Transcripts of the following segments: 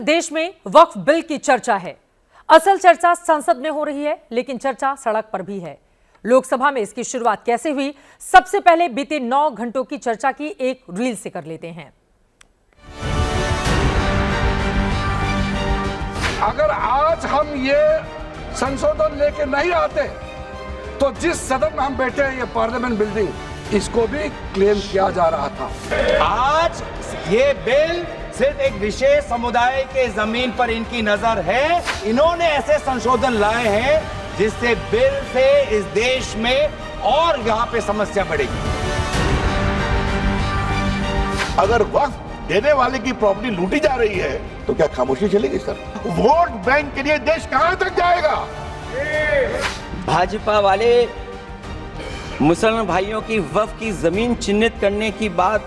देश में वक्फ बिल की चर्चा है। असल चर्चा संसद में हो रही है, लेकिन चर्चा सड़क पर भी है। लोकसभा में इसकी शुरुआत कैसे हुई, सबसे पहले बीते 9 घंटों की चर्चा की एक रील से कर लेते हैं। अगर आज हम ये संशोधन लेके नहीं आते तो जिस सदन में हम बैठे हैं, ये पार्लियामेंट बिल्डिंग, इसको भी क्लेम किया जा रहा था। आज ये बिल सिर्फ एक विशेष समुदाय के जमीन पर इनकी नजर है। इन्होंने ऐसे संशोधन लाए हैं जिससे बिल से इस देश में और यहाँ पे समस्या बढ़ेगी। अगर वक्त देने वाले की प्रॉपर्टी लूटी जा रही है तो क्या खामोशी चलेगी सर? वोट बैंक के लिए देश कहां तक जाएगा? भाजपा वाले मुसलमान भाइयों की वक्फ की जमीन चिन्हित करने की बात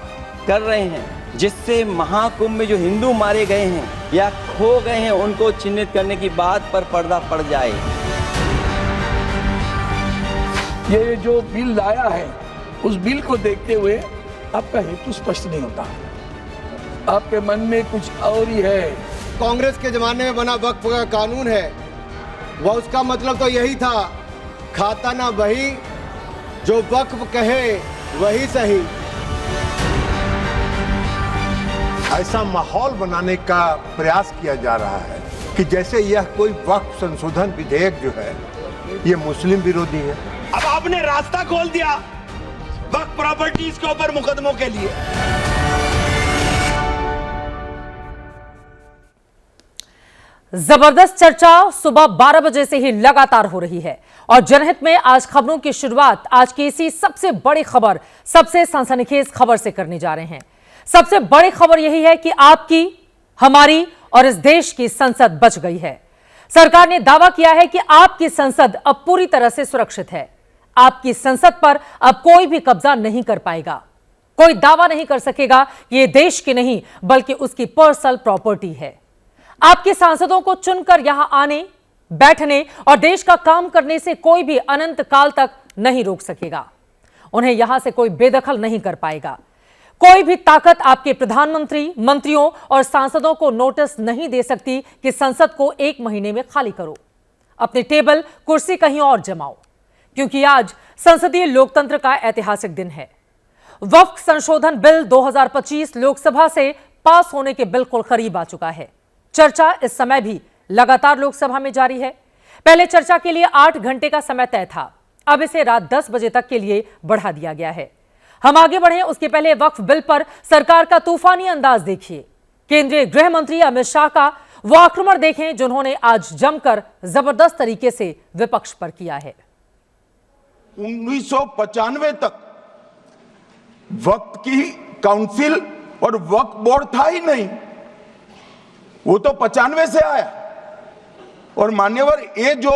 कर रहे हैं, जिससे महाकुंभ में जो हिंदू मारे गए हैं या खो गए हैं उनको चिन्हित करने की बात पर पर्दा पड़ जाए। ये जो बिल लाया है, उस बिल को देखते हुए आपका हेतु स्पष्ट नहीं होता, आपके मन में कुछ और ही है। कांग्रेस के जमाने में बना वक्फ का कानून है, वह उसका मतलब तो यही था, खाता ना वही जो वक्फ कहे वही सही। ऐसा माहौल बनाने का प्रयास किया जा रहा है कि जैसे यह कोई वक्फ संशोधन विधेयक जो है ये मुस्लिम विरोधी है। अब आपने रास्ता खोल दिया वक्फ प्रॉपर्टीज के ऊपर मुकदमों के लिए। जबरदस्त चर्चा सुबह 12 बजे से ही लगातार हो रही है और जनहित में आज खबरों की शुरुआत आज की इसी सबसे बड़ी खबर, सबसे सनसनीखेज खबर से करने जा रहे हैं। सबसे बड़ी खबर यही है कि आपकी, हमारी और इस देश की संसद बच गई है। सरकार ने दावा किया है कि आपकी संसद अब पूरी तरह से सुरक्षित है। आपकी संसद पर अब कोई भी कब्जा नहीं कर पाएगा। कोई दावा नहीं कर सकेगा कि यह देश की नहीं बल्कि उसकी पर्सनल प्रॉपर्टी है। आपके सांसदों को चुनकर यहां आने, बैठने और देश का काम करने से कोई भी अनंत काल तक नहीं रोक सकेगा। उन्हें यहां से कोई बेदखल नहीं कर पाएगा। कोई भी ताकत आपके प्रधानमंत्री, मंत्रियों और सांसदों को नोटिस नहीं दे सकती कि संसद को 1 महीने में खाली करो, अपने टेबल कुर्सी कहीं और जमाओ, क्योंकि आज संसदीय लोकतंत्र का ऐतिहासिक दिन है। वक्फ संशोधन बिल 2025 लोकसभा से पास होने के बिल्कुल करीब आ चुका है। चर्चा इस समय भी लगातार लोकसभा में जारी है। पहले चर्चा के लिए 8 घंटे का समय तय था, अब इसे रात 10 बजे तक के लिए बढ़ा दिया गया है। हम आगे बढ़े उसके पहले वक्फ बिल पर सरकार का तूफानी अंदाज देखिए। केंद्रीय गृह मंत्री अमित शाह का वो आक्रमण देखें जिन्होंने आज जमकर जबरदस्त तरीके से विपक्ष पर किया है। 1995 तक वक्फ की काउंसिल और वक्फ बोर्ड था ही नहीं, वो तो 95 से आया। और मान्यवर, ये जो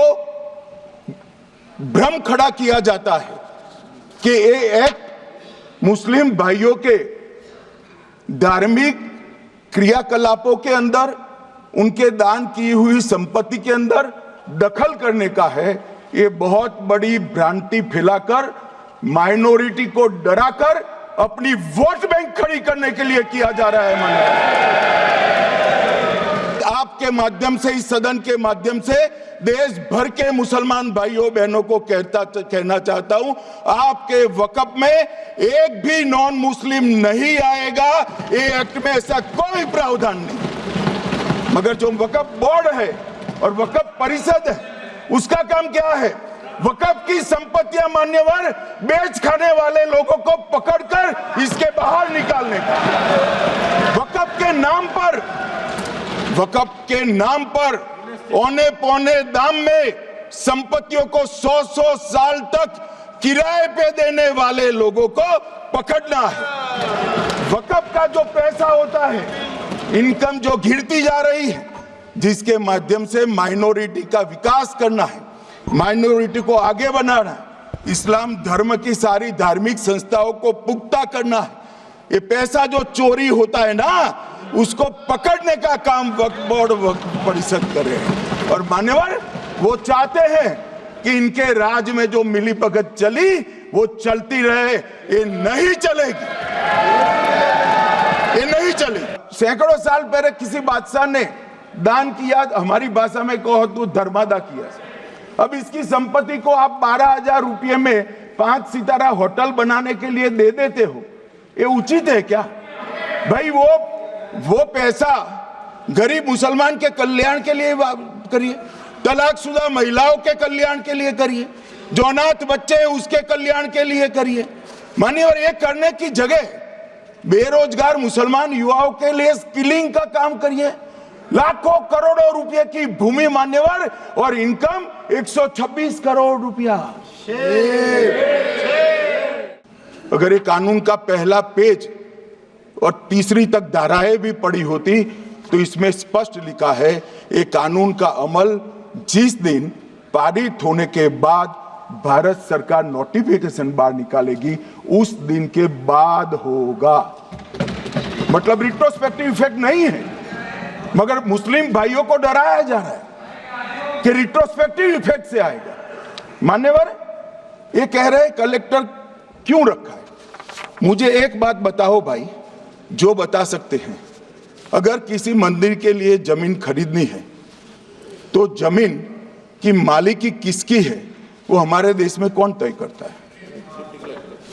भ्रम खड़ा किया जाता है कि ये एक मुस्लिम भाइयों के धार्मिक क्रियाकलापों के अंदर, उनके दान की हुई संपत्ति के अंदर दखल करने का है, ये बहुत बड़ी भ्रांति फैलाकर माइनॉरिटी को डराकर अपनी वोट बैंक खड़ी करने के लिए किया जा रहा है। मान्यवर, आपके माध्यम से, इस सदन के माध्यम से देश भर के मुसलमान भाइयों बहनों को कहना चाहता हूं, आपके वक्फ में एक भी नॉन मुस्लिम नहीं आएगा। ये एक्ट में ऐसा कोई प्रावधान नहीं। मगर जो वक्फ बोर्ड है और वक्फ परिषद है, उसका काम क्या है? वक्फ की संपत्तियां मान्यवर बेच खाने वाले लोगों को पकड़कर इसके बाहर निकालने का। वक्फ के नाम पर औने पौने दाम में संपत्तियों को 100 साल तक किराए पे देने वाले लोगों को पकड़ना है। वक्फ का जो पैसा होता है, इनकम जो घिरती जा रही है, जिसके माध्यम से माइनॉरिटी का विकास करना है, माइनॉरिटी को आगे बढ़ाना है, इस्लाम धर्म की सारी धार्मिक संस्थाओं को पुख्ता करना है। ये पैसा जो चोरी होता है ना, उसको पकड़ने का काम वक्फ बोर्ड, वक्फ परिषद कर रहे हैं। और मान्यवर, वो चाहते हैं कि इनके राज में जो मिलीभगत चली वो चलती रहे। ये नहीं चलेगी, ये नहीं चलेगी। सैकड़ों साल पहले किसी बादशाह ने दान किया, हमारी भाषा में कहो तो धर्मादा किया। अब इसकी संपत्ति को आप 12,000 रुपये में 5 सितारा होटल बनाने के लिए दे देते हो, ये उचित है क्या भाई? वो पैसा गरीब मुसलमान के कल्याण के लिए करिए, तलाकशुदा महिलाओं के कल्याण के लिए करिए, जो अनाथ बच्चे हैं उसके कल्याण के लिए करिए। मान्यवर, ये करने की जगह बेरोजगार मुसलमान युवाओं के लिए स्किलिंग का काम करिए। लाखों करोड़ों रुपए की भूमि मान्यवर और इनकम 126 करोड़ रुपया। अगर ये कानून का पहला पेज और तीसरी तक धाराएं भी पड़ी होती तो इसमें स्पष्ट लिखा है ये कानून का अमल जिस दिन पारित होने के बाद भारत सरकार नोटिफिकेशन बाहर निकालेगी उस दिन के बाद होगा। मतलब रिट्रोस्पेक्टिव इफेक्ट नहीं है, मगर मुस्लिम भाइयों को डराया जा रहा है कि रिट्रोस्पेक्टिव इफेक्ट से आएगा। मान्यवर, ये कह रहे कलेक्टर क्यों रखा है? मुझे एक बात बताओ भाई, जो बता सकते हैं, अगर किसी मंदिर के लिए जमीन खरीदनी है तो जमीन की मालिकी किसकी है वो हमारे देश में कौन तय करता है?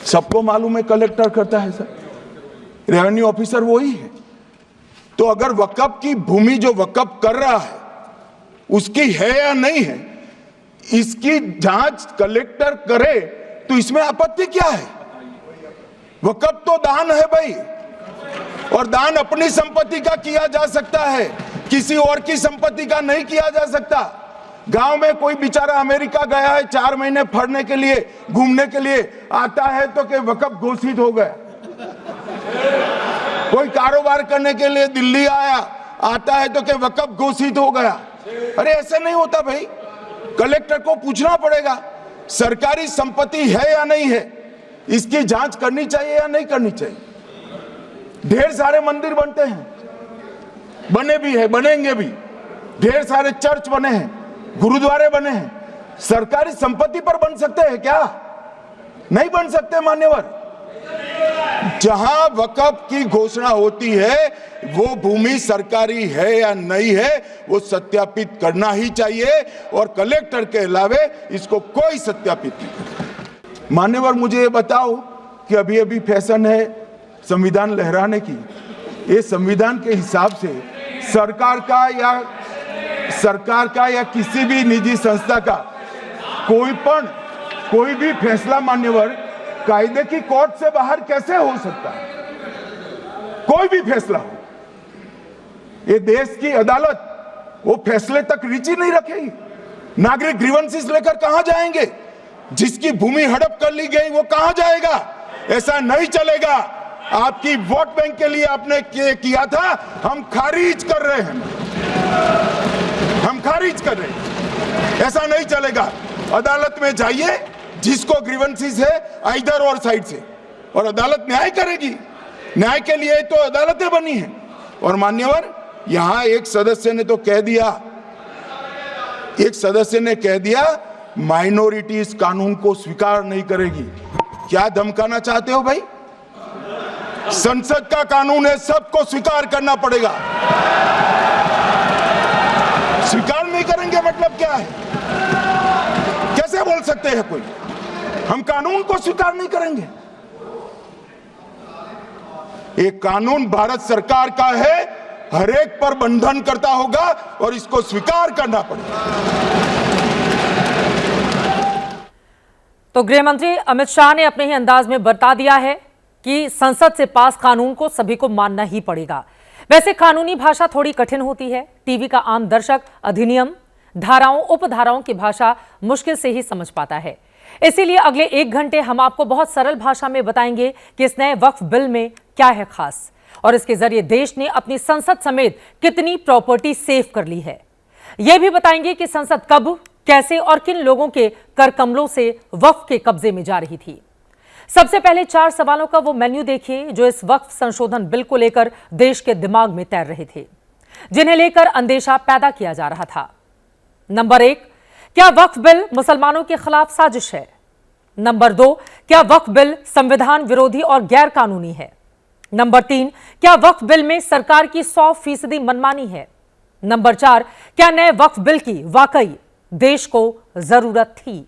सबको मालूम है, कलेक्टर करता है सर, रेवेन्यू ऑफिसर वही है। तो अगर वक्फ की भूमि जो वक्फ कर रहा है उसकी है या नहीं है, इसकी जांच कलेक्टर करे तो इसमें आपत्ति क्या है? वक्फ तो दान है भाई, और दान अपनी संपत्ति का किया जा सकता है, किसी और की संपत्ति का नहीं किया जा सकता। गांव में कोई बेचारा अमेरिका गया है 4 महीने पढ़ने के लिए, घूमने के लिए आता है तो कि वक्फ घोषित हो गया। कोई कारोबार करने के लिए दिल्ली आता है तो कि वक्फ घोषित हो गया। अरे ऐसे नहीं होता भाई, कलेक्टर को पूछना पड़ेगा सरकारी संपत्ति है या नहीं है, इसकी जांच करनी चाहिए या नहीं करनी चाहिए। ढेर सारे मंदिर बनते हैं, बने भी है, बनेंगे भी, ढेर सारे चर्च बने हैं, गुरुद्वारे बने हैं, सरकारी संपत्ति पर बन सकते हैं क्या? नहीं बन सकते मान्यवर। जहां वक्फ की घोषणा होती है वो भूमि सरकारी है या नहीं है वो सत्यापित करना ही चाहिए, और कलेक्टर के अलावे इसको कोई सत्यापित नहीं करता। मान्यवर, मुझे ये बताओ कि अभी अभी फैशन है संविधान लहराने की, ये संविधान के हिसाब से सरकार का या किसी भी निजी संस्था का कोई भी फैसला मान्यवर कायदे की कोर्ट से बाहर कैसे हो सकता है? कोई भी फैसला हो, ये देश की अदालत वो फैसले तक रुचि नहीं रखेगी। नागरिक ग्रीवेंसेस लेकर कहां जाएंगे? जिसकी भूमि हड़प कर ली गई वो कहां जाएगा? ऐसा नहीं चलेगा। आपकी वोट बैंक के लिए आपने किया था, हम खारिज कर रहे हैं, हम खारिज कर रहे हैं। ऐसा नहीं चलेगा। अदालत में जाइए, जिसको ग्रीवेंसेस है इधर और साइड से, और अदालत न्याय करेगी। न्याय के लिए तो अदालतें बनी हैं। और मान्यवर, यहां एक सदस्य ने कह दिया माइनॉरिटी इस कानून को स्वीकार नहीं करेगी। क्या धमकाना चाहते हो भाई? संसद का कानून है, सबको स्वीकार करना पड़ेगा। स्वीकार नहीं करेंगे मतलब क्या है? कैसे बोल सकते हैं कोई हम कानून को स्वीकार नहीं करेंगे? ये कानून भारत सरकार का है, हर एक पर बंधन करता होगा और इसको स्वीकार करना पड़ेगा। तो गृह मंत्री अमित शाह ने अपने ही अंदाज में बता दिया है कि संसद से पास कानून को सभी को मानना ही पड़ेगा। वैसे कानूनी भाषा थोड़ी कठिन होती है, टीवी का आम दर्शक अधिनियम, धाराओं, उपधाराओं की भाषा मुश्किल से ही समझ पाता है। इसीलिए अगले 1 घंटे हम आपको बहुत सरल भाषा में बताएंगे कि इस नए वक्फ बिल में क्या है खास, और इसके जरिए देश ने अपनी संसद समेत कितनी प्रॉपर्टी सेव कर ली है। यह भी बताएंगे कि संसद कब, कैसे और किन लोगों के कर कमलों से वक्फ के कब्जे में जा रही थी। सबसे पहले 4 सवालों का वो मेन्यू देखिए जो इस वक्फ संशोधन बिल को लेकर देश के दिमाग में तैर रहे थे, जिन्हें लेकर अंदेशा पैदा किया जा रहा था। नंबर 1, क्या वक्फ बिल मुसलमानों के खिलाफ साजिश है? नंबर 2, क्या वक्फ बिल संविधान विरोधी और गैर कानूनी है? नंबर 3, क्या वक्फ बिल में सरकार की 100% मनमानी है? नंबर 4, क्या नए वक्फ बिल की वाकई देश को जरूरत थी?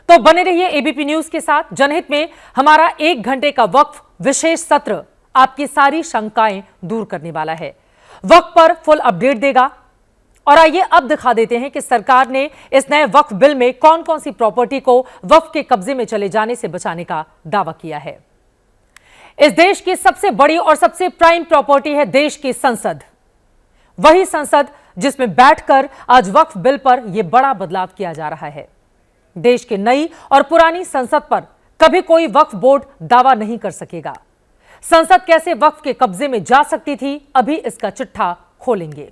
तो बने रहिए एबीपी न्यूज के साथ। जनहित में हमारा 1 घंटे का वक्फ विशेष सत्र आपकी सारी शंकाएं दूर करने वाला है, वक्फ पर फुल अपडेट देगा। और आइए अब दिखा देते हैं कि सरकार ने इस नए वक्फ बिल में कौन कौन सी प्रॉपर्टी को वक्फ के कब्जे में चले जाने से बचाने का दावा किया है। इस देश की सबसे बड़ी और सबसे प्राइम प्रॉपर्टी है देश की संसद, वही संसद जिसमें बैठकर आज वक्फ बिल पर यह बड़ा बदलाव किया जा रहा है। देश की नई और पुरानी संसद पर कभी कोई वक्फ बोर्ड दावा नहीं कर सकेगा। संसद कैसे वक्फ के कब्जे में जा सकती थी, अभी इसका चिट्ठा खोलेंगे।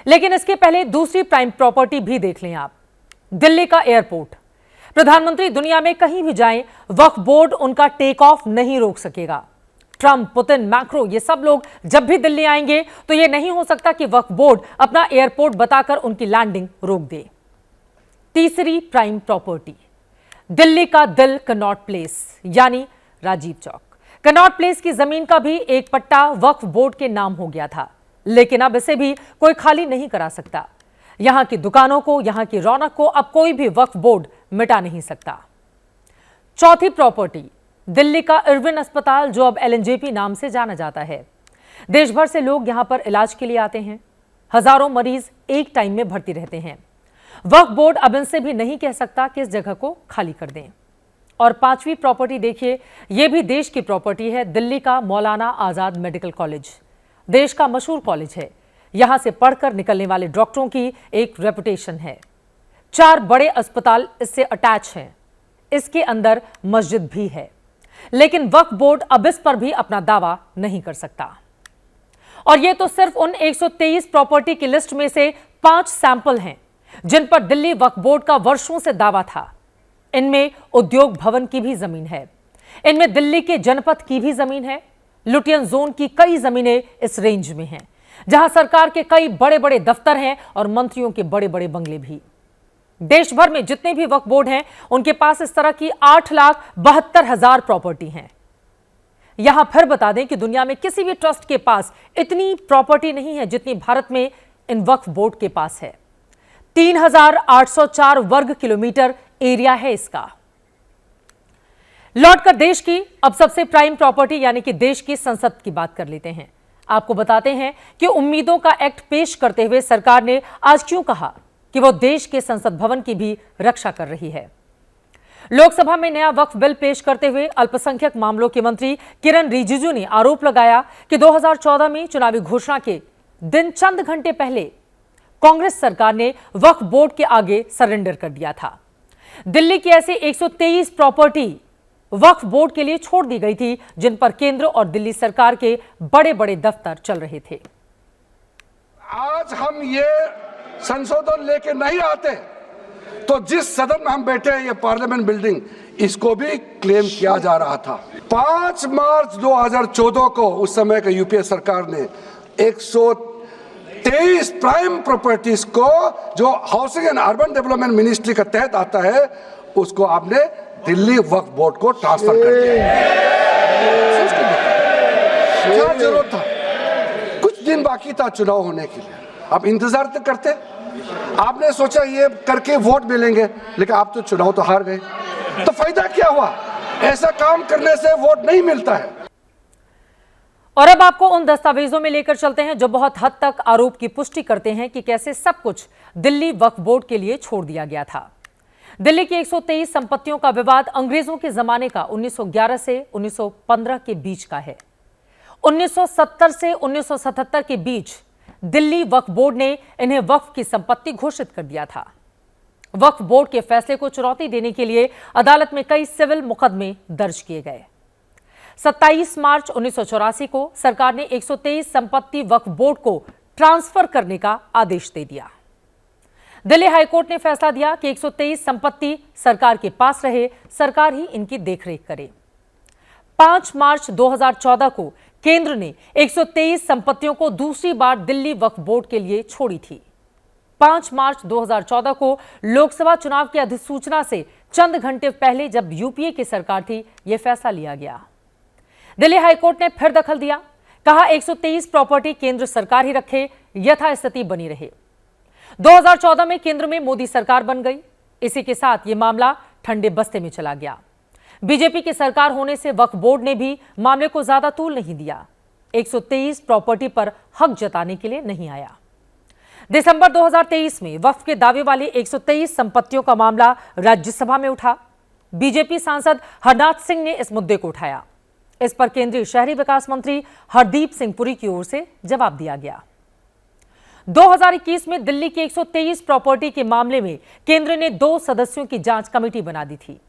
लेकिन इसके पहले दूसरी प्राइम प्रॉपर्टी भी देख लें आप, दिल्ली का एयरपोर्ट। प्रधानमंत्री दुनिया में कहीं भी जाएं, वक्फ बोर्ड उनका टेक ऑफ नहीं रोक सकेगा। ट्रंप, पुतिन, मैक्रो, ये सब लोग जब भी दिल्ली आएंगे तो यह नहीं हो सकता कि वक्फ बोर्ड अपना एयरपोर्ट बताकर उनकी लैंडिंग रोक दे। तीसरी प्राइम प्रॉपर्टी, दिल्ली का दिल कनॉट प्लेस यानी राजीव चौक। कनॉट प्लेस की जमीन का भी एक पट्टा वक्फ बोर्ड के नाम हो गया था, लेकिन अब इसे भी कोई खाली नहीं करा सकता। यहां की दुकानों को, यहां की रौनक को अब कोई भी वक्फ बोर्ड मिटा नहीं सकता। चौथी प्रॉपर्टी, दिल्ली का इरविन अस्पताल, जो अब एलएनजेपी नाम से जाना जाता है। देश भर से लोग यहां पर इलाज के लिए आते हैं। हजारों मरीज एक टाइम में भर्ती रहते हैं। वक्फ बोर्ड अब इनसे भी नहीं कह सकता कि इस जगह को खाली कर दें। और पांचवी प्रॉपर्टी देखिए, यह भी देश की प्रॉपर्टी है, दिल्ली का मौलाना आजाद मेडिकल कॉलेज। देश का मशहूर कॉलेज है, यहां से पढ़कर निकलने वाले डॉक्टरों की एक रेपुटेशन है। 4 बड़े अस्पताल इससे अटैच हैं। इसके अंदर मस्जिद भी है, लेकिन वक्फ बोर्ड अब इस पर भी अपना दावा नहीं कर सकता। और यह तो सिर्फ उन 123 प्रॉपर्टी की लिस्ट में से 5 सैंपल हैं जिन पर दिल्ली वक्फ बोर्ड का वर्षों से दावा था। इनमें उद्योग भवन की भी जमीन है, इनमें दिल्ली के जनपथ की भी जमीन है। लुटियन जोन की कई जमीनें इस रेंज में हैं, जहां सरकार के कई बड़े बड़े दफ्तर हैं और मंत्रियों के बड़े बड़े बंगले भी। देश भर में जितने भी वक्फ बोर्ड हैं, उनके पास इस तरह की 8,72,000 प्रॉपर्टी हैं। यहां फिर बता दें कि दुनिया में किसी भी ट्रस्ट के पास इतनी प्रॉपर्टी नहीं है जितनी भारत में इन वक्फ बोर्ड के पास है। 3,804 वर्ग किलोमीटर एरिया है इसका। लौटकर देश की अब सबसे प्राइम प्रॉपर्टी यानी कि देश की संसद की बात कर लेते हैं। आपको बताते हैं कि उम्मीदों का एक्ट पेश करते हुए सरकार ने आज क्यों कहा कि वो देश के संसद भवन की भी रक्षा कर रही है। लोकसभा में नया वक्फ बिल पेश करते हुए अल्पसंख्यक मामलों के मंत्री किरण रिजिजू ने आरोप लगाया कि 2014 में चुनावी घोषणा के दिन चंद घंटे पहले कांग्रेस सरकार ने वक्फ बोर्ड के आगे सरेंडर कर दिया था। दिल्ली की ऐसी 123 प्रॉपर्टी वक्फ बोर्ड के लिए छोड़ दी गई थी, जिन पर केंद्र और दिल्ली सरकार के बड़े बड़े दफ्तर चल रहे थे। आज हम ये संशोधन लेके नहीं आते तो जिस सदन में हम बैठे हैं, ये पार्लियामेंट बिल्डिंग, इसको भी क्लेम किया जा रहा था। 5 मार्च 2014 को उस समय के यूपीए सरकार ने 123 प्राइम प्रॉपर्टीज को, जो housing and urban development ministry के तहत आता है, उसको आपने दिल्ली वक्फ बोर्ड को ट्रांसफर कर दिया। क्या जरूरत था? कुछ दिन बाकी था चुनाव होने के लिए, आप इंतजार तो करते। आपने सोचा ये करके वोट मिलेंगे, लेकिन आप तो चुनाव तो हार गए, तो फायदा क्या हुआ? ऐसा काम करने से वोट नहीं मिलता है। और अब आपको उन दस्तावेजों में लेकर चलते हैं जो बहुत हद तक आरोप की पुष्टि करते हैं कि कैसे सब कुछ दिल्ली वक्फ बोर्ड के लिए छोड़ दिया गया था। दिल्ली की 123 संपत्तियों का विवाद अंग्रेजों के जमाने का 1911 से 1915 के बीच का है। 1970 से 1977 के बीच दिल्ली वक्फ बोर्ड ने इन्हें वक्फ की संपत्ति घोषित कर दिया था। वक्फ बोर्ड के फैसले को चुनौती देने के लिए अदालत में कई सिविल मुकदमे दर्ज किए गए। 27 मार्च 1984 को सरकार ने 123 संपत्ति वक्फ बोर्ड को ट्रांसफर करने का आदेश दे दिया। दिल्ली हाईकोर्ट ने फैसला दिया कि 123 संपत्ति सरकार के पास रहे, सरकार ही इनकी देखरेख करे। 5 मार्च 2014 को केंद्र ने 123 संपत्तियों को दूसरी बार दिल्ली वक्फ बोर्ड के लिए छोड़ी थी। 5 मार्च 2014 को लोकसभा चुनाव की अधिसूचना से चंद घंटे पहले, जब यूपीए की सरकार थी, यह फैसला लिया गया। दिल्ली हाईकोर्ट ने फिर दखल दिया, कहा 123 प्रॉपर्टी केंद्र सरकार ही रखे, यथास्थिति बनी रहे। 2014 में केंद्र में मोदी सरकार बन गई। इसी के साथ यह मामला ठंडे बस्ते में चला गया। बीजेपी की सरकार होने से वक्फ बोर्ड ने भी मामले को ज्यादा तूल नहीं दिया। 123 प्रॉपर्टी पर हक जताने के लिए नहीं आया। दिसंबर 2023 में वक्फ के दावे वाली 123 संपत्तियों का मामला राज्यसभा में उठा। बीजेपी सांसद हरनाथ सिंह ने इस मुद्दे को उठाया। इस पर केंद्रीय शहरी विकास मंत्री हरदीप सिंह पुरी की ओर से जवाब दिया गया। 2021 में दिल्ली की 123 प्रॉपर्टी के मामले में केंद्र ने 2 सदस्यों की जांच कमेटी बना दी थी,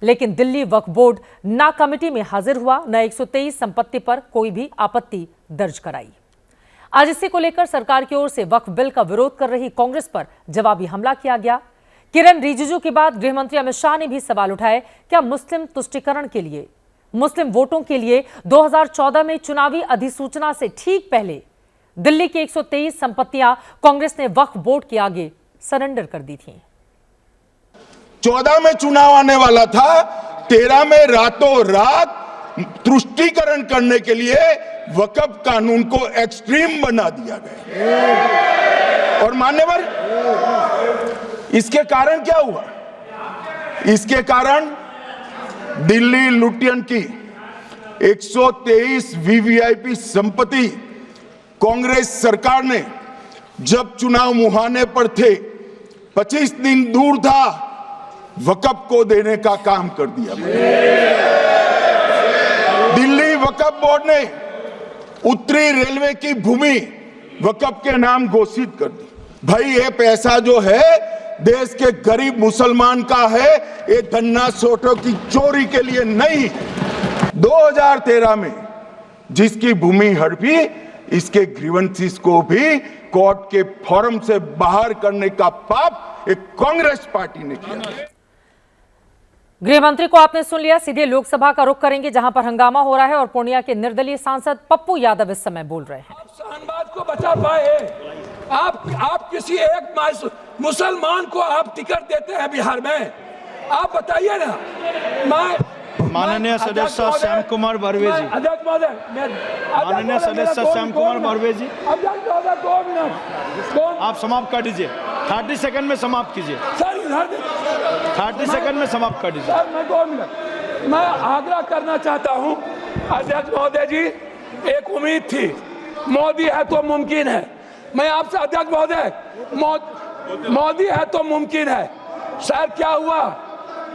लेकिन दिल्ली वक्फ बोर्ड ना कमेटी में हाजिर हुआ, न 123 संपत्ति पर कोई भी आपत्ति दर्ज कराई। आज इसी को लेकर सरकार की ओर से वक्फ बिल का विरोध कर रही कांग्रेस पर जवाबी हमला किया गया। किरण रिजिजू के बाद गृह मंत्री अमित शाह ने भी सवाल उठाए, क्या मुस्लिम तुष्टीकरण के लिए, मुस्लिम वोटों के लिए 2014 में चुनावी अधिसूचना से ठीक पहले दिल्ली की 123 संपत्तियां कांग्रेस ने वक्फ बोर्ड के आगे सरेंडर कर दी थीं। 14 में चुनाव आने वाला था, 13 में रातों रात तुष्टीकरण करने के लिए वक्फ कानून को एक्सट्रीम बना दिया गया। और मान्यवर, इसके कारण क्या हुआ? इसके कारण दिल्ली लुटियन की 123 वीवीआईपी संपत्ति कांग्रेस सरकार ने जब चुनाव मुहाने पर थे, 25 दिन दूर था, वक्फ को देने का काम कर दिया। दिल्ली वक्फ बोर्ड ने उत्तरी रेलवे की भूमि वक्फ के नाम घोषित कर दी। भाई, ये पैसा जो है देश के गरीब मुसलमान का है, ये धन्ना सोटों की चोरी के लिए नहीं। 2013 में जिसकी भूमि हड़पी, इसके ग्रीवेंसेस को भी कोर्ट के फोरम से बाहर करने का पाप एक कांग्रेस पार्टी ने किया। गृह मंत्री को आपने सुन लिया। सीधे लोकसभा का रुख करेंगे, जहां पर हंगामा हो रहा है और पूर्णिया के निर्दलीय सांसद पप्पू यादव इस समय बोल रहे हैं। शाहनवाज को बचा पाए। आप किसी एक मुसलमान को आप टिकट देते हैं बिहार में? आप बताइए ना। माननीय सदस्य श्याम कुमार बर्वे जी, अध्यक्ष महोदय, माननीय सदस्य श्याम कुमार बर्वे जी, अध्यक्ष महोदय 2 मिनट आप समाप्त कर दीजिए। 30 सेकंड में समाप्त कीजिए। सर, 30 सेकंड में समाप्त कर दीजिए। सर, मैं 2 मिनट मैं आग्रह करना चाहता हूं। अध्यक्ष महोदय जी, एक उम्मीद थी, मोदी है तो मुमकिन है। मैं आपसे, अध्यक्ष महोदय, मोदी है तो मुमकिन है। सर क्या हुआ?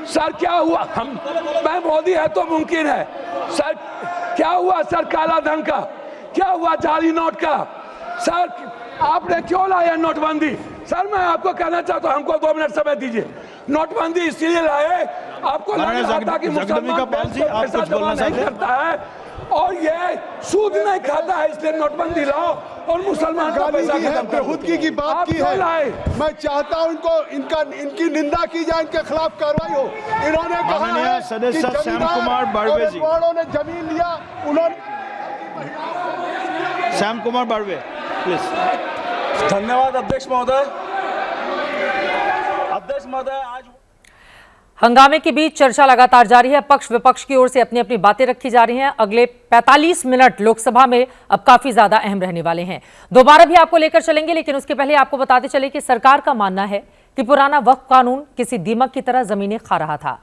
सर क्या हुआ? मैं मोदी है तो मुमकिन है। सर क्या हुआ? सर काला धन का क्या हुआ? जाली नोट का? सर आपने क्यों लाया नोटबंदी? सर मैं आपको कहना चाहता हूं, हमको 2 मिनट समय दीजिए। नोटबंदी इसलिए लाए, आपको लग रहा था कि मुसलमान पैसा जमा नहीं करता है और ये सूद नहीं खाता है, इसलिए नोटबंदी लाओ और मुसलमान का पैसा खत्म करो। खुदकी की बात की है। मैं चाहता हूं इनकी निंदा की जाए, इनके खिलाफ कार्रवाई हो। इन्होंने कहा है सदस्य श्याम कुमार बर्वे जी, ने जमीन लिया, उन्होंने। श्याम कुमार बर्वे प्लीज। धन्यवाद अध्यक्ष महोदय। अध्यक्ष महोदय, आज हंगामे के बीच चर्चा लगातार जारी है। पक्ष विपक्ष की ओर से अपनी अपनी बातें रखी जा रही हैं। अगले 45 मिनट लोकसभा में अब काफी ज्यादा अहम रहने वाले हैं। दोबारा भी आपको लेकर चलेंगे, लेकिन उसके पहले आपको बताते चले कि सरकार का मानना है कि पुराना वक्फ कानून किसी दीमक की तरह जमीनें खा रहा था।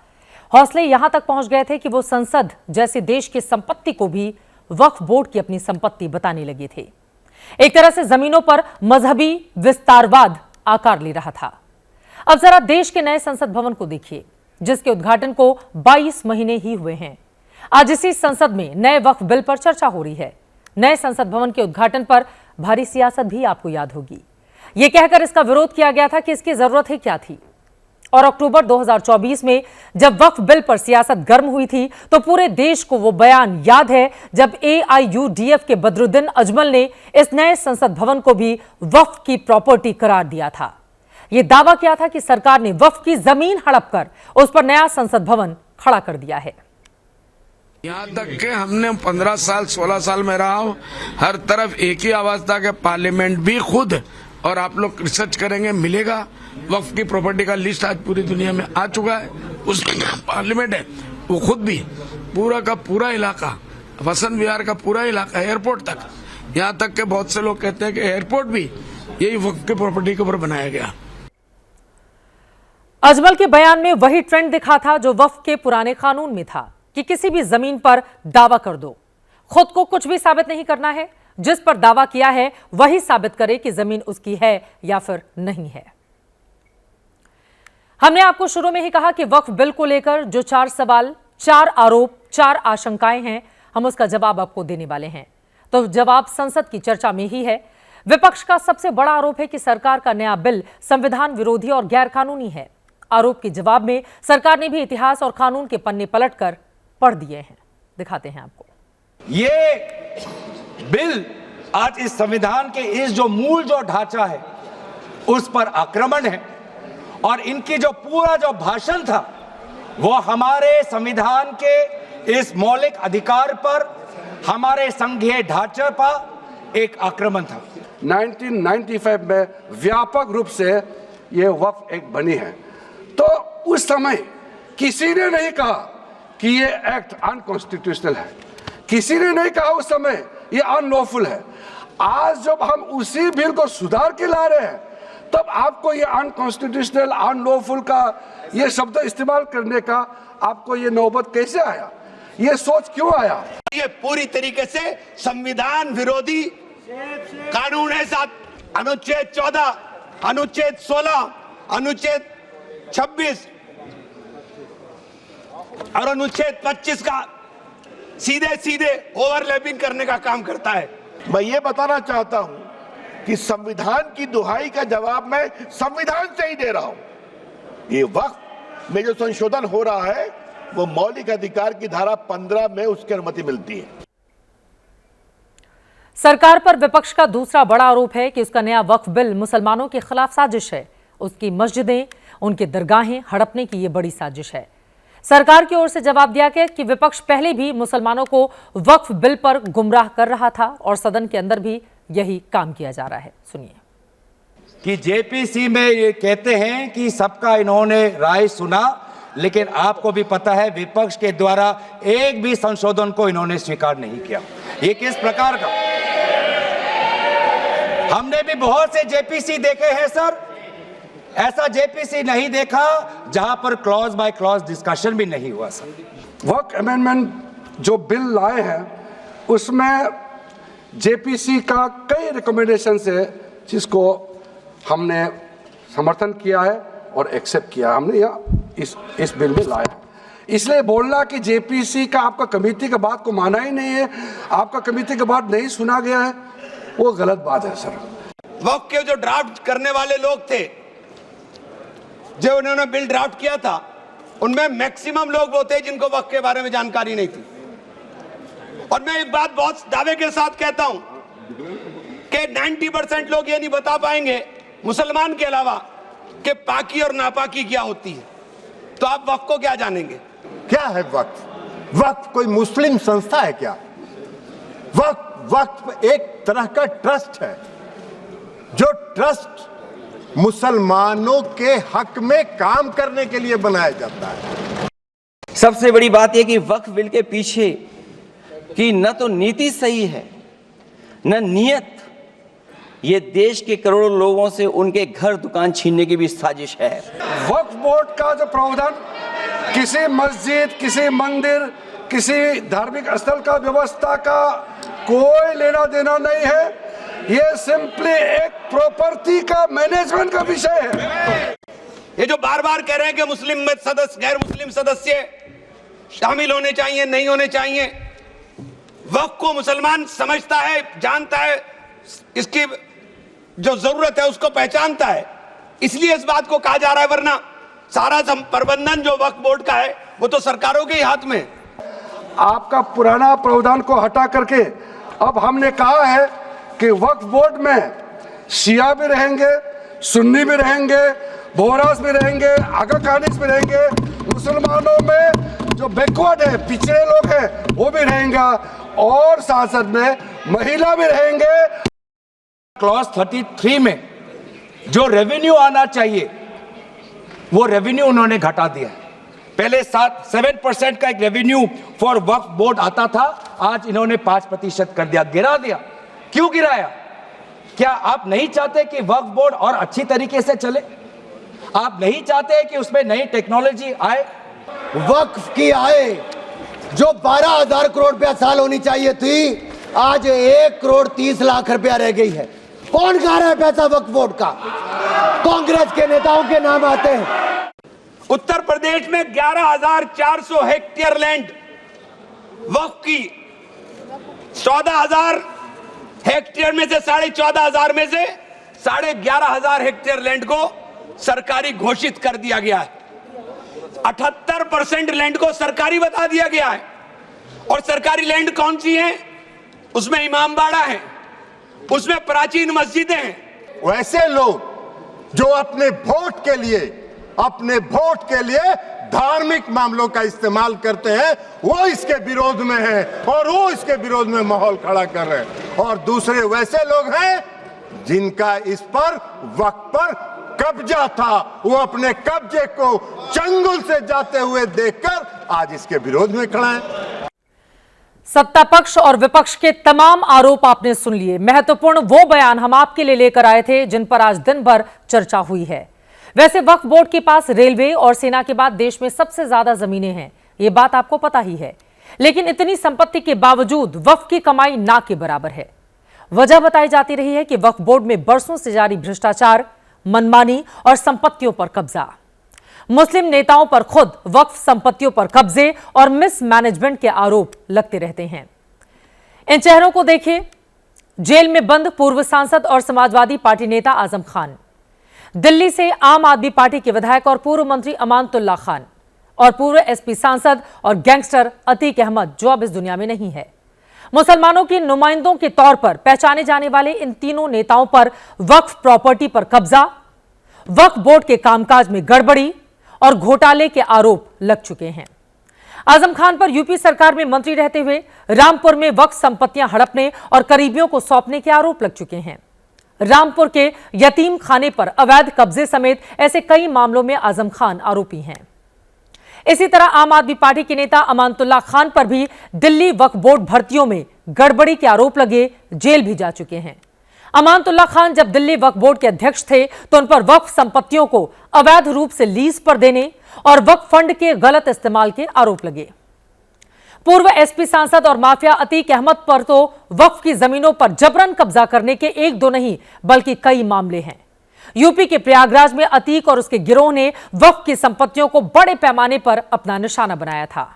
हौसले यहां तक पहुंच गए थे कि वो संसद जैसे देश की संपत्ति को भी वक्फ बोर्ड की अपनी संपत्ति बताने लगे थे। एक तरह से जमीनों पर मजहबी विस्तारवाद आकार ले रहा था। अब जरा देश के नए संसद भवन को देखिए, जिसके उद्घाटन को 22 महीने ही हुए हैं। आज इसी संसद में नए वक्फ बिल पर चर्चा हो रही है। नए संसद भवन के उद्घाटन पर भारी सियासत भी आपको याद होगी। यह कहकर इसका विरोध किया गया था कि इसकी जरूरत ही क्या थी। और अक्टूबर 2024 में जब वक्फ बिल पर सियासत गर्म हुई थी, तो पूरे देश को वो बयान याद है जब AIUDF के बदरुद्दीन अजमल ने इस नए संसद भवन को भी वक्फ की प्रॉपर्टी करार दिया था। यह दावा किया था कि सरकार ने वक्फ की जमीन हड़प कर उस पर नया संसद भवन खड़ा कर दिया है। यहाँ तक के हमने 15 साल 16 साल में रहा हूँ, हर तरफ एक ही आवाज था कि पार्लियामेंट भी खुद, और आप लोग रिसर्च करेंगे मिलेगा, वक्फ की प्रॉपर्टी का लिस्ट आज पूरी दुनिया में आ चुका है। उसमें पार्लियामेंट है, वो खुद भी पूरा का पूरा इलाका, वसंत विहार का पूरा इलाका, एयरपोर्ट तक यहाँ तक के बहुत से लोग कहते हैं कि एयरपोर्ट भी यही वक्फ के प्रॉपर्टी के ऊपर बनाया गया। अजमल के बयान में वही ट्रेंड दिखा था जो वक्फ के पुराने कानून में था कि किसी भी जमीन पर दावा कर दो, खुद को कुछ भी साबित नहीं करना है, जिस पर दावा किया है वही साबित करे कि जमीन उसकी है या फिर नहीं है। हमने आपको शुरू में ही कहा कि वक्फ बिल को लेकर जो 4 सवाल, 4 आरोप, 4 आशंकाएं हैं, हम उसका जवाब आपको देने वाले हैं। तो जवाब संसद की चर्चा में ही है। विपक्ष का सबसे बड़ा आरोप है कि सरकार का नया बिल संविधान विरोधी और गैर कानूनी है। आरोप के जवाब में सरकार ने भी इतिहास और कानून के पन्ने पलटकर पढ़ दिए हैं। दिखाते हैं आपको। ये बिल आज इस संविधान के इस जो मूल जो ढांचा है उस पर आक्रमण है, और इनकी जो पूरा जो भाषण था वो हमारे संविधान के इस मौलिक अधिकार पर, हमारे संघीय ढांचे पर एक आक्रमण था। 1995 में व्यापक रूप से ये वक्फ एक बनी है, तो उस समय किसी ने नहीं कहा कि ये एक्ट अनकॉन्स्टिट्यूशनल है, किसी ने नहीं कहा उस समय ये अनलॉफुल है। आज जब हम उसी बिल को सुधार के ला रहे हैं तब आपको ये अनकॉन्स्टिट्यूशनल, अनलॉफुल का ये शब्द इस्तेमाल करने का आपको ये नौबत कैसे आया, ये सोच क्यों आया? ये पूरी तरीके से संविधान विरोधी कानून है। साथ अनुच्छेद 14, अनुच्छेद 16, अनुच्छेद 26 और अनुच्छेद 25 का सीधे सीधे ओवरलैपिंग करने का काम करता है। मैं ये बताना चाहता हूं कि संविधान की दुहाई का जवाब मैं संविधान से ही दे रहा हूं। ये वक्फ में जो संशोधन हो रहा है वो मौलिक अधिकार की धारा 15 में उसकी अनुमति मिलती है। सरकार पर विपक्ष का दूसरा बड़ा आरोप है कि उसका नया वक्फ बिल मुसलमानों के खिलाफ साजिश है। उसकी मस्जिदें, उनके दरगाहें हड़पने की ये बड़ी साजिश है। सरकार की ओर से जवाब दिया गया कि विपक्ष पहले भी मुसलमानों को वक्फ बिल पर गुमराह कर रहा था और सदन के अंदर भी यही काम किया जा रहा है। सुनिए। कि जेपीसी में ये कहते हैं कि सबका इन्होंने राय सुना, लेकिन आपको भी पता है विपक्ष के द्वारा एक भी संशोधन को इन्होंने स्वीकार नहीं किया। ये किस प्रकार का? हमने भी बहुत से जेपीसी देखे हैं सर, ऐसा जेपीसी नहीं देखा जहां पर क्लॉज बाय क्लॉज डिस्कशन भी नहीं हुआ सर। वक्फ अमेंडमेंट जो बिल लाए हैं उसमें जेपीसी का कई रिकमेंडेशंस है जिसको हमने समर्थन किया है और एक्सेप्ट किया। हमने यहाँ इस बिल में लाया। इसलिए बोलना कि जेपीसी का आपका कमेटी का बात को माना ही नहीं है, आपका कमेटी का बात नहीं सुना गया है, वो गलत बात है सर। वक्फ के जो ड्राफ्ट करने वाले लोग थे, जो उन्होंने बिल ड्राफ्ट किया था, उनमें मैक्सिमम लोग वो थे जिनको वक्फ के बारे में जानकारी नहीं थी। और मैं एक बात बहुत दावे के साथ कहता हूं कि 90% लोग ये नहीं बता पाएंगे मुसलमान के अलावा कि पाकी और नापाकी क्या होती है, तो आप वक्फ को क्या जानेंगे? क्या है वक्फ? वक्फ कोई मुस्लिम संस्था है क्या? वक्फ एक तरह का ट्रस्ट है, जो ट्रस्ट मुसलमानों के हक में काम करने के लिए बनाया जाता है। सबसे बड़ी बात यह कि वक्फ बिल के पीछे की न तो नीति सही है न नियत, ये देश के करोड़ों लोगों से उनके घर दुकान छीनने की भी साजिश है। वक्फ बोर्ड का जो प्रावधान किसी मस्जिद, किसी मंदिर, किसी धार्मिक स्थल का व्यवस्था का कोई लेना देना नहीं है, ये सिंपली एक प्रॉपर्टी का मैनेजमेंट का विषय है। ये जो बार बार कह रहे हैं कि मुस्लिम में सदस्य, गैर मुस्लिम सदस्य शामिल होने चाहिए, नहीं होने चाहिए, वक्फ को मुसलमान समझता है, जानता है, इसकी जो जरूरत है उसको पहचानता है, इसलिए इस बात को कहा जा रहा है, वरना सारा प्रबंधन जो वक्फ बोर्ड का है वो तो सरकारों के ही हाथ में। आपका पुराना प्रावधान को हटा करके अब हमने कहा है कि वक्फ बोर्ड में शिया भी रहेंगे, सुन्नी भी रहेंगे, बोहरास भी रहेंगे, आगा खानिस भी रहेंगे, मुसलमानों में जो बैकवर्ड है, पिछड़े लोग हैं वो भी रहेंगे, और साथ साथ में महिला भी रहेंगे। क्लॉज 33 में जो रेवेन्यू आना चाहिए वो रेवेन्यू उन्होंने घटा दिया। पहले 7% का एक रेवेन्यू फॉर वक्फ बोर्ड आता था, आज इन्होंने 5% कर दिया, गिरा दिया। क्यों गिराया? क्या आप नहीं चाहते कि वक्फ बोर्ड और अच्छी तरीके से चले? आप नहीं चाहते कि उसमें नई टेक्नोलॉजी आए? वक्फ की आय जो 12,000 करोड़ रुपया साल होनी चाहिए थी, आज 1 करोड़ 30 लाख रुपया रह गई है। कौन खा रहा है पैसा वक्फ बोर्ड का? कांग्रेस के नेताओं के नाम आते हैं। उत्तर प्रदेश में 11,400 हेक्टेयर लैंड वक्फ की, 14,000 हेक्टेयर में से 14,500 में से 11,500 हेक्टेयर लैंड को सरकारी घोषित कर दिया गया है। 78% लैंड को सरकारी बता दिया गया है। और सरकारी लैंड कौन सी है? उसमें इमामबाड़ा है, उसमें प्राचीन मस्जिदें हैं। वैसे लोग जो अपने वोट के लिए धार्मिक मामलों का इस्तेमाल करते हैं, वो इसके विरोध में है और वो इसके विरोध में माहौल खड़ा कर रहे हैं। और दूसरे वैसे लोग हैं जिनका इस पर वक्त पर कब्जा था, वो अपने कब्जे को चंगुल से जाते हुए देखकर आज इसके विरोध में खड़ा है। सत्ता पक्ष और विपक्ष के तमाम आरोप आपने सुन लिए। महत्वपूर्ण वो बयान हम आपके लिए लेकर आए थे जिन पर आज दिन भर चर्चा हुई है। वैसे वक्फ बोर्ड के पास रेलवे और सेना के बाद देश में सबसे ज्यादा जमीनें हैं, ये बात आपको पता ही है। लेकिन इतनी संपत्ति के बावजूद वक्फ की कमाई ना के बराबर है। वजह बताई जाती रही है कि वक्फ बोर्ड में बरसों से जारी भ्रष्टाचार, मनमानी और संपत्तियों पर कब्जा। मुस्लिम नेताओं पर खुद वक्फ संपत्तियों पर कब्जे और मिसमैनेजमेंट के आरोप लगते रहते हैं। इन चेहरों को देखिए, जेल में बंद पूर्व सांसद और समाजवादी पार्टी नेता आजम खान, दिल्ली से आम आदमी पार्टी के विधायक और पूर्व मंत्री अमानतुल्लाह खान, और पूर्व एसपी सांसद और गैंगस्टर अतीक अहमद जो अब इस दुनिया में नहीं है। मुसलमानों के नुमाइंदों के तौर पर पहचाने जाने वाले इन तीनों नेताओं पर वक्फ प्रॉपर्टी पर कब्जा, वक्फ बोर्ड के कामकाज में गड़बड़ी और घोटाले के आरोप लग चुके हैं। आजम खान पर यूपी सरकार में मंत्री रहते हुए रामपुर में वक्फ संपत्तियां हड़पने और करीबियों को सौंपने के आरोप लग चुके हैं। रामपुर के यतीम खाने पर अवैध कब्जे समेत ऐसे कई मामलों में आजम खान आरोपी हैं। इसी तरह आम आदमी पार्टी के नेता अमानतुल्लाह खान पर भी दिल्ली वक्फ बोर्ड भर्तियों में गड़बड़ी के आरोप लगे, जेल भी जा चुके हैं। अमानतुल्लाह खान जब दिल्ली वक्फ बोर्ड के अध्यक्ष थे तो उन पर वक्फ संपत्तियों को अवैध रूप से लीज पर देने और वक्फ फंड के गलत इस्तेमाल के आरोप लगे। पूर्व एसपी सांसद और माफिया अतीक अहमद पर तो वक्फ की जमीनों पर जबरन कब्जा करने के 1-2 नहीं बल्कि कई मामले हैं। यूपी के प्रयागराज में अतीक और उसके गिरोह ने वक्फ की संपत्तियों को बड़े पैमाने पर अपना निशाना बनाया था।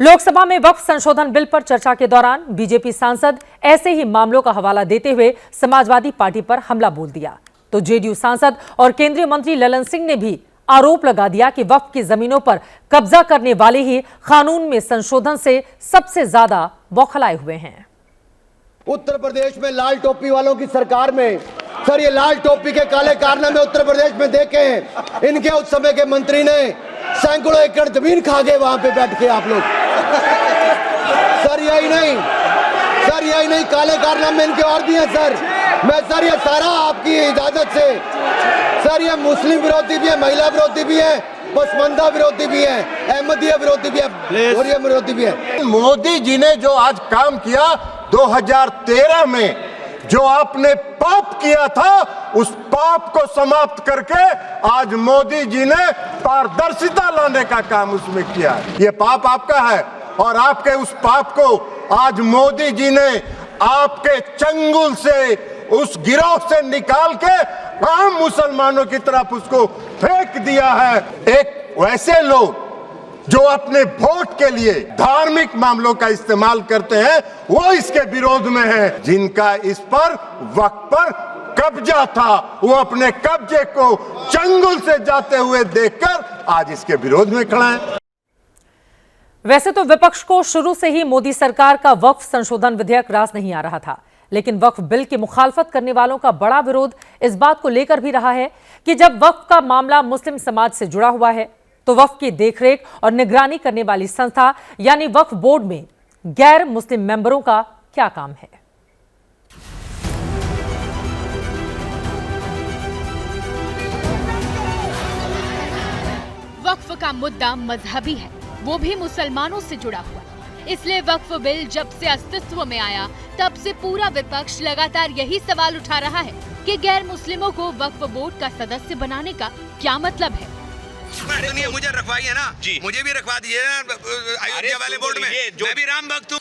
लोकसभा में वक्फ संशोधन बिल पर चर्चा के दौरान बीजेपी सांसद ऐसे ही मामलों का हवाला देते हुए समाजवादी पार्टी पर हमला बोल दिया, तो जेडीयू सांसद और केंद्रीय मंत्री ललन सिंह ने भी आरोप लगा दिया कि वक्फ की जमीनों पर कब्जा करने वाले ही कानून में संशोधन से सबसे ज्यादा बौखलाए हुए हैं। उत्तर प्रदेश में लाल टोपी वालों की सरकार में, सर, ये लाल टोपी के काले कारनामे उत्तर प्रदेश में देखे हैं। इनके उस समय के मंत्री ने सैकड़ों एकड़ जमीन खा गए वहां पे बैठ के आप लोग। सर यही नहीं, काले कारनामे इनके और भी हैं सर। मैं सर ये सारा आपकी इजाजत से, सर ये मुस्लिम विरोधी भी है, महिला विरोधी भी है, पसमंदा विरोधी भी है, अहमदिया विरोधी भी है, और विरोधी भी है। मोदी जी ने जो आज काम किया 2013 में, जो आपने पाप किया था, उस पाप को समाप्त करके आज मोदी जी ने पारदर्शिता लाने का काम उसमें किया है। ये पाप आपका है और आपके उस पाप को आज मोदी जी ने आपके चंगुल से, उस गिरोह से निकाल के आम मुसलमानों की तरफ उसको फेंक दिया है। एक वैसे लोग जो अपने वोट के लिए धार्मिक मामलों का इस्तेमाल करते हैं, वो इसके विरोध में है। जिनका इस पर वक्त पर कब्जा था, वो अपने कब्जे को चंगुल से जाते हुए देखकर आज इसके विरोध में खड़ा है। वैसे तो विपक्ष को शुरू से ही मोदी सरकार का वक्फ संशोधन विधेयक रास नहीं आ रहा था, लेकिन वक्फ बिल की मुखालफत करने वालों का बड़ा विरोध इस बात को लेकर भी रहा है कि जब वक्फ का मामला मुस्लिम समाज से जुड़ा हुआ है तो वक्फ की देखरेख और निगरानी करने वाली संस्था यानी वक्फ बोर्ड में गैर मुस्लिम मेंबरों का क्या काम है। वक्फ का मुद्दा मजहबी है, वो भी मुसलमानों से जुड़ा हुआ। इसलिए वक्फ बिल जब से अस्तित्व में आया तब से पूरा विपक्ष लगातार यही सवाल उठा रहा है कि गैर मुस्लिमों को वक्फ बोर्ड का सदस्य बनाने का क्या मतलब है। सुनिए, मुझे रखवाइए ना जी, मुझे भी रखवा दीजिए अयोध्या वाले बोर्ड में, मैं भी राम भक्त हूँ।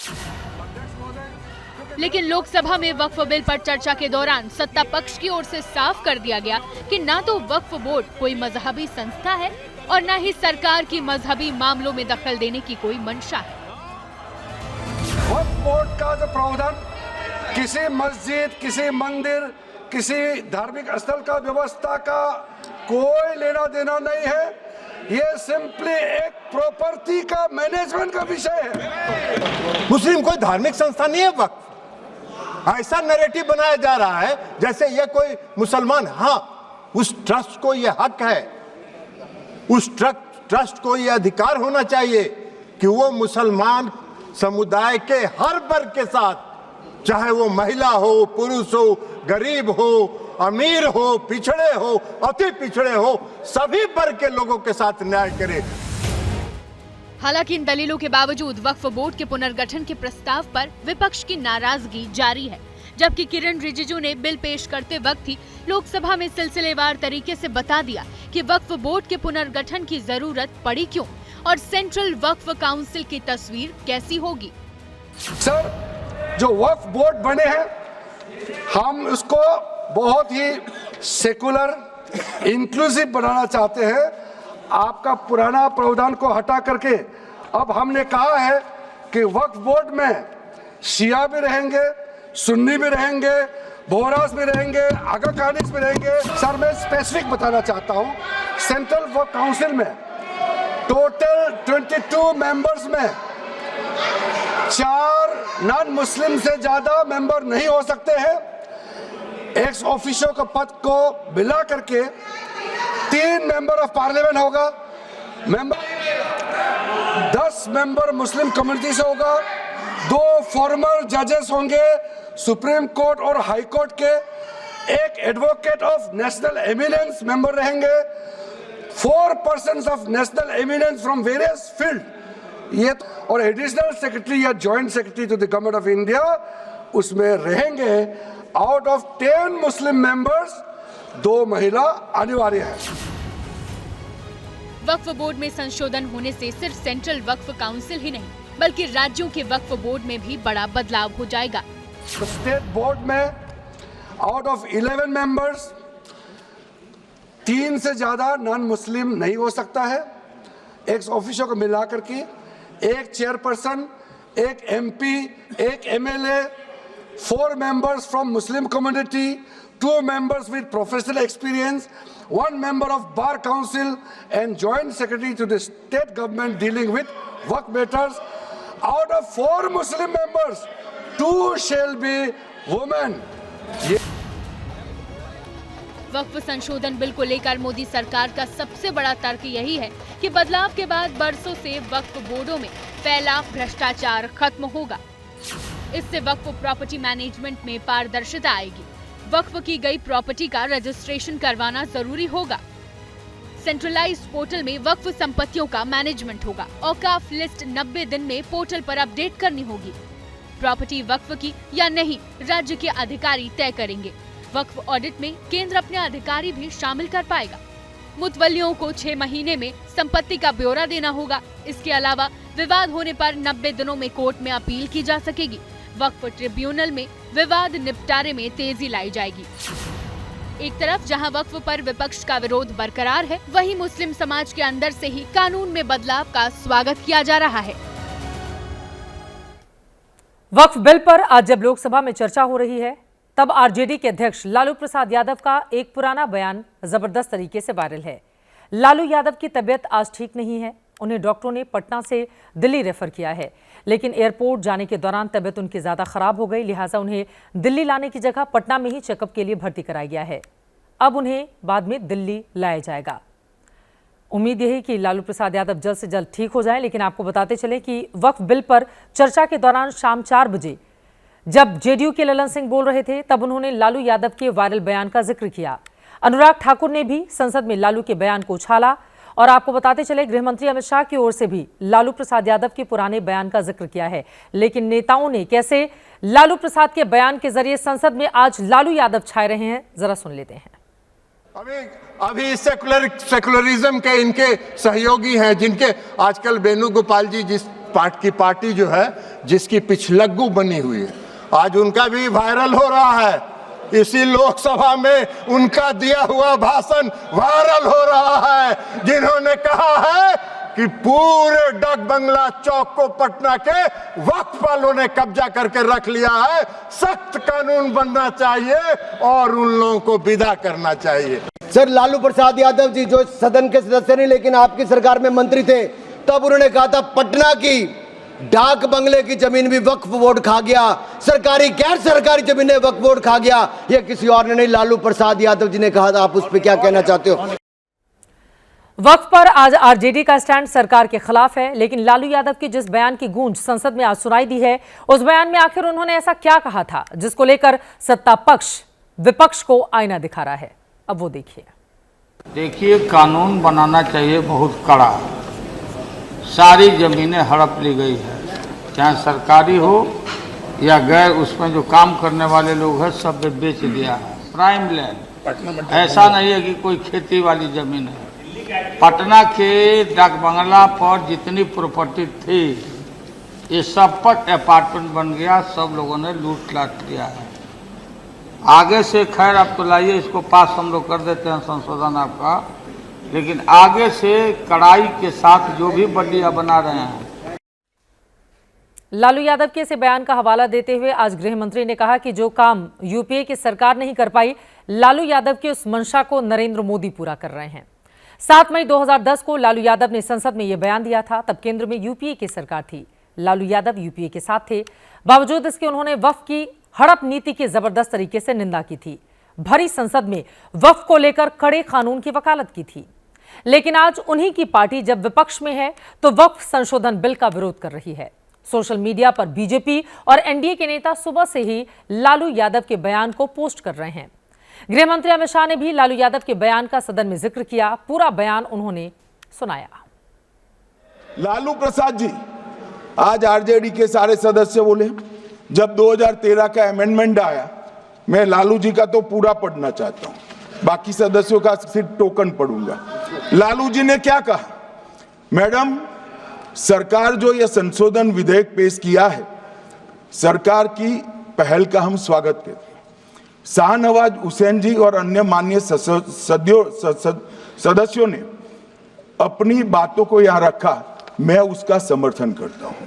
लेकिन लोकसभा में वक्फ बिल पर चर्चा के दौरान सत्ता पक्ष की ओर से साफ कर दिया गया कि ना तो वक्फ बोर्ड कोई मजहबी संस्था है और न ही सरकार की मजहबी मामलों में दखल देने की कोई मंशा है। वक्फ बोर्ड का जो प्रावधान किसी मस्जिद, किसी मंदिर, किसी धार्मिक स्थल का व्यवस्था का कोई लेना देना नहीं है। ये सिंपली एक प्रॉपर्टी का मैनेजमेंट का विषय है। मुस्लिम कोई धार्मिक संस्था नहीं है वक्फ। ऐसा नैरेटिव बनाया जा रहा है जैसे ये कोई मुसलमान, हाँ उस ट्रस्ट को ये हक है, उस ट्रस्ट को ये अधिकार होना चाहिए कि वो मुसलमान समुदाय के हर वर्ग के साथ, चाहे वो महिला हो, पुरुष हो, गरीब हो, अमीर हो, पिछड़े हो, अति पिछड़े हो, सभी वर्ग के लोगों के साथ न्याय करे। हालांकि इन दलीलों के बावजूद वक्फ बोर्ड के पुनर्गठन के प्रस्ताव पर विपक्ष की नाराजगी जारी है, जबकि किरण रिजिजू ने बिल पेश करते वक्त ही लोकसभा में सिलसिलेवार तरीके से बता दिया कि वक्फ बोर्ड के पुनर्गठन की जरूरत पड़ी क्यों और सेंट्रल वक्फ काउंसिल की तस्वीर कैसी होगी। सर, जो वक्फ बोर्ड बने हैं हम उसको बहुत ही सेकुलर, इंक्लूसिव बनाना चाहते हैं। आपका पुराना प्रावधान को हटा करके अब हमने कहा है कि वक्फ बोर्ड में शिया भी रहेंगे, सुन्नी भी रहेंगे, बोहरास भी रहेंगे, आगा खानिस भी रहेंगे। सर, मैं स्पेसिफिक बताना चाहता हूँ, सेंट्रल वक्फ काउंसिल में टोटल 22 मेंबर्स में 4 नॉन मुस्लिम से ज्यादा मेंबर नहीं हो सकते हैं। एक्स ऑफिशियो के पद को मिला करके 3 मेंबर ऑफ पार्लियामेंट होगा, 10 मेंबर मुस्लिम कम्युनिटी से होगा, 2 फॉर्मर जजेस होंगे सुप्रीम कोर्ट और हाई कोर्ट के, 1 advocate of national eminence member रहेंगे, 4 persons of national eminence from various field, ये और एडिशनल सेक्रेटरी या joint secretary to the government of India उसमें रहेंगे। आउट ऑफ 10 मुस्लिम मेंबर्स 2 महिला अनिवार्य है। वक्फ बोर्ड में संशोधन होने से सिर्फ सेंट्रल वक्फ काउंसिल ही नहीं बल्कि राज्यों के वक्फ बोर्ड में भी बड़ा बदलाव हो जाएगा। स्टेट बोर्ड में आउट ऑफ 11 मेंबर्स 3 से ज्यादा नॉन मुस्लिम नहीं हो सकता है। एक्स ऑफिसर को मिलाकर के 1 chairperson, 1 MP, 1 MLA, 4 members from Muslim community, 2 members with professional experience, 1 member of Bar Council and Joint Secretary to the state government dealing with work matters. Out of 4 Muslim members, 2 shall be women. वक्फ संशोधन bill को लेकर मोदी सरकार का सबसे बड़ा तर्क यही है कि बदलाव के बाद बरसों से वक्फ बोर्डों में फैला भ्रष्टाचार खत्म होगा। इससे वक्फ प्रॉपर्टी मैनेजमेंट में पारदर्शिता आएगी। वक्फ की गई प्रॉपर्टी का रजिस्ट्रेशन करवाना जरूरी होगा। सेंट्रलाइज्ड पोर्टल में वक्फ संपत्तियों का मैनेजमेंट होगा। औकाफ लिस्ट 90 दिन में पोर्टल पर अपडेट करनी होगी। प्रॉपर्टी वक्फ की या नहीं राज्य के अधिकारी तय करेंगे। वक्फ ऑडिट में केंद्र अपने अधिकारी भी शामिल कर पाएगा। मुतवल्लियों को 6 महीने में संपत्ति का ब्यौरा देना होगा। इसके अलावा विवाद होने पर 90 दिनों में कोर्ट में अपील की जा सकेगी। वक्फ ट्रिब्यूनल में विवाद निपटारे में तेजी लाई जाएगी। एक तरफ जहां वक्फ पर विपक्ष का विरोध बरकरार है, वहीं मुस्लिम समाज के अंदर से ही कानून में बदलाव का स्वागत किया जा रहा है। वक्फ बिल पर आज जब लोकसभा में चर्चा हो रही है, तब आरजेडी के अध्यक्ष लालू प्रसाद यादव का एक पुराना बयान जबरदस्त तरीके से वायरल है। लालू यादव की तबीयत आज ठीक नहीं है। उन्हें डॉक्टरों ने पटना से दिल्ली रेफर किया है, लेकिन एयरपोर्ट जाने के दौरान तबीयत उनकी ज्यादा खराब हो गई, लिहाजा उन्हें दिल्ली लाने की जगह पटना में ही चेकअप के लिए भर्ती कराया गया है। अब उन्हें बाद में दिल्ली लाया जाएगा। उम्मीद यही कि लालू प्रसाद यादव जल्द से जल्द ठीक हो जाएं, लेकिन आपको बताते चले कि वक्फ बिल पर चर्चा के दौरान शाम 4 बजे जब जेडीयू के ललन सिंह बोल रहे थे, तब उन्होंने लालू यादव के वायरल बयान का जिक्र किया। अनुराग ठाकुर ने भी संसद में लालू के बयान को उछाला और आपको बताते चले, गृह मंत्री अमित शाह की ओर से भी लालू प्रसाद यादव के पुराने बयान का जिक्र किया है, लेकिन नेताओं ने कैसे लालू प्रसाद के बयान के जरिए संसद में आज लालू यादव छाए रहे हैं, जरा सुन लेते हैं। अभी सेकुलरिज्म के इनके सहयोगी हैं, जिनके आजकल वेणुगोपाल जी जिस पार्टी जो है जिसकी पिछलग्गू बनी हुई है, आज उनका भी वायरल हो रहा है। इसी लोकसभा में उनका दिया हुआ भाषण वायरल हो रहा है, जिन्होंने कहा है कि पूरे डाक बंगला चौक को पटना के वक्फ वालों ने कब्जा करके रख लिया है, सख्त कानून बनना चाहिए और उन लोगों को विदा करना चाहिए। सर, लालू प्रसाद यादव जी जो सदन के सदस्य नहीं लेकिन आपकी सरकार में मंत्री थे, तब उन्होंने कहा था पटना की डाक बंगले की जमीन भी वक्फ बोर्ड खा गया, सरकारी गैर सरकारी जमीनें वक्फ बोर्ड खा गया। ये किसी और ने नहीं, लालू प्रसाद यादव जी ने कहा था। आप उस पर क्या कहना चाहते हो? वक्फ पर आज आरजेडी का स्टैंड सरकार के खिलाफ है, लेकिन लालू यादव की जिस बयान की गूंज संसद में आज सुनाई दी है, उस बयान में आखिर उन्होंने ऐसा क्या कहा था जिसको लेकर सत्ता पक्ष विपक्ष को आईना दिखा रहा है। अब वो देखिए, कानून बनाना चाहिए बहुत कड़ा। सारी जमीनें हड़प ली गई है, चाहे सरकारी हो या गैर, उसमें जो काम करने वाले लोग हैं सब बेच दिया है। प्राइम लैंड, ऐसा नहीं है कि कोई खेती वाली जमीन है। पटना के डाक बंगला पर जितनी प्रॉपर्टी थी, ये सब पर अपार्टमेंट बन गया, सब लोगों ने लूट लाट लिया है। आगे से खैर अब तो लाइए, इसको पास हम लोग कर देते हैं संशोधन आपका, लेकिन आगे से कड़ाई के साथ जो भी बंदियां बना रहे हैं। लालू यादव के इस बयान का हवाला देते हुए आज गृह मंत्री ने कहा कि जो काम यूपीए की सरकार नहीं कर पाई, लालू यादव की उस मंशा को नरेंद्र मोदी पूरा कर रहे हैं। 7 मई 2010 को लालू यादव ने संसद में यह बयान दिया था। तब केंद्र में यूपीए की सरकार थी, लालू यादव यूपीए के साथ थे। बावजूद इसके उन्होंने वक्फ की हड़प नीति की जबरदस्त तरीके से निंदा की थी। भरी संसद में वक्फ को लेकर कड़े कानून की वकालत की थी। लेकिन आज उन्हीं की पार्टी जब विपक्ष में है तो वक्फ संशोधन बिल का विरोध कर रही है। सोशल मीडिया पर बीजेपी और एनडीए के नेता सुबह से ही लालू यादव के बयान को पोस्ट कर रहे हैं। गृह मंत्री अमित शाह ने भी लालू यादव के बयान का सदन में जिक्र किया। पूरा बयान उन्होंने सुनाया। लालू प्रसाद जी, आज आरजेडी के सारे सदस्य बोले, जब 2013 का अमेंडमेंट आया, मैं लालू जी का तो पूरा पढ़ना चाहता हूं, बाकी सदस्यों का सिर्फ टोकन पढ़ूंगा। लालू जी ने क्या कहा? मैडम, सरकार जो यह संशोधन विधेयक पेश किया है, सरकार की पहल का हम स्वागत करते हैं। शाहनवाज हुसैन जी और अन्य माननीय सदस्यों ने अपनी बातों को यहां रखा, मैं उसका समर्थन करता हूं।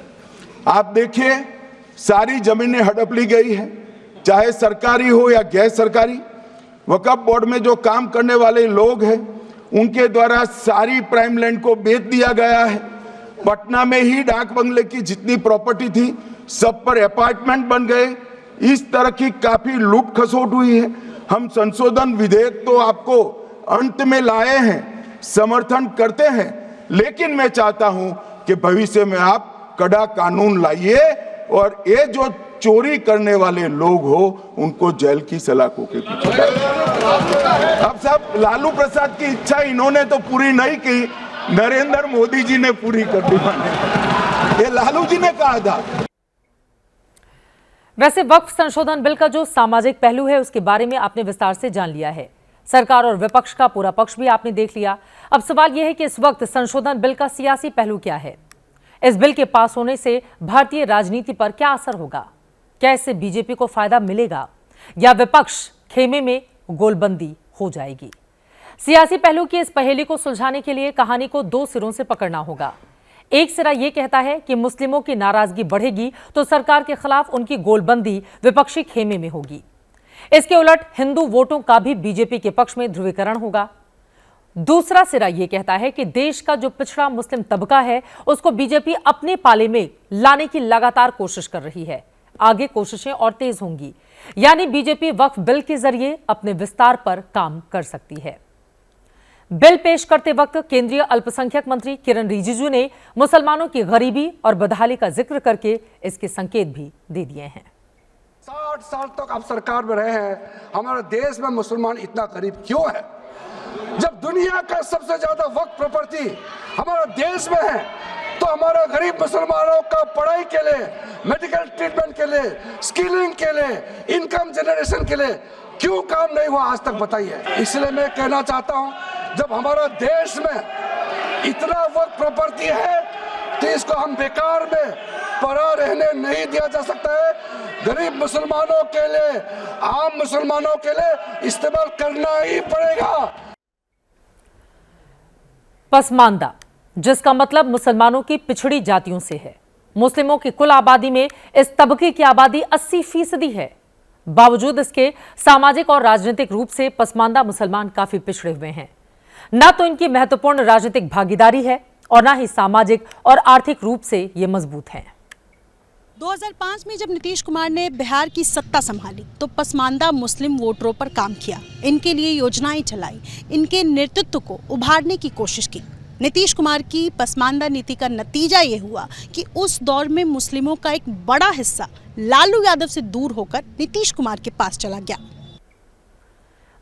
आप देखिए, सारी जमीनें हड़प ली गई है, चाहे सरकारी हो या गैर सरकारी। वक्फ बोर्ड में जो काम करने वाले लोग हैं, उनके द्वारा सारी प्राइम लैंड को बेच दिया गया है। पटना में ही डाक बंगले की जितनी प्रॉपर्टी थी, सब पर अपार्टमेंट बन गए। इस तरह की काफी लूट खसोट हुई है। हम संशोधन विधेयक तो आपको अंत में लाए हैं, समर्थन करते हैं, लेकिन मैं चाहता हूं कि भविष्य में आप कड़ा कानून लाइए और ये जो चोरी करने वाले लोग हो, उनको जेल की सलाखों के पीछे। अब सब लालू प्रसाद की इच्छा इन्होंने तो पूरी नहीं की, नरेंद्र मोदी जी ने पूरी कर दी। ये लालू जी ने कहा था। वैसे वक्फ संशोधन बिल का जो सामाजिक पहलू है, उसके बारे में आपने विस्तार से जान लिया है। सरकार और विपक्ष का पूरा पक्ष भी आपने देख लिया। अब सवाल यह है कि इस वक्त संशोधन बिल का सियासी पहलू क्या है? इस बिल के पास होने से भारतीय राजनीति पर क्या असर होगा? क्या इससे बीजेपी को फायदा मिलेगा या विपक्ष खेमे में गोलबंदी हो जाएगी? सियासी पहलू की इस पहेली को सुलझाने के लिए कहानी को 2 सिरों से पकड़ना होगा। एक सिरा यह कहता है कि मुस्लिमों की नाराजगी बढ़ेगी तो सरकार के खिलाफ उनकी गोलबंदी विपक्षी खेमे में होगी। इसके उलट हिंदू वोटों का भी बीजेपी के पक्ष में ध्रुवीकरण होगा। दूसरा सिरा यह कहता है कि देश का जो पिछड़ा मुस्लिम तबका है, उसको बीजेपी अपने पाले में लाने की लगातार कोशिश कर रही है। आगे कोशिशें और तेज होंगी, यानी बीजेपी वक्फ बिल के जरिए अपने विस्तार पर काम कर सकती है। बिल पेश करते वक्त केंद्रीय अल्पसंख्यक मंत्री किरण रिजिजू ने मुसलमानों की गरीबी और बदहाली का जिक्र करके इसके संकेत भी दे दिए हैं। 60 साल तक आप सरकार में रहे हैं, हमारे देश में मुसलमान इतना गरीब क्यों है? जब दुनिया का सबसे ज्यादा वक्फ प्रॉपर्टी हमारा देश में है, तो हमारा गरीब मुसलमानों का पढ़ाई के लिए, मेडिकल ट्रीटमेंट के लिए, स्किलिंग के लिए, इनकम जनरेशन के लिए क्यों काम नहीं हुआ आज तक, बताइए। इसलिए मैं कहना चाहता हूं, जब हमारा देश में इतना वक्फ प्रॉपर्टी है तो इसको हम बेकार में पड़ा रहने नहीं दिया जा सकता है। गरीब मुसलमानों के लिए, आम मुसलमानों के लिए इस्तेमाल करना ही पड़ेगा। पसमानदा, जिसका मतलब मुसलमानों की पिछड़ी जातियों से है। मुस्लिमों की कुल आबादी में इस तबके की आबादी 80% है। बावजूद इसके सामाजिक और राजनीतिक रूप से पसमानदा मुसलमान काफी पिछड़े हुए हैं। न तो इनकी महत्वपूर्ण राजनीतिक भागीदारी है और न ही सामाजिक और आर्थिक रूप से ये मजबूत हैं। 2005 में जब नीतीश कुमार ने बिहार की सत्ता संभाली तो पसमानदा मुस्लिम वोटरों पर काम किया, इनके लिए योजनाएं चलाई, इनके नेतृत्व को उभारने की कोशिश की। नीतीश कुमार की पसमानदा नीति का नतीजा ये हुआ कि उस दौर में मुस्लिमों का एक बड़ा हिस्सा लालू यादव से दूर होकर नीतीश कुमार के पास चला गया।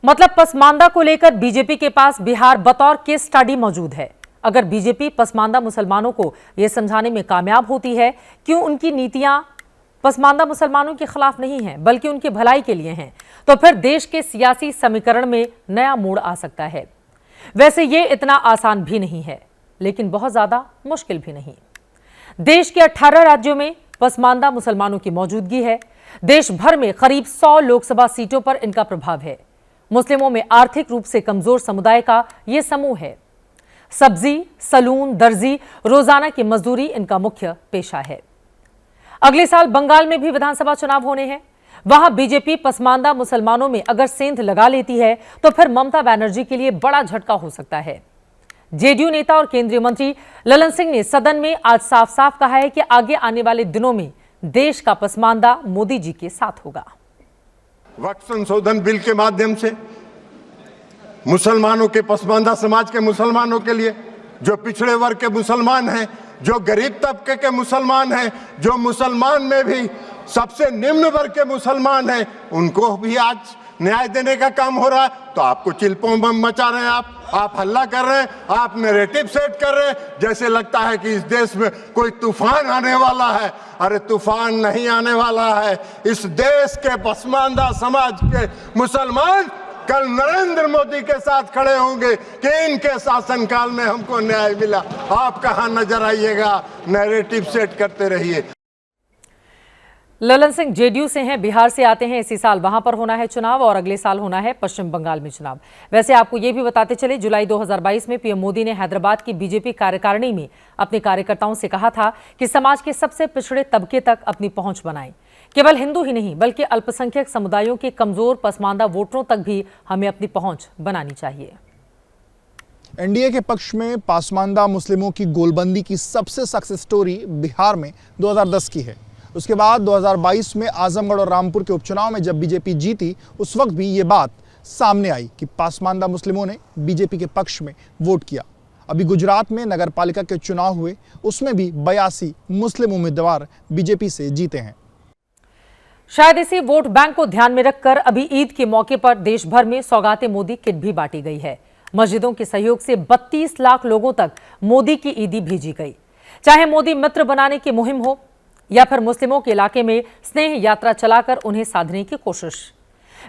मतलब पसमानदा को लेकर बीजेपी के पास बिहार बतौर केस स्टडी मौजूद है। अगर बीजेपी पसमानदा मुसलमानों को यह समझाने में कामयाब होती है क्यों उनकी नीतियां पसमानदा मुसलमानों के खिलाफ नहीं हैं बल्कि उनकी भलाई के लिए हैं, तो फिर देश के सियासी समीकरण में नया मोड़ आ सकता है। वैसे ये इतना आसान भी नहीं है, लेकिन बहुत ज्यादा मुश्किल भी नहीं। देश के 18 राज्यों में पसमानदा मुसलमानों की मौजूदगी है। देश भर में करीब 100 लोकसभा सीटों पर इनका प्रभाव है। मुस्लिमों में आर्थिक रूप से कमजोर समुदाय का यह समूह है। सब्जी, सलून, दर्जी, रोजाना की मजदूरी इनका मुख्य पेशा है। अगले साल बंगाल में भी विधानसभा चुनाव होने हैं। वहां बीजेपी पसमानदा मुसलमानों में अगर सेंध लगा लेती है तो फिर ममता बनर्जी के लिए बड़ा झटका हो सकता है। जेडीयू नेता और केंद्रीय मंत्री ललन सिंह ने सदन में आज साफ साफ कहा है कि आगे आने वाले दिनों में देश का पसमानदा मोदी जी के साथ होगा। वक्फ संशोधन बिल के माध्यम से मुसलमानों के, पसमानदा समाज के मुसलमानों के लिए, जो पिछड़े वर्ग के मुसलमान हैं, जो गरीब तबके के मुसलमान हैं, जो मुसलमान में भी सबसे निम्न वर्ग के मुसलमान हैं, उनको भी आज न्याय देने का काम हो रहा है। तो आपको चिल्पों बम मचा रहे हैं, आप हल्ला कर रहे हैं, आप नैरेटिव सेट कर रहे हैं, जैसे लगता है कि इस देश में कोई तूफान आने वाला है। अरे तूफान नहीं आने वाला है। इस देश के पसमानदा समाज के मुसलमान कल नरेंद्र मोदी के साथ खड़े होंगे कि इनके शासनकाल में हमको न्याय मिला। आप कहां नजर आइएगा, नैरेटिव सेट करते रहिए। ललन सिंह जेडीयू से हैं, बिहार से आते हैं। इसी साल वहां पर होना है चुनाव और अगले साल होना है पश्चिम बंगाल में चुनाव। वैसे आपको ये भी बताते चले, जुलाई 2022 में पीएम मोदी ने हैदराबाद की बीजेपी कार्यकारिणी में अपने कार्यकर्ताओं से कहा था कि समाज के सबसे पिछड़े तबके तक अपनी पहुंच बनाएं। केवल हिंदू ही नहीं बल्कि अल्पसंख्यक समुदायों के कमजोर पसमानदा वोटरों तक भी हमें अपनी पहुंच बनानी चाहिए। एनडीए के पक्ष में पसमानदा मुस्लिमों की गोलबंदी की सबसे सक्सेस स्टोरी बिहार में 2010 की है। उसके बाद 2022 में आजमगढ़ और रामपुर के उपचुनाव में जब बीजेपी जीती, उस वक्त भी ये बात सामने आई कि पसमानदा मुस्लिमों ने बीजेपी के पक्ष में वोट किया। अभी गुजरात में नगर पालिका के चुनाव हुए, उसमें भी 82 मुस्लिम उम्मीदवार बीजेपी से जीते हैं। शायद इसी वोट बैंक को ध्यान में रखकर अभी ईद के मौके पर देश भर में सौगाते मोदी किट भी बांटी गई है। मस्जिदों के सहयोग से 32 लाख लोगों तक मोदी की ईदी भेजी गई। चाहे मोदी मित्र बनाने की मुहिम हो या फिर मुस्लिमों के इलाके में स्नेह यात्रा चलाकर उन्हें साधने की कोशिश।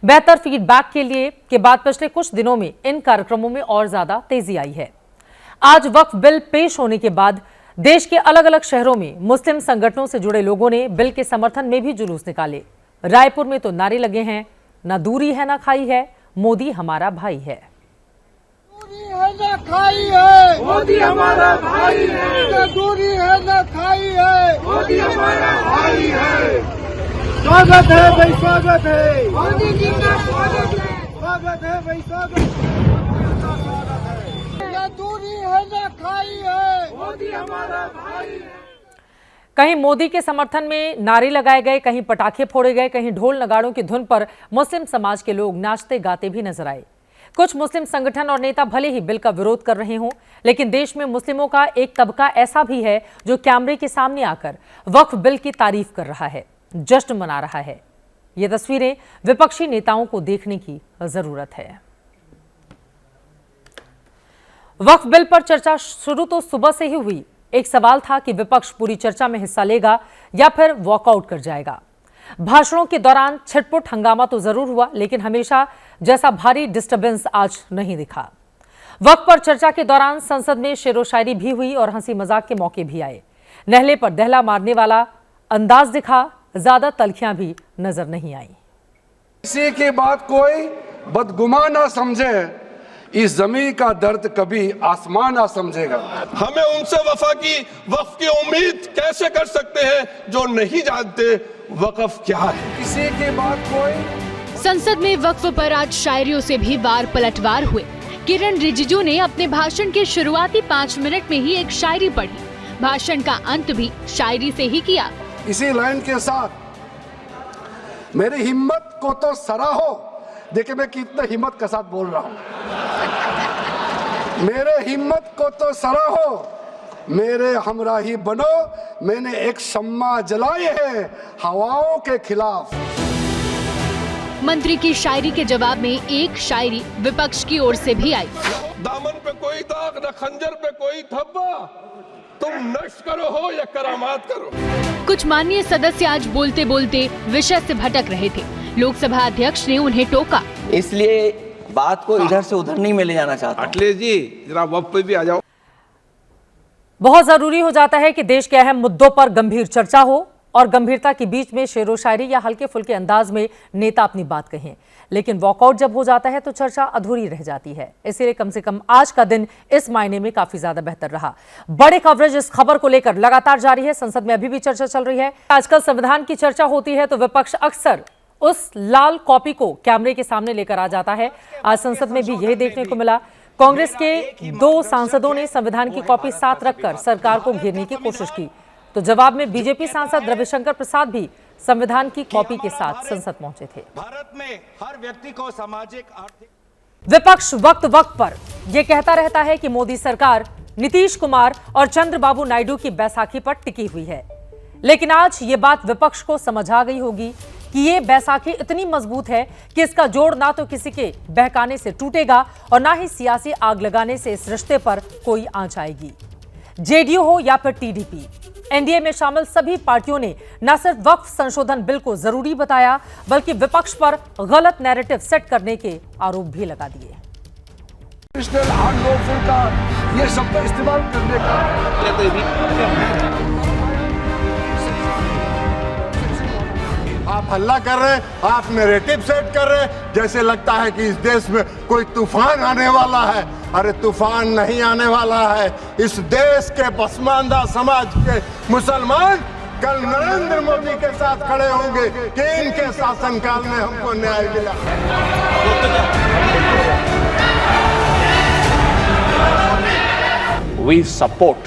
बेहतर फीडबैक के बाद पिछले कुछ दिनों में इन कार्यक्रमों में और ज्यादा तेजी आई है। आज वक्फ बिल पेश होने के बाद देश के अलग अलग शहरों में मुस्लिम संगठनों से जुड़े लोगों ने बिल के समर्थन में भी जुलूस निकाले। रायपुर में तो नारे लगे हैं, ना दूरी है ना खाई है, मोदी हमारा भाई है। दूरी है ना खाई है, मोदी हमारा भाई है। ना दूरी है ना खाई है, मोदी हमारा भाई है। स्वागत है भाई, स्वागत है मोदी जी का, स्वागत है भाई, स्वागत है। ना दूरी है ना खाई है, मोदी हमारा भाई है। कहीं मोदी के समर्थन में नारे लगाए गए, कहीं पटाखे फोड़े गए, कहीं ढोल नगाड़ों की धुन पर मुस्लिम समाज के लोग नाचते गाते भी नजर आए। कुछ मुस्लिम संगठन और नेता भले ही बिल का विरोध कर रहे हों, लेकिन देश में मुस्लिमों का एक तबका ऐसा भी है जो कैमरे के सामने आकर वक्फ बिल की तारीफ कर रहा है, जश्न मना रहा है। ये तस्वीरें विपक्षी नेताओं को देखने की जरूरत है। वक्फ बिल पर चर्चा शुरू तो सुबह से ही हुई। एक सवाल था कि विपक्ष पूरी चर्चा में हिस्सा लेगा या फिर वॉकआउट कर जाएगा। भाषणों के दौरान छिटपुट हंगामा तो जरूर हुआ, लेकिन हमेशा जैसा भारी डिस्टर्बेंस आज नहीं दिखा। वक्फ पर चर्चा के दौरान संसद में शेरो शायरी भी हुई और हंसी मजाक के मौके भी आए। नहले पर दहला मारने वाला अंदाज दिखा, ज्यादा तलखियां भी नजर नहीं आई। किसी की बात कोई बदगुमान ना समझे, इस जमीन का दर्द कभी आसमान ना समझेगा। हमें उनसे वक्फ की उम्मीद कैसे कर सकते हैं जो नहीं जानते वक्फ क्या है। किसी की बात कोई। संसद में वक्फ पर आज शायरियों से भी वार पलटवार हुए। किरण रिजिजू ने अपने भाषण के शुरुआती 5 मिनट में ही एक शायरी पढ़ी। भाषण का अंत भी शायरी से ही किया। इसी लाइन के साथ मेरी हिम्मत को तो सराहो। देखिए मैं कितना हिम्मत के साथ बोल रहा हूं। मेरे हिम्मत को तो सराहो, मेरे हमराही बनो, मैंने एक शम्मा जलाई है हवाओं के खिलाफ। मंत्री की शायरी के जवाब में एक शायरी विपक्ष की ओर से भी आई। दामन पे कोई दाग न खंजर पे कोई धब्बा, तुम नष्ट करो हो या करामात करो। कुछ माननीय सदस्य आज बोलते बोलते विषय से भटक रहे थे। लोकसभा अध्यक्ष ने उन्हें टोका। इसलिए बात को इधर से उधर नहीं में ले जाना चाहता। अखिलेश जी जरा वक्त पे भी आ जाओ। बहुत जरूरी हो जाता है कि देश के अहम मुद्दों पर गंभीर चर्चा हो और गंभीरता के बीच में शेरो शायरी या हल्के फुल्के अंदाज में नेता अपनी बात कहें। लेकिन वॉकआउट जब हो जाता है तो चर्चा अधूरी रह जाती है। इसलिए कम से कम आज का दिन इस मायने में काफी ज्यादा बेहतर रहा। बड़े कवरेज इस खबर को लेकर लगातार जारी है। संसद में अभी भी चर्चा चल रही है। आजकल संविधान की चर्चा होती है तो विपक्ष अक्सर उस लाल कॉपी को कैमरे के सामने लेकर आ जाता है। आज संसद में भी यही देखने को मिला। कांग्रेस के 2 सांसदों ने संविधान की कॉपी साथ रखकर सरकार को घेरने की कोशिश की, तो जवाब में बीजेपी सांसद रविशंकर प्रसाद भी संविधान की कॉपी के साथ संसद पहुंचे थे। भारत में हर व्यक्ति को सामाजिक आर्थिक। विपक्ष वक्त वक्त पर यह कहता रहता है कि मोदी सरकार नीतीश कुमार और चंद्रबाबू नायडू की बैसाखी पर टिकी हुई है, लेकिन आज ये बात विपक्ष को समझ आ गई होगी कि ये बैसाखी इतनी मजबूत है कि इसका जोड़ ना तो किसी के बहकाने से टूटेगा और ना ही सियासी आग लगाने से इस रिश्ते पर कोई आंच आएगी। जेडीयू हो या फिर टीडीपी, एनडीए में शामिल सभी पार्टियों ने न सिर्फ वक्फ संशोधन बिल को जरूरी बताया, बल्कि विपक्ष पर गलत नैरेटिव सेट करने के आरोप भी लगा दिए। ये शब्द इस्तेमाल करने का आप हल्ला कर रहे हैं, आप नैरेटिव सेट कर रहे हैं, जैसे लगता है कि इस देश में कोई तूफान आने वाला है। अरे तूफान नहीं आने वाला है। इस देश के पसमानदा समाज के मुसलमान कल नरेंद्र मोदी के साथ खड़े होंगे कि इनके शासनकाल में हमको न्याय मिला। We support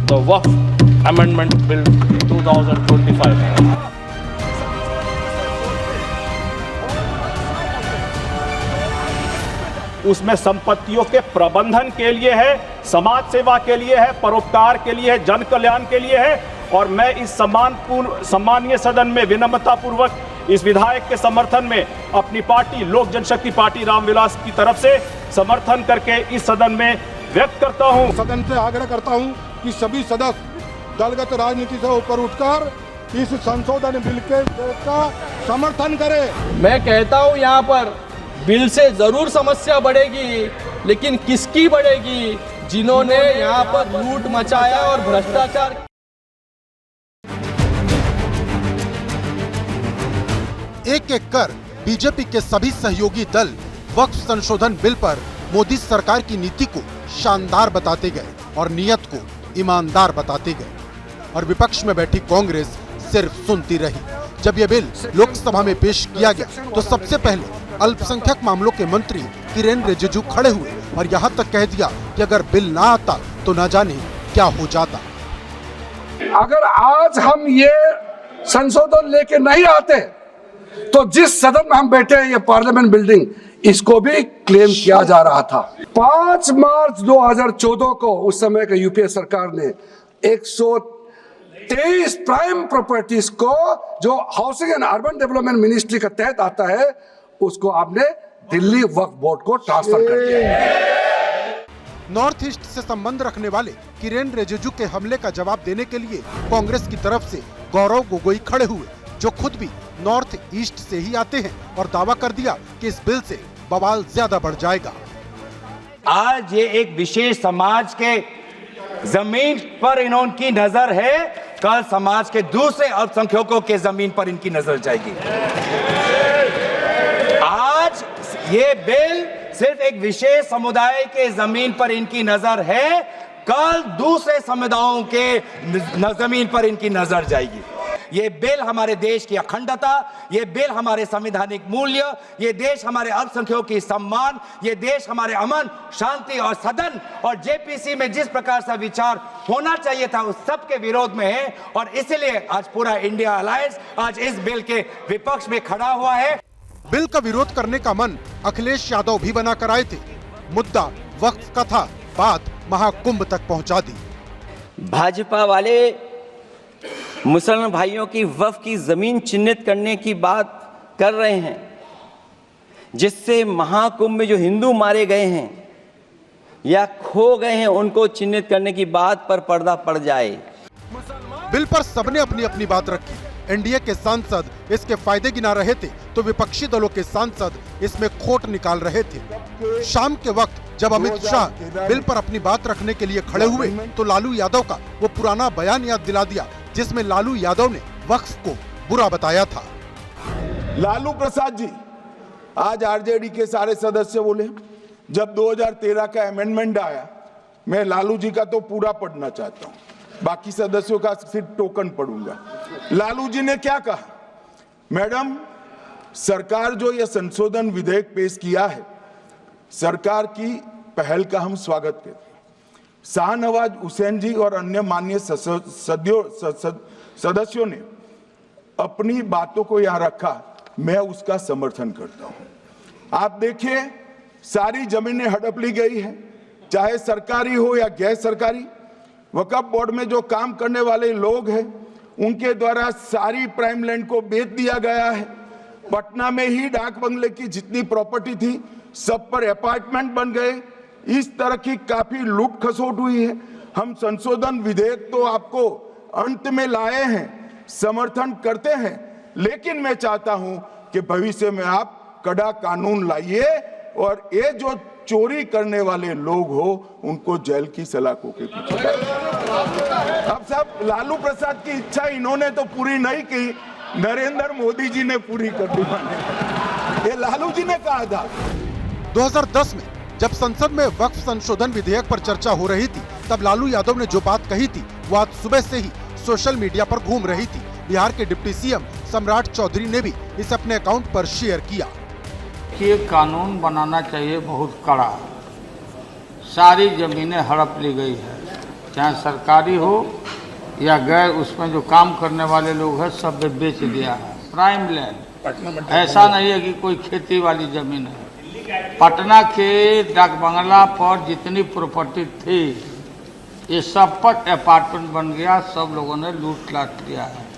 the Waqf Amendment Bill 2025. उसमें संपत्तियों के प्रबंधन के लिए है, समाज सेवा के लिए है, परोपकार के लिए है, जन कल्याण के लिए है। और मैं इस सम्मानीय सदन में विनम्रता पूर्वक इस विधायक के समर्थन में अपनी पार्टी लोक जनशक्ति पार्टी रामविलास की तरफ से समर्थन करके इस सदन में व्यक्त करता हूं। सदन से आग्रह करता हूं कि सभी सदस्य दलगत राजनीति से ऊपर उठकर इस संशोधन बिल का समर्थन करें। मैं कहता हूं यहाँ पर बिल से जरूर समस्या बढ़ेगी, लेकिन किसकी बढ़ेगी? जिन्होंने यहाँ पर लूट मचाया और भ्रष्टाचार। एक एक कर बीजेपी के सभी सहयोगी दल वक्फ संशोधन बिल पर मोदी सरकार की नीति को शानदार बताते गए और नियत को ईमानदार बताते गए, और विपक्ष में बैठी कांग्रेस सिर्फ सुनती रही। जब यह बिल लोकसभा में पेश किया गया तो सबसे पहले अल्पसंख्यक मामलों के मंत्री किरण रिजिजू खड़े हुए और यहाँ तक कह दिया कि अगर बिल ना आता तो न जाने क्या हो जाता। अगर आज हम ये संशोधन लेके नहीं आते तो जिस सदन में हम बैठे हैं, ये पार्लियामेंट बिल्डिंग, इसको भी क्लेम किया जा रहा था। 5 मार्च 2014 को उस समय के यूपीए सरकार ने 123 प्राइम प्रॉपर्टीज को, जो housing and urban development ministry के तहत आता है, उसको आपने दिल्ली वक्फ बोर्ड को ट्रांसफर कर दिया। नॉर्थ ईस्ट से संबंध रखने वाले किरेन रिजिजू के हमले का जवाब देने के लिए कांग्रेस की तरफ से गौरव गोगोई खड़े हुए, जो खुद भी नॉर्थ ईस्ट से ही आते हैं, और दावा कर दिया कि इस बिल से बवाल ज्यादा बढ़ जाएगा। आज ये एक विशेष समाज के जमीन पर इनकी नजर है, कल समाज के दूसरे अल्पसंख्यकों के जमीन पर इनकी नजर जाएगी। आज ये बिल सिर्फ एक विशेष समुदाय के जमीन पर इनकी नजर है, कल दूसरे समुदायों के जमीन पर इनकी नजर जाएगी। ये बिल हमारे देश की अखंडता, ये बिल हमारे संवैधानिक मूल्य, ये देश हमारे अल्पसंख्यकों की सम्मान, ये देश हमारे अमन, शांति और सदन और जेपीसी में जिस प्रकार से विचार होना चाहिए था उस सब के विरोध में है, और इसलिए आज पूरा इंडिया अलायंस आज इस बिल के विपक्ष में खड़ा हुआ है। बिल का विरोध करने का मन अखिलेश यादव भी बना कर आए थे। मुद्दा वक्फ का था, बात महाकुंभ तक पहुंचा दी। भाजपा वाले मुसलमान भाइयों की वक्फ की जमीन चिन्हित करने की बात कर रहे हैं, जिससे महाकुंभ में जो हिंदू मारे गए हैं या खो गए हैं उनको चिन्हित करने की बात पर पर्दा पड़ जाए। बिल पर सबने अपनी अपनी बात रखी। एनडीए के सांसद इसके फायदे गिना रहे थे तो विपक्षी दलों के सांसद इसमें खोट निकाल रहे थे। शाम के वक्त जब अमित शाह बिल पर अपनी बात रखने के लिए खड़े हुए तो लालू यादव का वो पुराना बयान याद दिला दिया जिसमें लालू यादव ने वक्फ को बुरा बताया था। लालू प्रसाद जी, आज आरजेडी के सारे सदस्य बोले जब 2013 का अमेंडमेंट आया, मैं लालू जी का तो पूरा पढ़ना चाहता हूँ, बाकी सदस्यों का सिर्फ टोकन पढ़ूंगा। लालू जी ने क्या कहा? मैडम, सरकार जो ये संशोधन विधेयक पेश किया है, सरकार की पहल का हम स्वागत करते हैं। शाहनवाज हुसैन जी और अन्य माननीय सदस्यों ने अपनी बातों को यहाँ रखा, मैं उसका समर्थन करता हूँ। आप देखिए, सारी जमीनें हड़प ली गई है, चाहे सरकारी हो या गैर सरकारी। वक्फ बोर्ड में जो काम करने वाले लोग हैं उनके द्वारा सारी प्राइम लैंड को बेच दिया गया है। पटना में ही डाक बंगले की जितनी प्रॉपर्टी थी सब पर अपार्टमेंट बन गए। इस तरह की काफी लूट खसोट हुई है। हम संशोधन विधेयक तो आपको अंत में लाए हैं, समर्थन करते हैं, लेकिन मैं चाहता हूं कि भविष्य में आप कड़ा कानून लाइए और ये जो चोरी करने वाले लोग हो उनको जेल की सलाखों के पीछे डालिए। अब सब लालू प्रसाद की इच्छा इन्होंने तो पूरी नहीं की, नरेंद्र मोदी जी ने पूरी कर दी। ये लालू जी ने कहा था। 2010 में जब संसद में वक्फ संशोधन विधेयक पर चर्चा हो रही थी, तब लालू यादव ने जो बात कही थी वो आज सुबह से ही सोशल मीडिया पर घूम रही थी। बिहार के डिप्टी सीएम सम्राट चौधरी ने भी इसे अपने अकाउंट पर शेयर किया। ये कानून बनाना चाहिए बहुत कड़ा। सारी जमीनें हड़प ली गई है, चाहे सरकारी हो या गैर, उसमें जो काम करने वाले लोग हैं सब बेच दिया है। प्राइम लैंड, ऐसा नहीं है कि कोई खेती वाली जमीन है। पटना के डाक बंगला पर जितनी प्रॉपर्टी थी ये सब पर अपार्टमेंट बन गया, सब लोगों ने लूट लाट किया है।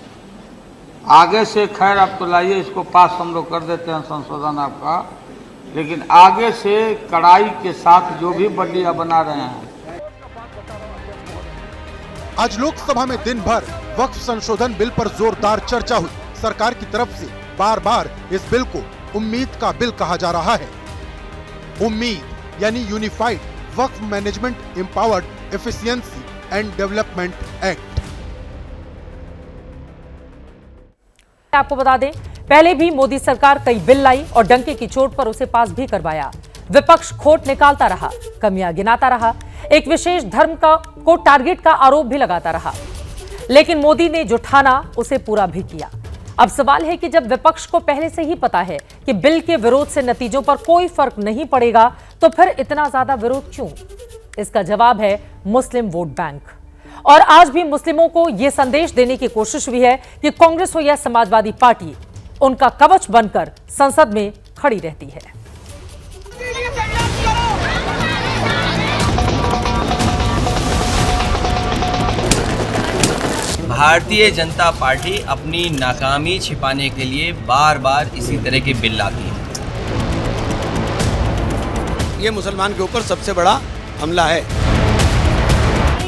आगे से खैर आप तो लाइए, इसको पास हम लोग कर देते हैं संशोधन आपका, लेकिन आगे से कड़ाई के साथ जो भी बल्लियां बना रहे हैं। आज लोकसभा में दिन भर वक्फ संशोधन बिल पर जोरदार चर्चा हुई। सरकार की तरफ से बार बार इस बिल को उम्मीद का बिल कहा जा रहा है। उम्मीद यानी unified Waqf management empowered efficiency and development act. आपको बता दें, पहले भी मोदी सरकार कई बिल लाई और डंके की चोट पर उसे पास भी करवाया। विपक्ष खोट निकालता रहा, कमियां गिनाता रहा, एक विशेष धर्म को टारगेट का आरोप भी लगाता रहा, लेकिन मोदी ने जो ठाना उसे पूरा भी किया। अब सवाल है कि जब विपक्ष को पहले से ही पता है कि बिल के विरोध से नतीजों पर कोई फर्क नहीं पड़ेगा, तो फिर इतना ज्यादा विरोध क्यों? इसका जवाब है मुस्लिम वोट बैंक। और आज भी मुस्लिमों को यह संदेश देने की कोशिश हुई है कि कांग्रेस हो या समाजवादी पार्टी, उनका कवच बनकर संसद में खड़ी रहती है। भारतीय जनता पार्टी अपनी नाकामी छिपाने के लिए बार बार इसी तरह के बिल लाती है। ये मुसलमान के ऊपर सबसे बड़ा हमला है।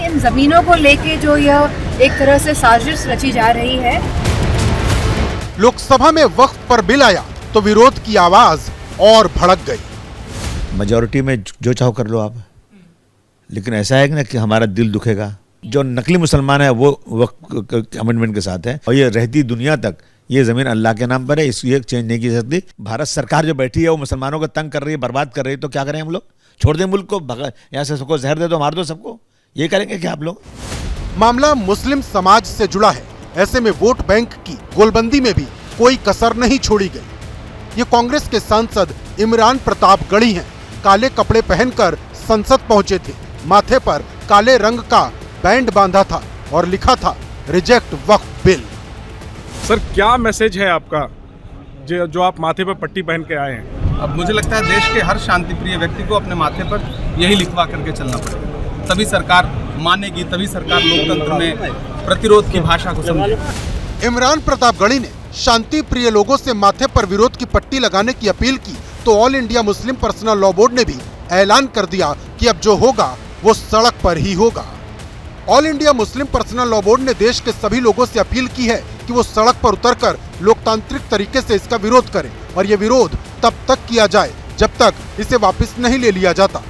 इन जमीनों को लेके जो यह एक तरह से साजिश रची जा रही है। लोकसभा में वक्फ पर बिल आया तो विरोध की आवाज और भड़क गई। मेजॉरिटी में जो चाहो कर लो आप, लेकिन ऐसा है ना कि हमारा दिल दुखेगा। जो नकली मुसलमान है वो वक्फ अमेंडमेंट के साथ है, और ये रहती दुनिया तक ये जमीन अल्लाह के नाम पर है, इसको चेंज नहीं की सकती। भारत सरकार जो बैठी है वो मुसलमानों को तंग कर रही है, बर्बाद कर रही है, तो क्या करें हम लोग? छोड़ दें मुल्क को, यहाँ से सबको जहर दे दो, मार दो सबको, ये करेंगे क्या आप लोग? मामला मुस्लिम समाज से जुड़ा है, ऐसे में वोट बैंक की गोलबंदी में भी कोई कसर नहीं छोड़ी गई। ये कांग्रेस के सांसद इमरान प्रताप गढ़ी हैं। काले कपड़े पहनकर संसद पहुंचे थे, माथे पर काले रंग का बैंड बांधा था और लिखा था रिजेक्ट वक्फ बिल। सर, क्या मैसेज है आपका जो आप माथे पर पट्टी पहन के आए हैं? अब मुझे लगता है देश के हर शांतिप्रिय व्यक्ति को अपने माथे पर यही लिखवा करके चलना पड़ेगा, तभी सरकार मानेगी, तभी सरकार लोकतंत्र में प्रतिरोध की भाषा को समझेगी। इमरान प्रताप गढ़ी ने शांति प्रिय लोगों से माथे पर विरोध की पट्टी लगाने की अपील की तो all India Muslim personal law board ने भी ऐलान कर दिया कि अब जो होगा वो सड़क पर ही होगा। All India Muslim personal law board ने देश के सभी लोगों से अपील की है कि वो सड़क पर उतरकर लोकतांत्रिक तरीके से इसका विरोध करें, और ये विरोध तब तक किया जाए जब तक इसे वापस नहीं ले लिया जाता।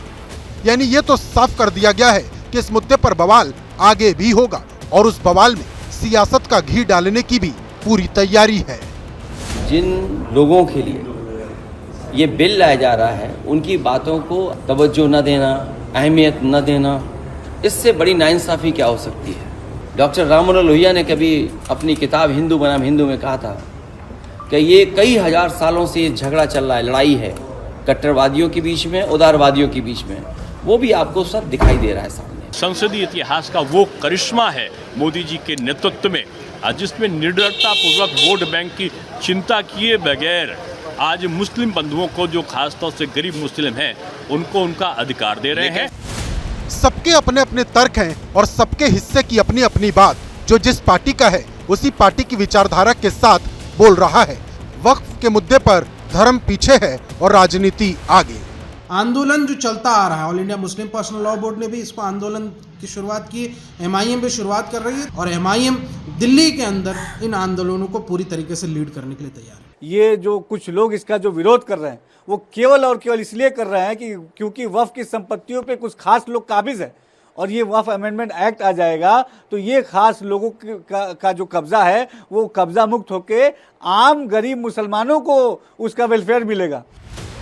यानी ये तो साफ कर दिया गया है कि इस मुद्दे पर बवाल आगे भी होगा, और उस बवाल में सियासत का घी डालने की भी पूरी तैयारी है। जिन लोगों के लिए ये बिल लाया जा रहा है उनकी बातों को तवज्जो न देना, अहमियत न देना, इससे बड़ी नाइंसाफी क्या हो सकती है। डॉक्टर राम मनोहर लोहिया ने कभी अपनी किताब हिंदू बनाम हिंदू में कहा था कि ये कई हजार सालों से ये झगड़ा चल रहा है, लड़ाई है कट्टरवादियों के बीच में, उदारवादियों के बीच में, वो भी आपको सब दिखाई दे रहा है सामने। संसदीय इतिहास का वो करिश्मा है मोदी जी के नेतृत्व में, जिसमें निडरता पूर्वक वोट बैंक की चिंता किए बगैर आज मुस्लिम बंधुओं को, जो खासतौर से गरीब मुस्लिम हैं, उनको उनका अधिकार दे रहे हैं। सबके अपने अपने तर्क हैं और सबके हिस्से की अपनी अपनी बात। जो जिस पार्टी का है उसी पार्टी की विचारधारा के साथ बोल रहा है। वक्फ के मुद्दे पर धर्म पीछे है और राजनीति आगे। आंदोलन जो चलता आ रहा है, all India Muslim personal law board ने भी इसको आंदोलन की शुरुआत की, MIM भी शुरुआत कर रही है, और MIM दिल्ली के अंदर इन आंदोलनों को पूरी तरीके से लीड करने के लिए तैयार है। ये जो कुछ लोग इसका जो विरोध कर रहे हैं वो केवल और केवल इसलिए कर रहे हैं कि क्योंकि वक्फ की संपत्तियों पे कुछ खास लोग काबिज है, और ये वक्फ अमेंडमेंट एक्ट आ जाएगा तो ये खास लोगों का जो कब्जा है वो कब्जा मुक्त होके आम गरीब मुसलमानों को उसका वेलफेयर मिलेगा।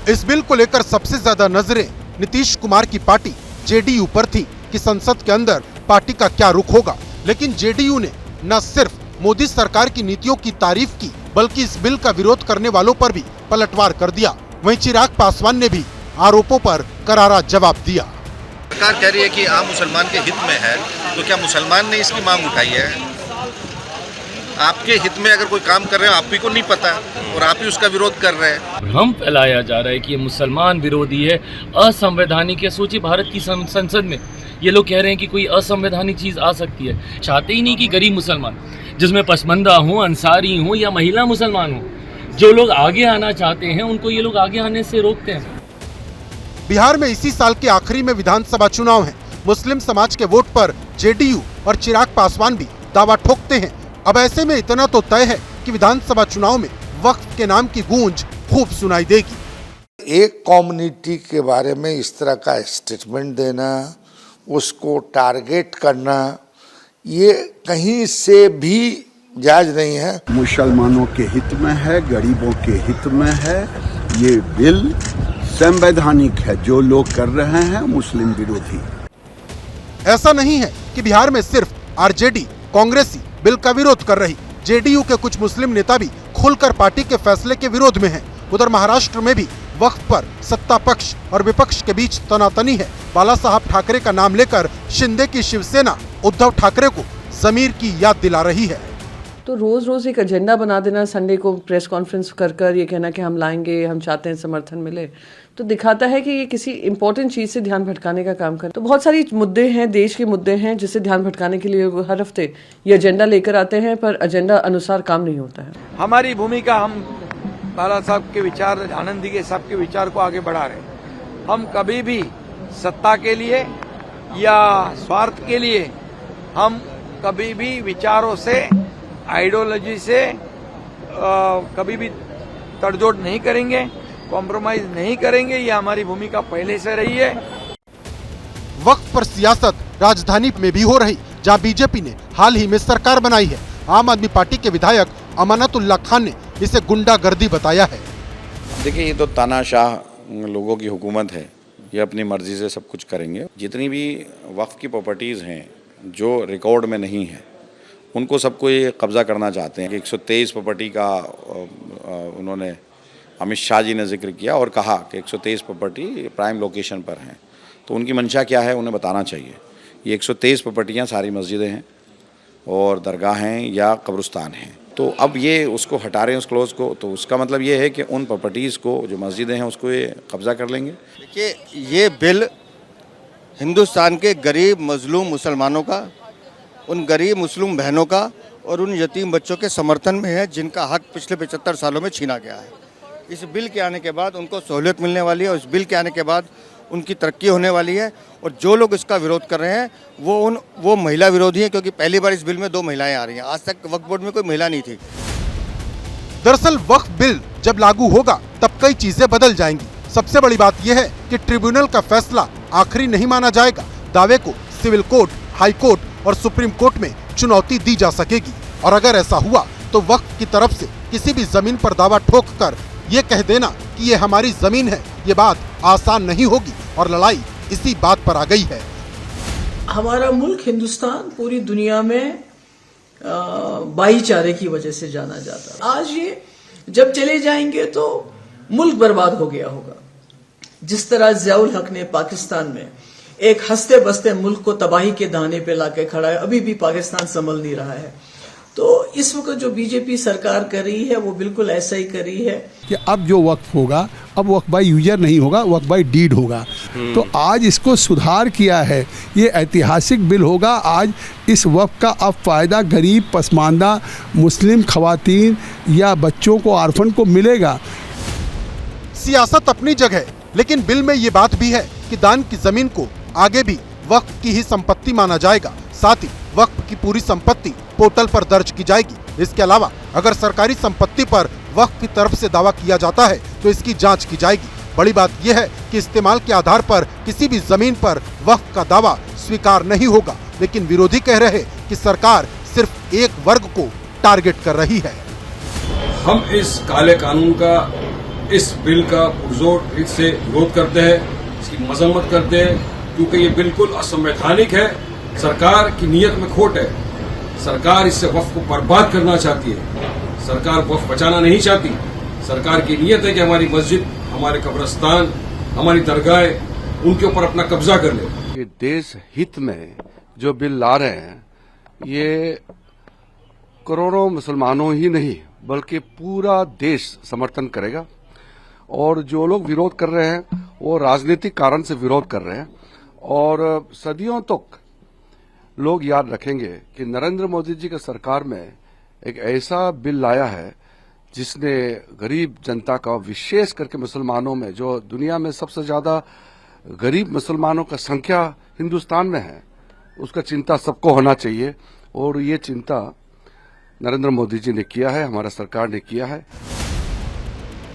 इस बिल को लेकर सबसे ज्यादा नजरें नीतीश कुमार की पार्टी JDU पर थी कि संसद के अंदर पार्टी का क्या रुख होगा, लेकिन JDU ने न सिर्फ मोदी सरकार की नीतियों की तारीफ की बल्कि इस बिल का विरोध करने वालों पर भी पलटवार कर दिया। वहीं चिराग पासवान ने भी आरोपों पर करारा जवाब दिया। सरकार कह रही है कि आम मुसलमान के हित में है, तो क्या मुसलमान ने इसकी मांग उठाई है? आपके हित में अगर कोई काम कर रहे हो, आप ही को नहीं पता और आप ही उसका विरोध कर रहे हैं। भ्रम फैलाया जा रहा है कि ये मुसलमान विरोधी है, असंवैधानिक है। सोचिए भारत की संसद में ये लोग कह रहे हैं कि कोई असंवैधानिक चीज आ सकती है। चाहते ही नहीं कि गरीब मुसलमान, जिसमें पसमंदा हो, अंसारी हो या महिला मुसलमान हो, जो लोग आगे आना चाहते हैं उनको ये लोग आगे आने से रोकते हैं। बिहार में इसी साल के आखिरी में विधानसभा चुनाव हैं। मुस्लिम समाज के वोट पर JDU और चिराग पासवान भी दावा ठोकते हैं। अब ऐसे में इतना तो तय है कि विधानसभा चुनाव में वक्फ के नाम की गूंज खूब सुनाई देगी। एक कम्युनिटी के बारे में इस तरह का स्टेटमेंट देना, उसको टारगेट करना, ये कहीं से भी जायज नहीं है। मुसलमानों के हित में है, गरीबों के हित में है। ये बिल संवैधानिक है। जो लोग कर रहे हैं मुस्लिम विरोधी। ऐसा नहीं है कि बिहार में सिर्फ RJD कांग्रेसी बिल का विरोध कर रही। JDU के कुछ मुस्लिम नेता भी खुलकर पार्टी के फैसले के विरोध में हैं। उधर महाराष्ट्र में भी वक्फ पर सत्ता पक्ष और विपक्ष के बीच तनातनी है। बाला साहब ठाकरे का नाम लेकर शिंदे की शिवसेना उद्धव ठाकरे को जमीर की याद दिला रही है। तो रोज रोज एक एजेंडा बना देना, संडे को प्रेस कॉन्फ्रेंस कर ये कहना कि हम लाएंगे, हम चाहते हैं समर्थन मिले, तो दिखाता है कि ये किसी इंपॉर्टेंट चीज से ध्यान भटकाने का काम कर। तो बहुत सारी मुद्दे हैं, देश के मुद्दे हैं जिससे ध्यान भटकाने के लिए हर हफ्ते ये एजेंडा लेकर आते हैं, पर एजेंडा अनुसार काम नहीं होता है। हमारी भूमिका, हम बाला साहब के विचार, आनंद जी के साहब के विचार को आगे बढ़ा रहे हैं। हम कभी भी सत्ता के लिए या स्वार्थ के लिए हम कभी भी विचारों से, आइडियोलॉजी से कभी भी तड़जोड़ नहीं करेंगे, कॉम्प्रोमाइज नहीं करेंगे। ये हमारी भूमिका पहले से रही है। वक्त पर सियासत राजधानी में भी हो रही, जहां बीजेपी ने हाल ही में सरकार बनाई है। आम आदमी पार्टी के विधायक अमानतुल्लाह खान ने इसे गुंडागर्दी बताया है। देखिए, ये तो तानाशाह लोगों की हुकूमत है, ये अपनी मर्जी से सब कुछ करेंगे। जितनी भी वक्फ की प्रॉपर्टीज़ हैं जो रिकॉर्ड में नहीं है, उनको सबको ये कब्ज़ा करना चाहते हैं। 123 प्रॉपर्टी का उन्होंने अमित शाह जी ने जिक्र किया और कहा कि 123 प्रॉपर्टी प्राइम लोकेशन पर हैं, तो उनकी मंशा क्या है उन्हें बताना चाहिए। ये 123 प्रॉपर्टियाँ सारी मस्जिदें हैं और दरगाह हैं या कब्रिस्तान हैं, तो अब ये उसको हटा रहे हैं उस क्लोज को, तो उसका मतलब ये है कि उन प्रॉपर्टीज़ को जो मस्जिदें हैं उसको ये कब्ज़ा कर लेंगे। देखिए, ये बिल हिंदुस्तान के गरीब मजलूम मुसलमानों का, उन गरीब मुस्लिम बहनों का और उन यतीम बच्चों के समर्थन में है जिनका हक पिछले 75 सालों में छीना गया है। इस बिल के आने के बाद उनको सहूलियत मिलने वाली है और इस बिल के आने के बाद उनकी तरक्की होने वाली है। और जो लोग इसका विरोध कर रहे हैं वो महिला विरोधी हैं, क्योंकि पहली बार इस बिल में 2 महिलाएं आ रही हैं। आज तक वक्फ बोर्ड में कोई महिला नहीं थी। दरअसल वक्फ बिल जब लागू होगा तब कई चीजें बदल जाएंगी। सबसे बड़ी बात यह है कि ट्रिब्यूनल का फैसला आखिरी नहीं माना जाएगा। दावे को सिविल कोर्ट, हाई कोर्ट और सुप्रीम कोर्ट में चुनौती दी जा सकेगी। और अगर ऐसा हुआ तो वक्फ की तरफ से किसी भी जमीन पर दावा ठोक कर ये कह देना कि ये हमारी जमीन है, ये बात आसान नहीं होगी और लड़ाई इसी बात पर आ गई है। हमारा मुल्क हिंदुस्तान पूरी दुनिया में भाईचारे की वजह से जाना जाता है। आज ये जब चले जाएंगे तो मुल्क बर्बाद हो गया होगा। जिस तरह ज़ियाउल हक ने पाकिस्तान में एक हंसते बसते मुल्क को तबाही के दाने पे लाके खड़ा है, अभी भी पाकिस्तान संभल नहीं रहा है। तो इस वक्त जो बीजेपी सरकार कर रही है वो बिल्कुल ऐसा ही कर रही है कि अब जो वक्फ होगा, अब वक्फ बाय यूजर नहीं होगा, वक्फ बाय डीड होगा। तो आज इसको सुधार किया है, ये ऐतिहासिक बिल होगा। आज इस वक्फ का अब फायदा गरीब, पसमानदा, मुस्लिम खवातीन या बच्चों को, आर्फन को मिलेगा। सियासत अपनी जगह, लेकिन बिल में ये बात भी है कि दान की जमीन को आगे भी वक्फ की ही संपत्ति माना जाएगा। साथ ही वक्फ की पूरी संपत्ति पोर्टल पर दर्ज की जाएगी। इसके अलावा अगर सरकारी संपत्ति पर वक्फ की तरफ से दावा किया जाता है तो इसकी जांच की जाएगी। बड़ी बात यह है कि इस्तेमाल के आधार पर किसी भी जमीन पर वक्फ का दावा स्वीकार नहीं होगा। लेकिन विरोधी कह रहे कि सरकार सिर्फ एक वर्ग को टारगेट कर रही है। हम इस काले कानून का, इस बिल का पुरजोर इससे विरोध करते हैं, इसकी मजम्मत करते हैं, क्योंकि ये बिल्कुल असंवैधानिक है। सरकार की नीयत में खोट है। सरकार इससे वक्फ को बर्बाद करना चाहती है। सरकार वक्फ बचाना नहीं चाहती। सरकार की नीयत है कि हमारी मस्जिद, हमारे कब्रिस्तान, हमारी दरगाहें, उनके ऊपर अपना कब्जा कर ले। ये देश हित में जो बिल ला रहे हैं, ये करोड़ों मुसलमानों ही नहीं बल्कि पूरा देश समर्थन करेगा। और जो लोग विरोध कर रहे हैं वो राजनीतिक कारण से विरोध कर रहे हैं। और सदियों तक लोग याद रखेंगे कि नरेंद्र मोदी जी की सरकार में एक ऐसा बिल लाया है जिसने गरीब जनता का, विशेष करके मुसलमानों में, जो दुनिया में सबसे ज्यादा गरीब मुसलमानों का संख्या हिंदुस्तान में है, उसका चिंता सबको होना चाहिए। और ये चिंता नरेंद्र मोदी जी ने किया है, हमारा सरकार ने किया है।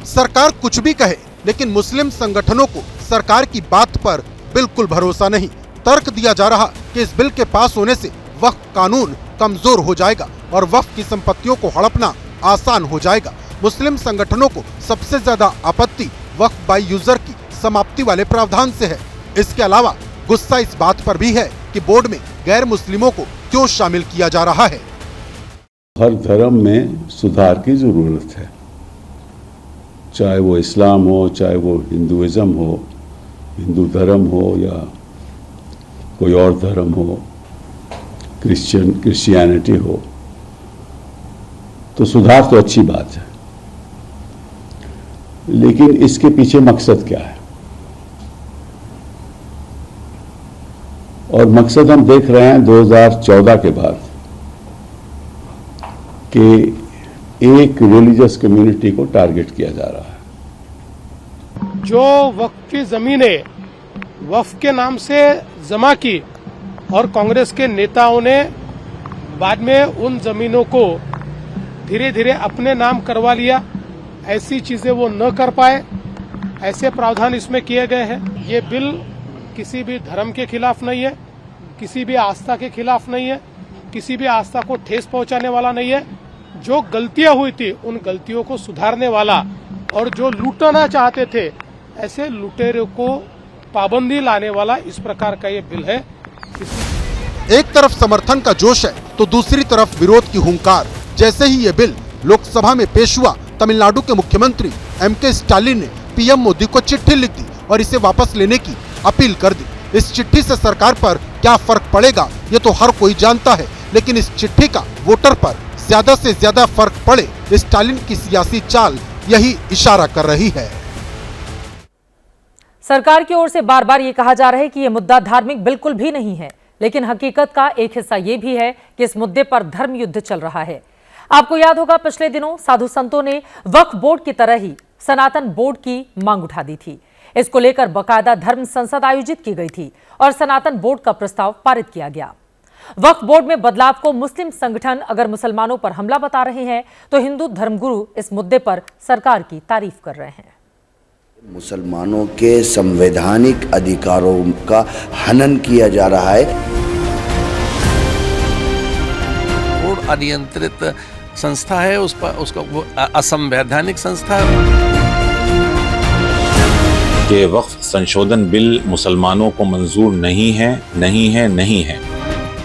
सरकार कुछ भी कहे, लेकिन मुस्लिम संगठनों को सरकार की बात पर बिल्कुल भरोसा नहीं। तर्क दिया जा रहा कि इस बिल के पास होने से वक्फ कानून कमजोर हो जाएगा और वक्फ की संपत्तियों को हड़पना आसान हो जाएगा। मुस्लिम संगठनों को सबसे ज्यादा आपत्ति वक्फ बाय यूजर की समाप्ति वाले प्रावधान से है। इसके अलावा गुस्सा इस बात पर भी है कि बोर्ड में गैर मुस्लिमों को क्यों शामिल किया जा रहा है। हर धर्म में सुधार की जरूरत है, चाहे वो इस्लाम हो, चाहे वो हिंदुइज्म हो, हिंदू धर्म हो या कोई और धर्म हो, क्रिश्चियनिटी हो। तो सुधार तो अच्छी बात है, लेकिन इसके पीछे मकसद क्या है? और मकसद हम देख रहे हैं 2014 के बाद कि एक रिलीजियस कम्युनिटी को टारगेट किया जा रहा है। जो वक्फी जमीनें वक्फ के नाम से जमा की और कांग्रेस के नेताओं ने बाद में उन जमीनों को धीरे धीरे अपने नाम करवा लिया। ऐसी चीजें वो न कर पाए, ऐसे प्रावधान इसमें किए गए हैं। ये बिल किसी भी धर्म के खिलाफ नहीं है, किसी भी आस्था के खिलाफ नहीं है, किसी भी आस्था को ठेस पहुंचाने वाला नहीं है। जो गलतियां हुई थी उन गलतियों को सुधारने वाला और जो लूटना चाहते थे ऐसे लुटेरों को पाबंदी लाने वाला इस प्रकार का ये बिल है। एक तरफ समर्थन का जोश है तो दूसरी तरफ विरोध की हुंकार। जैसे ही ये बिल लोकसभा में पेश हुआ, तमिलनाडु के मुख्यमंत्री एम.के. स्टालिन ने पीएम मोदी को चिट्ठी लिख दी और इसे वापस लेने की अपील कर दी। इस चिट्ठी से सरकार पर क्या फर्क पड़ेगा ये तो हर कोई जानता है, लेकिन इस चिट्ठी का वोटर पर ज्यादा से ज्यादा फर्क पड़े, स्टालिन की सियासी चाल यही इशारा कर रही है। सरकार की ओर से बार बार ये कहा जा रहा है कि ये मुद्दा धार्मिक बिल्कुल भी नहीं है, लेकिन हकीकत का एक हिस्सा ये भी है कि इस मुद्दे पर धर्म युद्ध चल रहा है। आपको याद होगा पिछले दिनों साधु संतों ने वक्फ बोर्ड की तरह ही सनातन बोर्ड की मांग उठा दी थी। इसको लेकर बाकायदा धर्म संसद आयोजित की गई थी और सनातन बोर्ड का प्रस्ताव पारित किया गया। वक्फ बोर्ड में बदलाव को मुस्लिम संगठन अगर मुसलमानों पर हमला बता रहे हैं तो हिंदू धर्मगुरु इस मुद्दे पर सरकार की तारीफ कर रहे हैं। मुसलमानों के संवैधानिक अधिकारों का हनन किया जा रहा है। बोर्ड अनियंत्रित संस्था है, उसका वो असंवैधानिक संस्था है। कि वक्फ संशोधन बिल मुसलमानों को मंजूर नहीं है।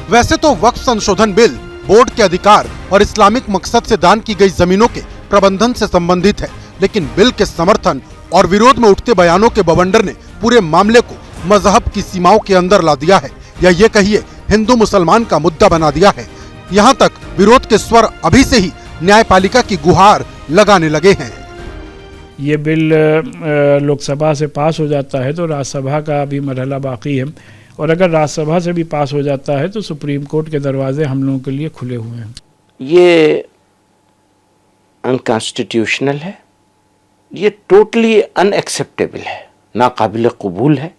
वैसे तो वक्फ संशोधन बिल बोर्ड के अधिकार और इस्लामिक मकसद से दान की गई जमीनों के प्रबंधन से संबंधित है, लेकिन बिल के समर्थन और विरोध में उठते बयानों के बवंडर ने पूरे मामले को मजहब की सीमाओं के अंदर ला दिया है, या ये कहिए हिंदू मुसलमान का मुद्दा बना दिया है। यहाँ तक विरोध के स्वर अभी से ही न्यायपालिका की गुहार लगाने लगे हैं। ये बिल लोकसभा से पास हो जाता है तो राज्यसभा का अभी मरहला बाकी है, और अगर राज्यसभा से भी पास हो जाता है तो सुप्रीम कोर्ट के दरवाजे हम लोगों के लिए खुले हुए हैं। ये अनकॉन्स्टिट्यूशनल है, ये टोटली अनएक्सेप्टेबल है, नाकाबिल कबूल है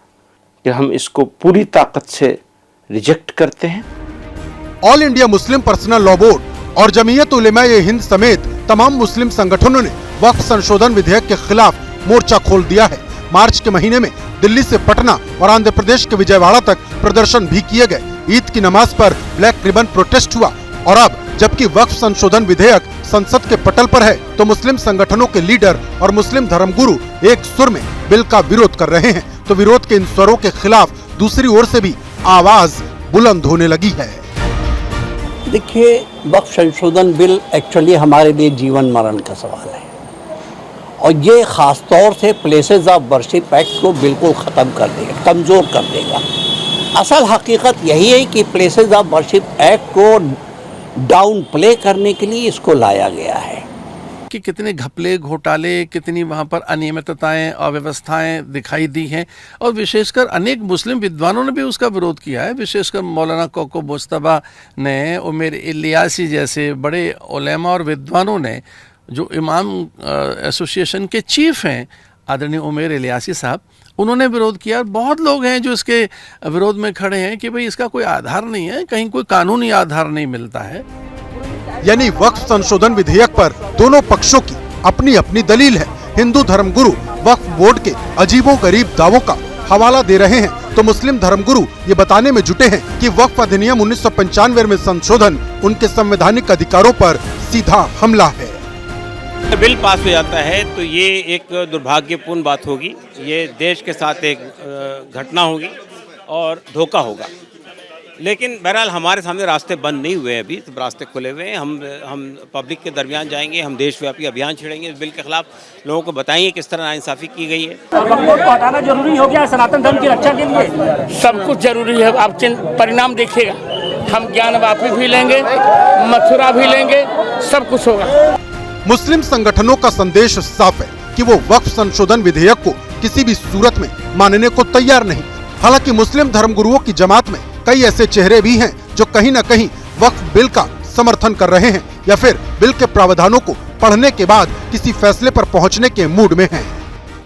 कि हम इसको पूरी ताकत से रिजेक्ट करते हैं। All India Muslim personal law board और जमीयत उलेमा-ए हिंद समेत तमाम मुस्लिम संगठनों ने वक्फ संशोधन विधेयक के खिलाफ मोर्चा खोल दिया है। मार्च के महीने में दिल्ली से पटना और आंध्र प्रदेश के विजयवाड़ा तक प्रदर्शन भी किए गए। ईद की नमाज पर ब्लैक रिबन प्रोटेस्ट हुआ, और अब जबकि वक्फ संशोधन विधेयक संसद के पटल पर है तो मुस्लिम संगठनों के लीडर और मुस्लिम धर्मगुरु एक सुर में बिल का विरोध कर रहे हैं। तो विरोध के इन स्वरों के खिलाफ दूसरी ओर से भी आवाज बुलंद होने लगी है। देखिए, वक्फ संशोधन बिल एक्चुअली हमारे लिए जीवन मरण का सवाल है, और ये खास तौर से प्लेसेस ऑफ वर्शिप एक्ट को बिल्कुल ख़त्म कर देगा, कमज़ोर कर देगा। असल हकीकत यही है कि प्लेसेस ऑफ वर्शिप एक्ट को डाउन प्ले करने के लिए इसको लाया गया है। कि कितने घपले घोटाले, कितनी वहाँ पर अनियमितताएं अव्यवस्थाएं दिखाई दी हैं, और विशेषकर अनेक मुस्लिम विद्वानों ने भी उसका विरोध किया है। विशेषकर मौलाना कोको मुस्तफा ने, उमर इलियासी जैसे बड़े उलेमा और विद्वानों ने, जो इमाम एसोसिएशन के चीफ हैं आदरणीय उमर इलियासी साहब, उन्होंने विरोध किया। बहुत लोग हैं जो इसके विरोध में खड़े हैं कि भाई इसका कोई आधार नहीं है, कहीं कोई कानूनी आधार नहीं मिलता है। यानी वक्फ संशोधन विधेयक पर दोनों पक्षों की अपनी अपनी दलील है। हिंदू धर्मगुरु वक्फ बोर्ड के अजीबोगरीब दावों का हवाला दे रहे हैं, तो मुस्लिम धर्मगुरु ये बताने में जुटे हैं कि वक्फ अधिनियम 1995 में संशोधन उनके संवैधानिक अधिकारों पर सीधा हमला है। बिल पास हो जाता है तो ये एक दुर्भाग्यपूर्ण बात होगी, ये देश के साथ एक घटना होगी और धोखा होगा। लेकिन बहरहाल हमारे सामने रास्ते बंद नहीं हुए, अभी तो रास्ते खुले हुए हैं। हम पब्लिक के दरमियान जाएंगे, हम देशव्यापी अभियान छेड़ेंगे इस बिल के खिलाफ, लोगों को बताएंगे किस तरह नाइंसाफ़ी की गई है। वक्फ बोर्ड को हटाना जरूरी हो गया है सनातन धर्म की रक्षा के लिए। सब कुछ जरूरी है, आप परिणाम देखिएगा। हम ज्ञानवापी भी लेंगे, मथुरा भी लेंगे, सब कुछ होगा। मुस्लिम संगठनों का संदेश साफ है कि वो वक्फ संशोधन विधेयक को किसी भी सूरत में मानने को तैयार नहीं। हालांकि मुस्लिम धर्मगुरुओं की जमात में कई ऐसे चेहरे भी हैं जो कहीं न कहीं वक्फ बिल का समर्थन कर रहे हैं, या फिर बिल के प्रावधानों को पढ़ने के बाद किसी फैसले पर पहुंचने के मूड में हैं।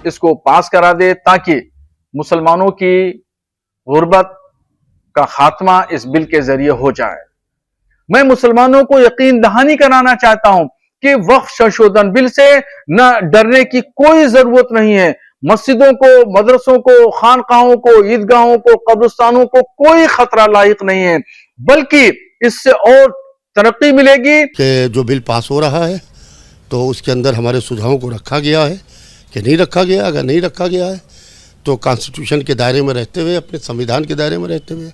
इसको पास करा दे ताकि मुसलमानों की गुर्बत का खात्मा इस बिल के जरिए हो जाए। मैं मुसलमानों को यकीन दहानी कराना चाहता हूं कि वक्फ संशोधन बिल से न डरने की कोई जरूरत नहीं है। मस्जिदों को, मदरसों को, खानकाहों को, ईदगाहों को, कब्रिस्तानों को कोई खतरा लायक नहीं है, बल्कि इससे और तरक्की मिलेगी। कि जो बिल पास हो रहा है तो उसके अंदर हमारे सुझावों को रखा गया है कि नहीं रखा गया। अगर नहीं रखा गया है तो कॉन्स्टिट्यूशन के दायरे में रहते हुए, अपने संविधान के दायरे में रहते हुए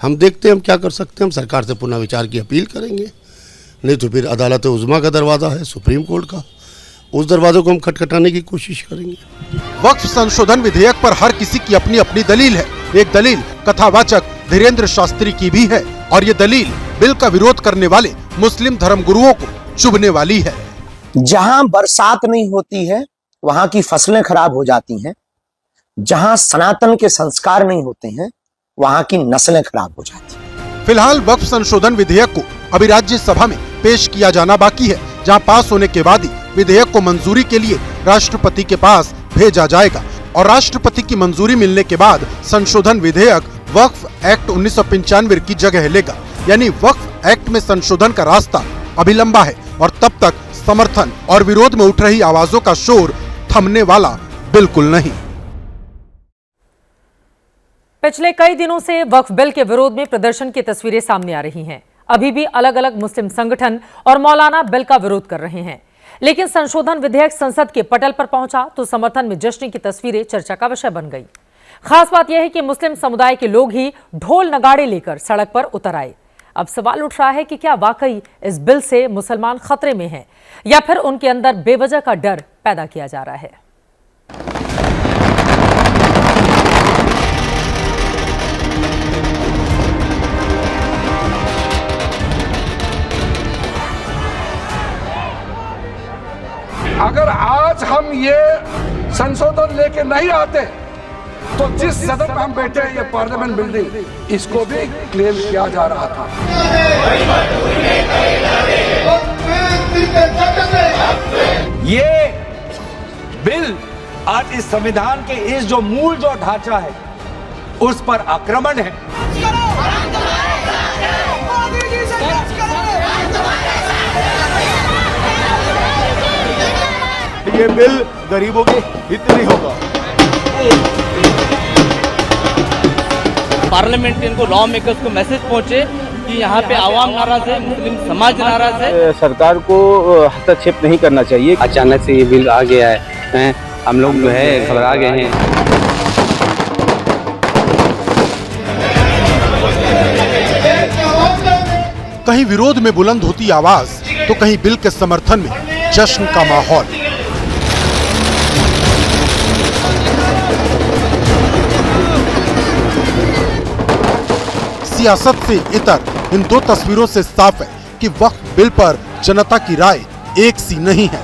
हम देखते हैं हम क्या कर सकते हैं। हम सरकार से पुनः विचार की अपील करेंगे, नहीं तो फिर अदालत उज़्मा का दरवाज़ा है, सुप्रीम कोर्ट का, उस दरवाजे को हम खटखटाने की कोशिश करेंगे। वक्फ संशोधन विधेयक पर हर किसी की अपनी अपनी दलील है। एक दलील कथावाचक धीरेन्द्र शास्त्री की भी है और ये दलील बिल का विरोध करने वाले मुस्लिम धर्मगुरुओं को चुभने वाली है। जहां बरसात नहीं होती है वहां की फसलें खराब हो जाती हैं, जहां सनातन के संस्कार नहीं होते हैं वहां की नस्लें खराब हो जाती हैं। फिलहाल वक्फ संशोधन विधेयक को अभी राज्यसभा में पेश किया जाना बाकी है, जहां पास होने के बाद ही विधेयक को मंजूरी के लिए राष्ट्रपति के पास भेजा जाएगा और राष्ट्रपति की मंजूरी मिलने के बाद संशोधन विधेयक वक्फ एक्ट 1995 की जगह लेगा। यानी वक्फ एक्ट में संशोधन का रास्ता अभी लंबा है और तब तक समर्थन और विरोध में उठ रही आवाजों का शोर थमने वाला बिल्कुल नहीं। पिछले कई दिनों से वक्फ बिल के विरोध में प्रदर्शन की तस्वीरें सामने आ रही हैं। अभी भी अलग अलग मुस्लिम संगठन और मौलाना बिल का विरोध कर रहे हैं, लेकिन संशोधन विधेयक संसद के पटल पर पहुंचा तो समर्थन में जश्न की तस्वीरें चर्चा का विषय बन गई। खास बात यह है कि मुस्लिम समुदाय के लोग ही ढोल नगाड़े लेकर सड़क पर उतर आए। अब सवाल उठ रहा है कि क्या वाकई इस बिल से मुसलमान खतरे में हैं या फिर उनके अंदर बेवजह का डर पैदा किया जा रहा है। अगर आज हम ये संशोधन लेके नहीं आते तो जिस सदन में हम बैठे हैं, ये पार्लियामेंट बिल्डिंग, इसको भी क्लेम किया जा रहा था। ये बिल आज इस संविधान के इस जो मूल जो ढांचा है उस पर आक्रमण है। ये बिल गरीबों के हित नहीं होगा। पार्लियामेंटेरियन को, लॉ मेकर्स को मैसेज पहुंचे कि यहाँ पे आवाम नाराज है, मुस्लिम समाज नाराज है। सरकार को हस्तक्षेप नहीं करना चाहिए। अचानक से ये बिल आ गया है, हम लोग जो है घबरा गए हैं। कहीं विरोध में बुलंद होती आवाज तो कहीं बिल के समर्थन में जश्न का माहौल। सियासत से इतर इन दो तस्वीरों से साफ है कि वक्फ बिल पर जनता की राय एक सी नहीं है।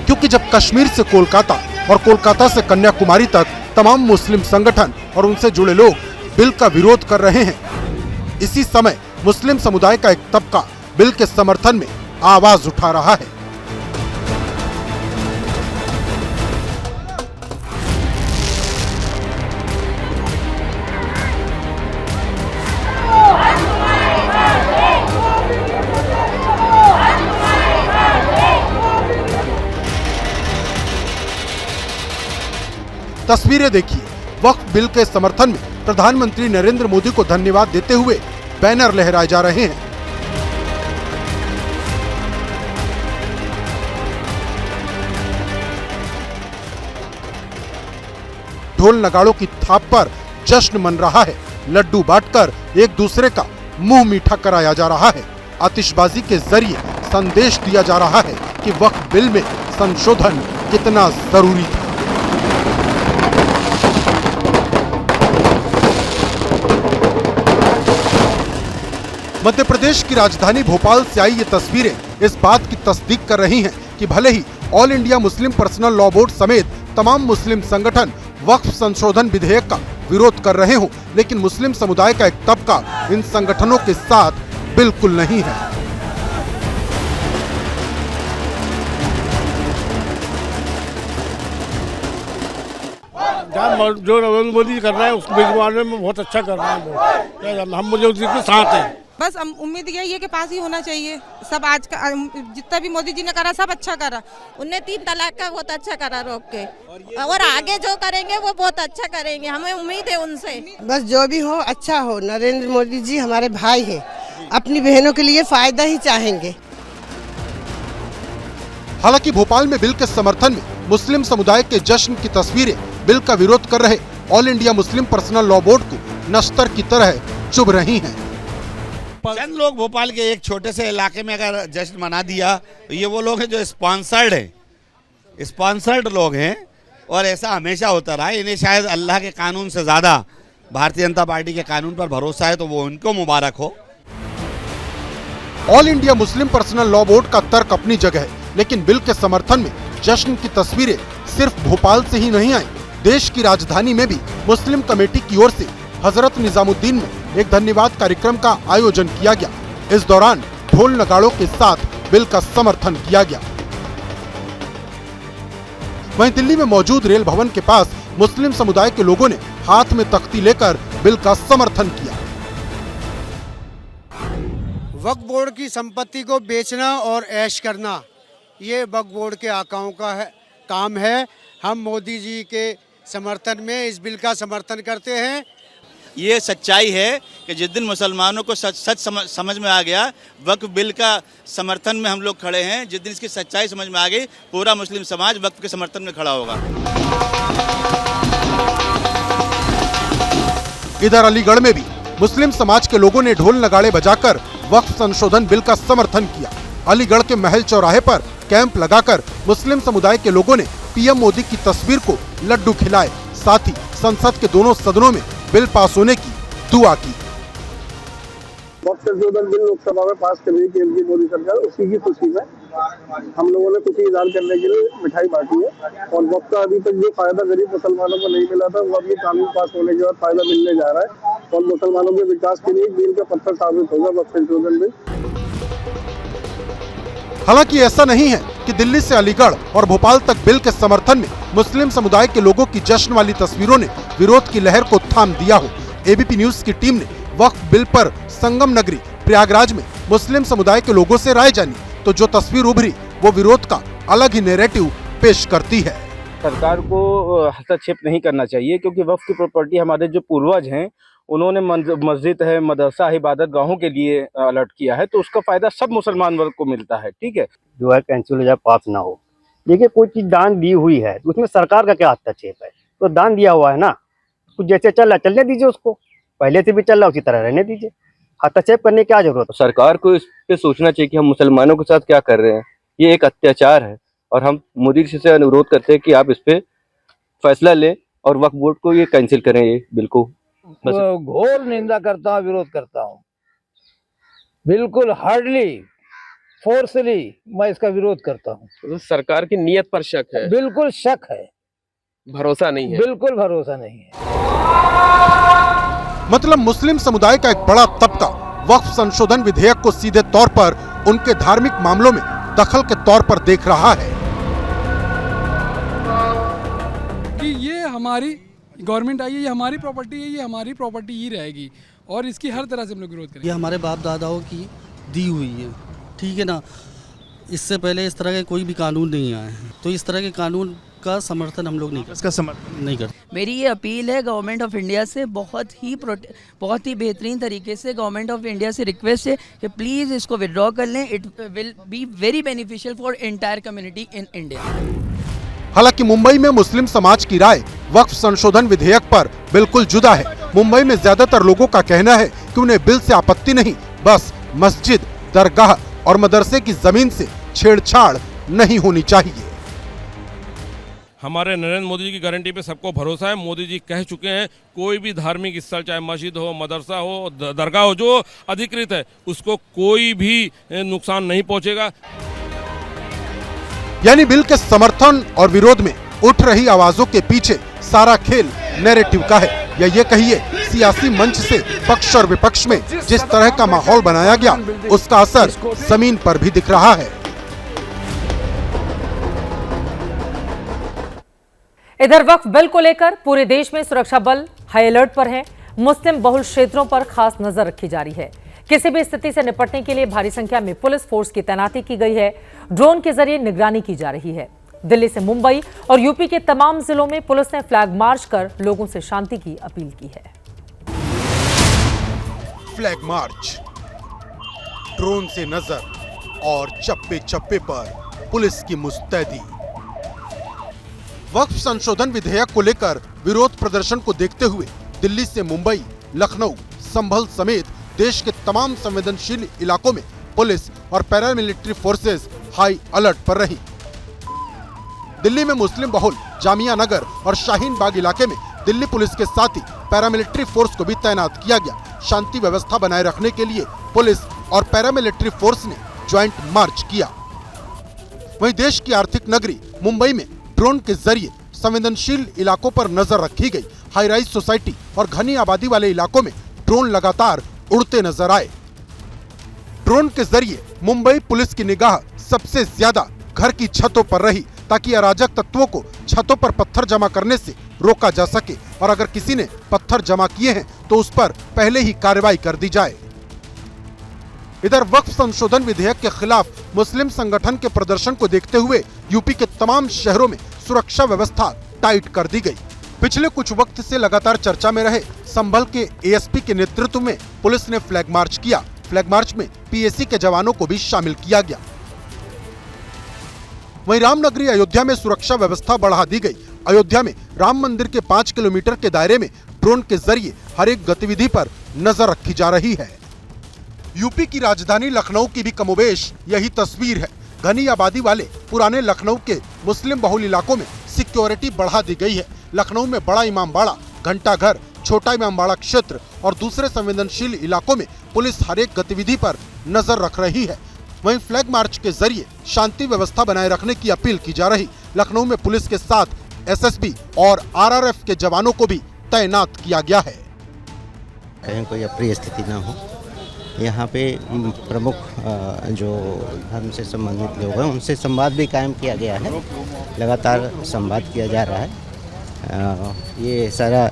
क्योंकि जब कश्मीर से कोलकाता और कोलकाता से कन्याकुमारी तक तमाम मुस्लिम संगठन और उनसे जुड़े लोग बिल का विरोध कर रहे हैं, इसी समय मुस्लिम समुदाय का एक तबका बिल के समर्थन में आवाज उठा रहा है। तस्वीरें देखिए, वक्फ बिल के समर्थन में प्रधानमंत्री नरेंद्र मोदी को धन्यवाद देते हुए बैनर लहराए जा रहे हैं। ढोल नगाड़ों की थाप पर जश्न मन रहा है। लड्डू बांटकर एक दूसरे का मुंह मीठा कराया जा रहा है। आतिशबाजी के जरिए संदेश दिया जा रहा है कि वक्फ बिल में संशोधन कितना जरूरी था। मध्य प्रदेश की राजधानी भोपाल से आई ये तस्वीरें इस बात की तस्दीक कर रही हैं कि भले ही all India Muslim personal law board समेत तमाम मुस्लिम संगठन वक्फ संशोधन विधेयक का विरोध कर रहे हों, लेकिन मुस्लिम समुदाय का एक तबका इन संगठनों के साथ बिल्कुल नहीं है। जो नरेंद्र मोदी कर रहा है उस बिल मामले में बहुत अच्छा कर रहा है, हम मुझे उसके साथ हैं। बस उम्मीद यही है कि पास ही होना चाहिए। सब आज का जितना भी मोदी जी ने करा सब अच्छा करा। उनने 3 तलाक का बहुत अच्छा करा रोक के, और आगे जो करेंगे वो बहुत अच्छा करेंगे, हमें उम्मीद है उनसे। बस जो भी हो अच्छा हो। नरेंद्र मोदी जी हमारे भाई हैं, अपनी बहनों के लिए फायदा ही चाहेंगे। हालांकि भोपाल में बिल के समर्थन में मुस्लिम समुदाय के जश्न की तस्वीरें बिल का विरोध कर रहे all India Muslim personal law board को नश्तर की तरह चुभ रही हैं। चंद लोग भोपाल के एक छोटे से इलाके में अगर जश्न मना दिया तो ये वो लोग हैं जो स्पॉन्सर्ड हैं, स्पॉन्सर्ड लोग हैं, और ऐसा हमेशा होता रहा। इन्हें शायद अल्लाह के कानून से ज़्यादा भारतीय जनता पार्टी के कानून पर भरोसा है, तो वो उनको मुबारक हो। All India Muslim personal law board का तर्क अपनी जगह है, लेकिन बिल के समर्थन में जश्न की तस्वीरें सिर्फ भोपाल से ही नहीं आई। देश की राजधानी में भी मुस्लिम कमेटी की ओर से हजरत निजामुद्दीन में एक धन्यवाद कार्यक्रम का आयोजन किया गया। इस दौरान ढोल नगाड़ों के साथ बिल का समर्थन किया गया। वहीं दिल्ली में मौजूद रेल भवन के पास मुस्लिम समुदाय के लोगों ने हाथ में तख्ती लेकर बिल का समर्थन किया। वक्फ बोर्ड की संपत्ति को बेचना और ऐश करना, ये वक्फ बोर्ड के आकाओं का काम है। हम मोदी जी के समर्थन में इस बिल का समर्थन करते हैं। ये सच्चाई है कि जिस दिन मुसलमानों को सच समझ में आ गया, वक्फ बिल का समर्थन में हम लोग खड़े हैं। जिस दिन इसकी सच्चाई समझ में आ गई, पूरा मुस्लिम समाज वक्फ के समर्थन में खड़ा होगा। इधर अलीगढ़ में भी मुस्लिम समाज के लोगों ने ढोल नगाड़े बजाकर वक्फ संशोधन बिल का समर्थन किया। अलीगढ़ के महल चौराहे पर कैंप लगाकर मुस्लिम समुदाय के लोगों ने पीएम मोदी की तस्वीर को लड्डू खिलाए, साथ ही संसद के दोनों सदनों में बिल पास होने की दुआ की। वक्फ संशोधन बिल लोकसभा में पास कर रही केंद्रीय मोदी सरकार, उसी की खुशी में हम लोगों ने खुशी इजहार करने के लिए मिठाई बांटी है। और वक्फ का अभी तक जो फायदा गरीब मुसलमानों को नहीं मिला था, वो अभी कानून पास होने के बाद फायदा मिलने जा रहा है, और मुसलमानों के विकास के लिए बिल का पत्थर साबित होगा वक्फ संशोधन बिल। हालांकि ऐसा नहीं है कि दिल्ली से अलीगढ़ और भोपाल तक बिल के समर्थन में मुस्लिम समुदाय के लोगों की जश्न वाली तस्वीरों ने विरोध की लहर को थाम दिया हो। एबीपी न्यूज की टीम ने वक्फ बिल पर संगम नगरी प्रयागराज में मुस्लिम समुदाय के लोगों से राय जानी, तो जो तस्वीर उभरी वो विरोध का अलग ही नैरेटिव पेश करती है। सरकार को हस्तक्षेप नहीं करना चाहिए, क्योंकि वक्फ की प्रॉपर्टी हमारे जो पूर्वज हैं उन्होंने मस्जिद है, मदरसा, इबादत गाहों के लिए अलर्ट किया है, तो उसका फायदा सब मुसलमान वर्ग को मिलता है। ठीक है, जो है कैंसिल हो जाए, पास ना हो। देखिए, कोई चीज दान दी हुई है तो उसमें सरकार का क्या हस्तक्षेप है? तो दान दिया हुआ है ना, कुछ जैसे चल रहा है चलने दीजिए, उसको पहले से भी चल रहा है उसी तरह रहने दीजिए, हस्तक्षेप करने की क्या जरूरत है? सरकार को इस पे सोचना चाहिए कि हम मुसलमानों के साथ क्या कर रहे हैं। ये एक अत्याचार है, और हम मोदी जी से अनुरोध करते हैं कि आप इस पे फैसला लें और वक्फ बोर्ड को ये कैंसिल करें, ये बिल को। घोर निंदा करता हूँ, विरोध करता हूँ, बिल्कुल हार्डली फोर्सली मैं इसका विरोध करता हूँ। तो सरकार की नीयत पर शक है, बिल्कुल शक है, भरोसा नहीं है, बिल्कुल भरोसा नहीं है। मतलब मुस्लिम समुदाय का एक बड़ा तबका वक्फ संशोधन विधेयक को सीधे तौर पर उनके धार्मिक मामलों में दखल के तौर पर देख रहा है कि ये हमारी गवर्नमेंट आई है, ये हमारी प्रॉपर्टी है, ये हमारी प्रॉपर्टी ही रहेगी, और इसकी हर तरह से हम लोग विरोध करेंगे। ये हमारे बाप दादाओं की दी हुई है, ठीक है ना। इससे पहले इस तरह के कोई भी कानून नहीं आए हैं, तो इस तरह के कानून का समर्थन हम लोग नहीं करते, इसका समर्थन नहीं करते। मेरी ये अपील है गवर्नमेंट ऑफ इंडिया से, बहुत ही बेहतरीन तरीके से गवर्नमेंट ऑफ इंडिया से रिक्वेस्ट है कि प्लीज़ इसको विड्रॉ कर लें। It will be very beneficial for entire community in India. हालांकि मुंबई में मुस्लिम समाज की राय वक्फ संशोधन विधेयक पर बिल्कुल जुदा है। मुंबई में ज्यादातर लोगों का कहना है कि उन्हें बिल से आपत्ति नहीं, बस मस्जिद, दरगाह और मदरसे की जमीन से छेड़छाड़ नहीं होनी चाहिए। हमारे नरेंद्र मोदी जी की गारंटी पे सबको भरोसा है। मोदी जी कह चुके हैं कोई भी धार्मिक स्थल, चाहे मस्जिद हो, मदरसा हो, दरगाह हो, जो अधिकृत है उसको कोई भी नुकसान नहीं पहुंचेगा। यानी बिल के समर्थन और विरोध में उठ रही आवाजों के पीछे सारा खेल नैरेटिव का है, या ये कहिए सियासी मंच से पक्ष और विपक्ष में जिस तरह का माहौल बनाया गया उसका असर जमीन पर भी दिख रहा है। इधर वक्फ बिल को लेकर पूरे देश में सुरक्षा बल हाई अलर्ट पर हैं। मुस्लिम बहुल क्षेत्रों पर खास नजर रखी जा रही है। किसी भी स्थिति से निपटने के लिए भारी संख्या में पुलिस फोर्स की तैनाती की गई है। ड्रोन के जरिए निगरानी की जा रही है। दिल्ली से मुंबई और यूपी के तमाम जिलों में पुलिस ने फ्लैग मार्च कर लोगों से शांति की अपील की है। फ्लैग मार्च, ड्रोन से नजर और चप्पे चप्पे पर पुलिस की मुस्तैदी। वक्फ संशोधन विधेयक को लेकर विरोध प्रदर्शन को देखते हुए दिल्ली से मुंबई, लखनऊ, संभल समेत देश के तमाम संवेदनशील इलाकों में पुलिस और पैरामिलिट्री फोर्सेस हाई अलर्ट पर रही। दिल्ली में मुस्लिम बहुल जामिया नगर और शाहीन बाग इलाके में दिल्ली पुलिस के साथ ही पैरामिलिट्री फोर्स को भी तैनात किया गया। शांति व्यवस्था बनाए रखने के लिए पुलिस और पैरामिलिट्री फोर्स ने ज्वाइंट मार्च किया। वहीं देश की आर्थिक नगरी मुंबई में ड्रोन के जरिए संवेदनशील इलाकों पर नजर रखी गई। हाई राइज सोसाइटी और घनी आबादी वाले इलाकों में ड्रोन लगातार उड़ते नजर आए। ड्रोन के जरिए मुंबई पुलिस की निगाह सबसे ज्यादा घर की छतों पर रही, ताकि अराजक तत्वों को छतों पर पत्थर जमा करने से रोका जा सके और अगर किसी ने पत्थर जमा किए हैं तो उस पर पहले ही कार्रवाई कर दी जाए। इधर वक्फ संशोधन विधेयक के खिलाफ मुस्लिम संगठन के प्रदर्शन को देखते हुए यूपी के तमाम शहरों में सुरक्षा व्यवस्था टाइट कर दी गई। पिछले कुछ वक्त से लगातार चर्चा में रहे संभल के एएसपी के नेतृत्व में पुलिस ने फ्लैग मार्च किया। फ्लैग मार्च में पीएसी के जवानों को भी शामिल किया गया। वहीं रामनगरी अयोध्या में सुरक्षा व्यवस्था बढ़ा दी गई। अयोध्या में राम मंदिर के 5 किलोमीटर के दायरे में ड्रोन के जरिए हर एक गतिविधि पर नजर रखी जा रही है। यूपी की राजधानी लखनऊ की भी कमोबेश यही तस्वीर है। घनी आबादी वाले पुराने लखनऊ के मुस्लिम बहुल इलाकों में सिक्योरिटी बढ़ा दी गई है। लखनऊ में बड़ा इमामबाड़ा, घंटाघर, छोटा इमामबाड़ा क्षेत्र और दूसरे संवेदनशील इलाकों में पुलिस हर एक गतिविधि पर नजर रख रही है। वहीं फ्लैग मार्च के जरिए शांति व्यवस्था बनाए रखने की अपील की जा रही। लखनऊ में पुलिस के साथ एसएसबी और आरआरएफ के जवानों को भी तैनात किया गया है। कहीं कोई अप्रिय स्थिति न हो, यहाँ पे प्रमुख जो धर्म से संबंधित लोग हैं उनसे संवाद भी कायम किया गया है। लगातार संवाद किया जा रहा है। ये सारा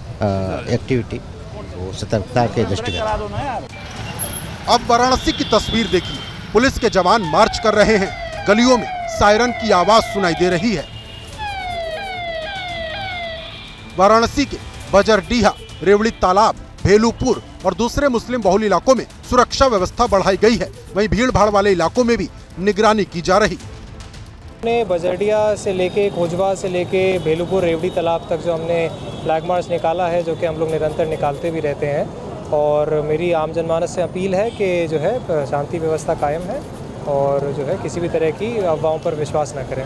एक्टिविटी वो सतर्कता के दृष्टिगत। अब वाराणसी की तस्वीर देखिए। पुलिस के जवान मार्च कर रहे हैं। गलियों में सायरन की आवाज सुनाई दे रही है। वाराणसी के बजरडीहा, रेवड़ी तालाब, भेलूपुर और दूसरे मुस्लिम बहुल इलाकों में सुरक्षा व्यवस्था बढ़ाई गई है। वहीं भीड़ भाड़ वाले इलाकों में भी निगरानी की जा रही। हमने बजरडिया से लेके खोजवा से लेके भेलूपुर रेवड़ी तालाब तक जो हमने फ्लैग मार्च निकाला है, जो कि हम लोग निरंतर निकालते भी रहते हैं। और मेरी आम जनमानस से अपील है कि जो है शांति व्यवस्था कायम है और जो है किसी भी तरह की अफवाहों पर विश्वास न करें।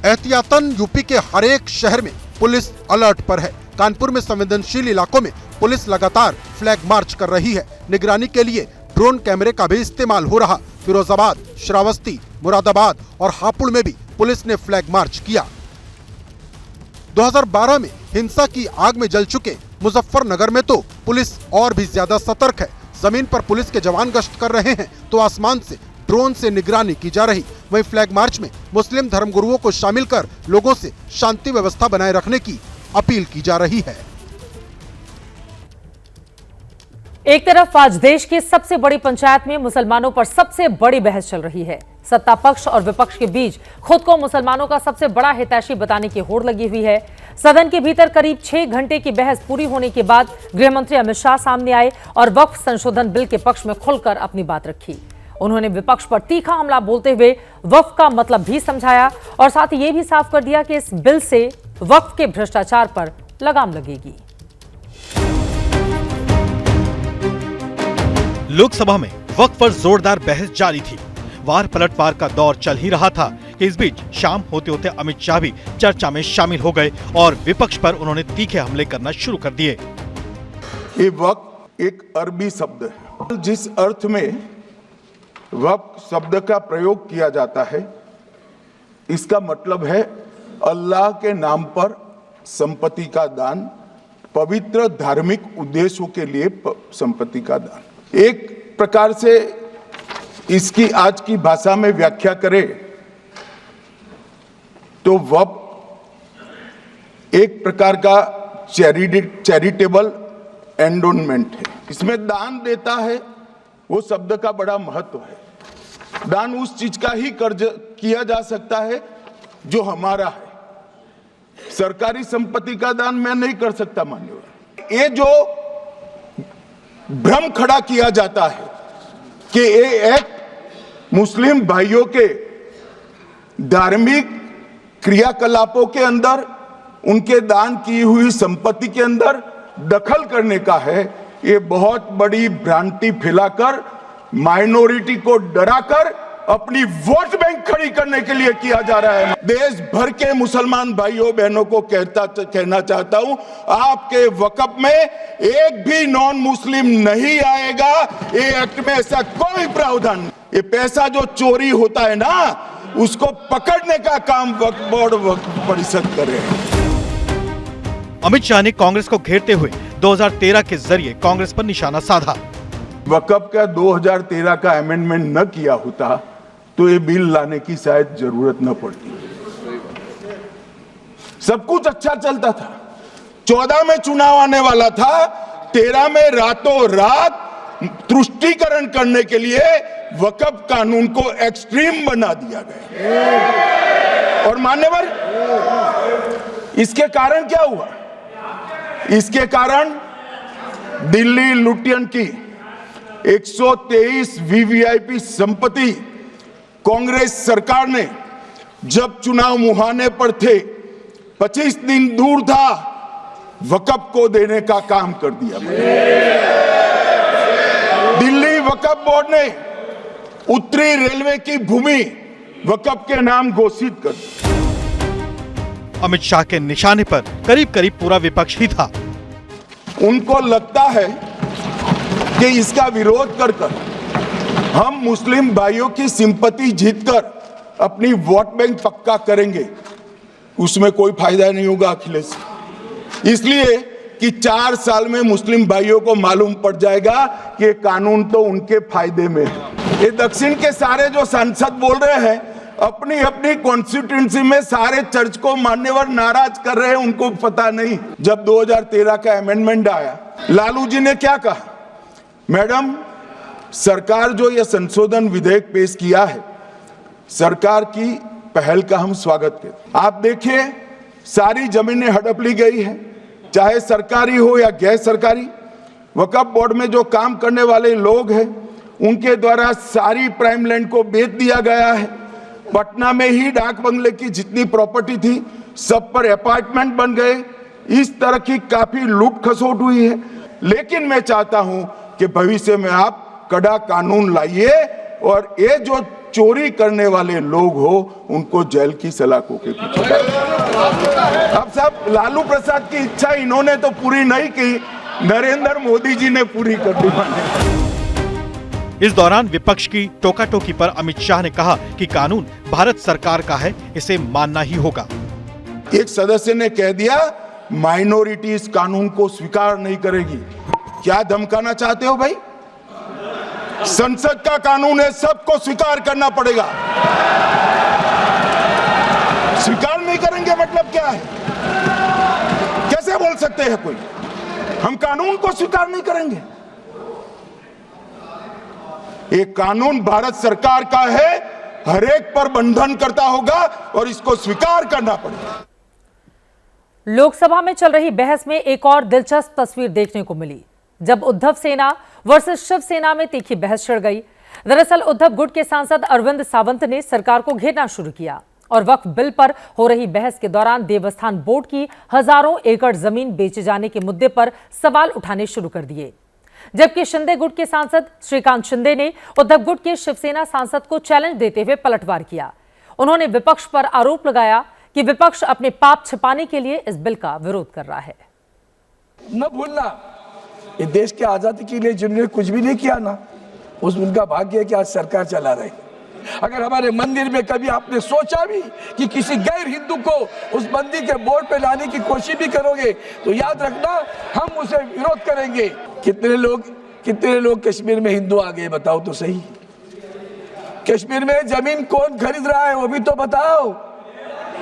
एहतियातन यूपी के हर एक शहर में पुलिस अलर्ट पर है। कानपुर में संवेदनशील इलाकों में पुलिस लगातार फ्लैग मार्च कर रही है। निगरानी के लिए ड्रोन कैमरे का भी इस्तेमाल हो रहा। फिरोजाबाद, श्रावस्ती, मुरादाबाद और हापुड़ में भी पुलिस ने फ्लैग मार्च किया। 2012 में हिंसा की आग में जल चुके मुजफ्फरनगर में तो पुलिस और भी ज्यादा सतर्क है। जमीन पर पुलिस के जवान गश्त कर रहे हैं तो आसमान से ड्रोन से निगरानी की जा रही। वहीं फ्लैग मार्च में मुस्लिम धर्मगुरुओं को शामिल कर लोगों से शांति व्यवस्था बनाए रखने की अपील की जा रही है। एक तरफ आज देश की सबसे बड़ी पंचायत में मुसलमानों पर सबसे बड़ी बहस चल रही है। सत्ता पक्ष और विपक्ष के बीच खुद को मुसलमानों का सबसे बड़ा हितैषी बताने की होड़ लगी हुई है। सदन के भीतर करीब 6 घंटे की बहस पूरी होने के बाद गृहमंत्री अमित शाह सामने आए और वक्फ संशोधन बिल के पक्ष में खुलकर अपनी बात रखी। उन्होंने विपक्ष पर तीखा हमला बोलते हुए वक्फ का मतलब भी समझाया और साथ ही ये भी साफ कर दिया कि इस बिल से वक्फ के भ्रष्टाचार पर लगाम लगेगी। लोकसभा में वक्फ पर जोरदार बहस जारी थी। वार पलटवार का दौर चल ही रहा था कि इस बीच शाम होते होते अमित शाह भी चर्चा में शामिल हो गए और विपक्ष पर उन्होंने तीखे हमले करना शुरू कर दिए। ये वक्फ एक अरबी शब्द है। जिस अर्थ में वक्फ शब्द का प्रयोग किया जाता है, इसका मतलब है अल्लाह के नाम पर संपत्ति का दान, पवित्र धार्मिक उद्देश्यों के लिए संपत्ति का दान। एक प्रकार से इसकी आज की भाषा में व्याख्या करें तो वक्फ एक प्रकार का चैरिटेबल एंडोनमेंट है। इसमें दान देता है, वो शब्द का बड़ा महत्व है। दान उस चीज का ही कर्ज किया जा सकता है जो हमारा है। सरकारी संपत्ति का दान मैं नहीं कर सकता मान्यवर। ये जो भ्रम खड़ा किया जाता है कि ये एक मुस्लिम भाइयों के धार्मिक क्रियाकलापों के अंदर, उनके दान की हुई संपत्ति के अंदर दखल करने का है, ये बहुत बड़ी भ्रांति फैलाकर माइनॉरिटी को डराकर अपनी वोट बैंक खड़ी करने के लिए किया जा रहा है। देश भर के मुसलमान भाइयों बहनों को कहना चाहता हूं, आपके वक्फ में एक भी नॉन मुस्लिम नहीं आएगा। ये एक्ट में ऐसा कोई प्रावधान नहीं। ये पैसा जो चोरी होता है ना, उसको पकड़ने का काम वक्फ बोर्ड वक्फ परिषद करे। अमित शाह ने कांग्रेस को घेरते हुए 2013 के जरिए कांग्रेस पर निशाना साधा। वक्फ का 2013 का अमेंडमेंट न किया होता तो ये बिल लाने की शायद जरूरत न पड़ती। सब कुछ अच्छा चलता था। 14 में चुनाव आने वाला था, 13 में रातों रात तुष्टीकरण करने के लिए वक्फ कानून को एक्सट्रीम बना दिया गया। और मान्यवर, इसके कारण क्या हुआ? इसके कारण दिल्ली लुटियन की 123 वीवीआईपी संपत्ति कांग्रेस सरकार ने जब चुनाव मुहाने पर थे, 25 दिन दूर था, वक्फ को देने का काम कर दिया। दिल्ली वक्फ बोर्ड ने उत्तरी रेलवे की भूमि वक्फ के नाम घोषित कर दी। अमित शाह के निशाने पर करीब करीब पूरा विपक्ष ही था। उनको लगता है कि इसका विरोध कर हम मुस्लिम भाइयों की सिंपैथी जीतकर अपनी वोट बैंक पक्का करेंगे। उसमें कोई फायदा नहीं होगा अखिलेश, इसलिए कि 4 साल में मुस्लिम भाइयों को मालूम पड़ जाएगा कि ये कानून तो उनके फायदे में है। ये दक्षिण के सारे जो सांसद बोल रहे हैं, अपनी अपनी कॉन्स्टिट्यूंसी में सारे चर्च को मान्यवर नाराज कर रहे हैं, उनको पता नहीं। जब 2013 का अमेंडमेंट आया, लालू जी ने क्या कहा? मैडम, सरकार जो ये संशोधन विधेयक पेश किया है, सरकार की पहल का हम स्वागत करते। आप देखिए, सारी जमीनें हड़प ली गई है, चाहे सरकारी हो या गैर सरकारी। वक्फ बोर्ड में जो काम करने वाले लोग हैं, उनके द्वारा सारी प्राइम लैंड को बेच दिया गया है। पटना में ही डाक बंगले की जितनी प्रॉपर्टी थी, सब पर अपार्टमेंट बन गए। इस तरह की काफी लूट खसोट हुई है। लेकिन मैं चाहता हूं कि भविष्य में आप कड़ा कानून लाइए और ये जो चोरी करने वाले लोग हो, उनको जेल की सलाखों के पीछे डालिए। अब सब लालू प्रसाद की इच्छा इन्होंने तो पूरी नहीं की, नरेंद्र मोदी जी ने पूरी कर दी। इस दौरान विपक्ष की टोका-टोकी पर अमित शाह ने कहा कि कानून भारत सरकार का है, इसे मानना ही होगा। एक सदस्य ने कह दिया, माइनॉरिटी इस कानून को स्वीकार नहीं करेगी। क्या धमकाना चाहते हो भाई? संसद का कानून है, सबको स्वीकार करना पड़ेगा। स्वीकार नहीं करेंगे मतलब क्या है? कैसे बोल सकते हैं कोई? हम कानून को स्वीकार नहीं करेंगे। ये कानून भारत सरकार का है, हर एक पर बंधन करता होगा और इसको स्वीकार करना पड़ेगा। लोकसभा में चल रही बहस में एक और दिलचस्प तस्वीर देखने को मिली, जब उद्धव सेना वर्सेस शिवसेना में तीखी बहस छिड़ गई। दरअसल उद्धव गुट के सांसद अरविंद सावंत ने सरकार को घेरना शुरू किया और वक्फ बिल पर हो रही बहस के दौरान देवस्थान बोर्ड की हजारों एकड़ जमीन बेचे जाने के मुद्दे पर सवाल उठाने शुरू कर दिए। जबकि शिंदे गुट के सांसद श्रीकांत शिंदे ने उद्धव गुट के शिवसेना सांसद को चैलेंज देते हुए पलटवार किया। उन्होंने विपक्ष पर आरोप लगाया कि विपक्ष अपने पाप छिपाने के लिए इस बिल का विरोध कर रहा है। न भूलना, ये देश की आजादी के लिए जिन्होंने कुछ भी नहीं किया ना, उस उनका भाग्य है कि आज सरकार चला रही। अगर हमारे मंदिर में कभी आपने सोचा भी कि किसी गैर हिंदू को उस मंदिर के बोर्ड पे लाने की कोशिश भी करोगे, तो याद रखना हम उसे विरोध करेंगे। कितने लोग कश्मीर में हिंदू आ गए, बताओ तो सही। कश्मीर में जमीन कौन खरीद रहा है वो भी तो बताओ,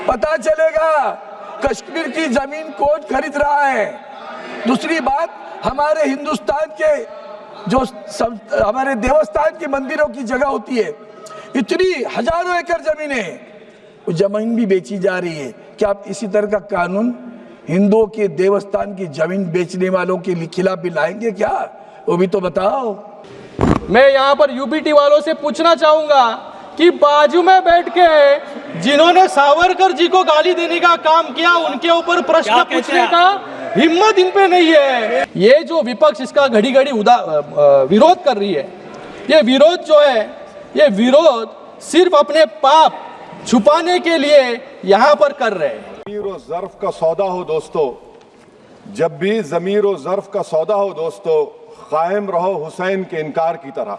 पता चलेगा। कश्मीर की जमीन को खरीद रहा है। दूसरी बात, हमारे हिंदुस्तान के जो हमारे देवस्थान के मंदिरों की जगह होती है, इतनी हजारों एकड़ जमीनें, वो जमीन भी बेची जा रही है। क्या आप इसी तरह का कानून हिंदुओं के देवस्थान की जमीन बेचने वालों के खिलाफ भी लाएंगे क्या? वो भी तो बताओ। मैं यहाँ पर यूबीटी वालों से पूछना चाहूंगा कि बाजू में बैठ के जिन्होंने सावरकर जी को गाली देने का काम किया, उनके ऊपर प्रश्न पूछने का हिम्मत इन पे नहीं है। ये जो विपक्ष इसका घड़ी घड़ी विरोध कर रही है, ये विरोध जो है, ये विरोध सिर्फ अपने पाप छुपाने के लिए यहाँ पर कर रहे हैं। ज़मीर और ज़र्फ का सौदा हो दोस्तों, जब भी ज़मीर और ज़र्फ का सौदा हो दोस्तों, कायम रहो हुसैन के इनकार की तरह।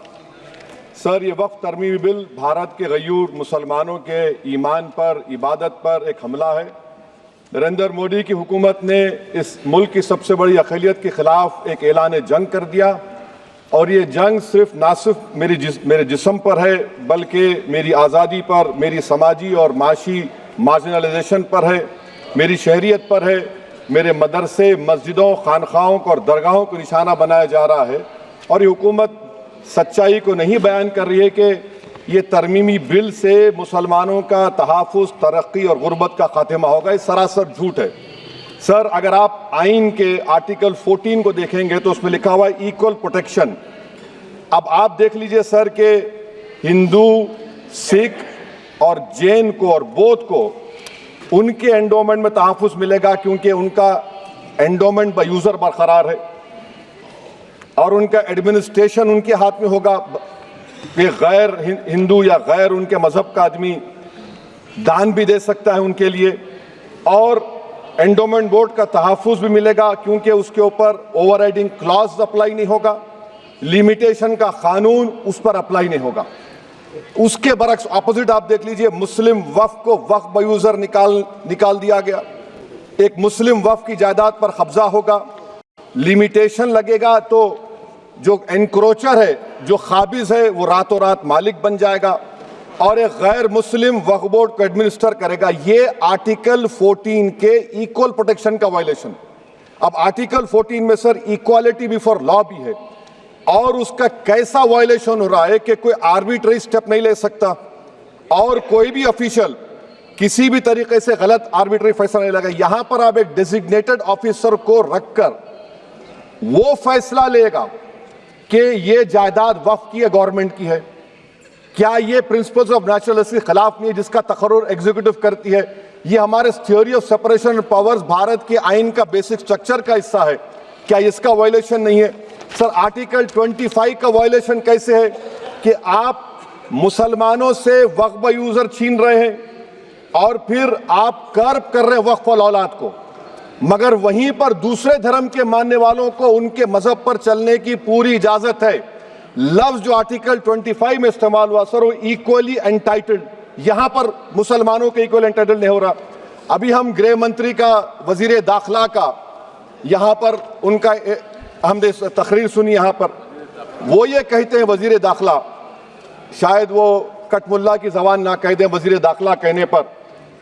सर, ये वक्फ तरमीमी बिल भारत के गयूर मुसलमानों के ईमान पर, इबादत पर एक हमला है। नरेंद्र मोदी की हुकूमत ने इस मुल्क की सबसे बड़ी अक़लियत के खिलाफ एक ऐलान जंग कर दिया, और ये जंग ना सिर्फ मेरे जिस्म पर है, बल्कि मेरी आज़ादी पर, मेरी समाजी और माशी मार्जिनलाइजेशन पर है, मेरी शहरियत पर है, मेरे मदरसे, मस्जिदों, खानखाहों को और दरगाहों को निशाना बनाया जा रहा है। और ये हुकूमत सच्चाई को नहीं बयान कर रही है कि ये तरमीमी बिल से मुसलमानों का तहफ़्फ़ुज़, तरक्की और गुर्बत का खात्मा होगा। ये सरासर झूठ है। सर, अगर आप आइन के आर्टिकल 14 को देखेंगे तो उसमें लिखा हुआ है इक्वल प्रोटेक्शन। अब आप देख लीजिए सर कि हिंदू, सिख और जैन को और बौद्ध को उनके एंडोमेंट में तहफ़्फ़ुज़ मिलेगा, क्योंकि उनका एंडोमेंट बाय यूज़र बरकरार है और उनका एडमिनिस्ट्रेशन उनके हाथ में होगा। कि गैर हिंदू या गैर उनके मज़हब का आदमी दान भी दे सकता है उनके लिए, और एंडोमेंट बोर्ड का तहफ़्फ़ुज़ भी मिलेगा, क्योंकि उसके ऊपर ओवरराइडिंग क्लॉज अप्लाई नहीं होगा, लिमिटेशन का कानून उस पर अप्लाई नहीं होगा। उसके बरक्स ऑपोजिट आप देख लीजिए, मुस्लिम वक्फ को वक्फ बाय यूज़र निकाल दिया गया। एक मुस्लिम वक्फ की जायदाद पर कब्जा होगा, लिमिटेशन लगेगा, तो जो एनक्रोचर है, जो खाबिज है, वो रातों रात मालिक बन जाएगा और एक गैर मुस्लिम वक्फ बोर्ड को एडमिनिस्टर करेगा। ये आर्टिकल 14 के इक्वल प्रोटेक्शन का वायलेशन। अब आर्टिकल 14 में सर इक्वालिटी बिफोर लॉ भी है, और उसका कैसा वायलेशन हो रहा है कि कोई आर्बिट्ररी स्टेप नहीं ले सकता और कोई भी ऑफिशियल किसी भी तरीके से गलत आर्बिट्ररी फैसला नहीं लगा। यहां पर आप एक डेजिग्नेटेड ऑफिसर को रखकर वो फैसला लेगा कि ये जायदाद वक्फ की है, गवर्नमेंट की है। क्या ये प्रिंसिपल्स ऑफ नेचुरल के खिलाफ नहीं है जिसका तकर्रुर एग्जीक्यूटिव करती है? ये हमारे theory of separation of powers Bharat के आइन का बेसिक स्ट्रक्चर का हिस्सा है। क्या इसका वायलेशन नहीं है? सर, आर्टिकल 25 का वायलेशन कैसे है कि आप मुसलमानों से वक्फ बाय यूज़र छीन रहे हैं और फिर आप कर्ब कर रहे हैं वक्फ वाल औलाद को, मगर वहीं पर दूसरे धर्म के मानने वालों को उनके मजहब पर चलने की पूरी इजाजत है। लफ्ज जो आर्टिकल 25 में इस्तेमाल हुआ सर, वो इक्वली एंटाइटल्ड, यहां पर मुसलमानों के इक्वल एंटाइटल्ड नहीं हो रहा। अभी हम गृह मंत्री का, वजीर दाखिला का, यहां पर उनका हमने तकरीर सुनी, यहां पर वो ये कहते हैं वजीर दाखिला, शायद वो कटमुल्ला की जबान ना कह दें, वजीर दाखिला कहने पर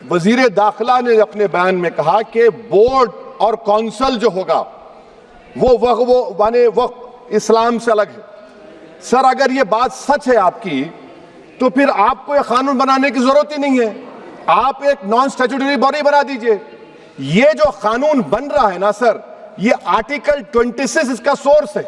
वजीर दाखिला ने अपने बयान में कहा कि बोर्ड और कौंसल जो होगा वो माने वक्फ इस्लाम से अलग है। सर, अगर ये बात सच है आपकी, तो फिर आपको एक कानून बनाने की जरूरत ही नहीं है, आप एक नॉन स्टैट्यूटरी बॉडी बना दीजिए। ये जो कानून बन रहा है ना सर, ये आर्टिकल 26 इसका सोर्स है,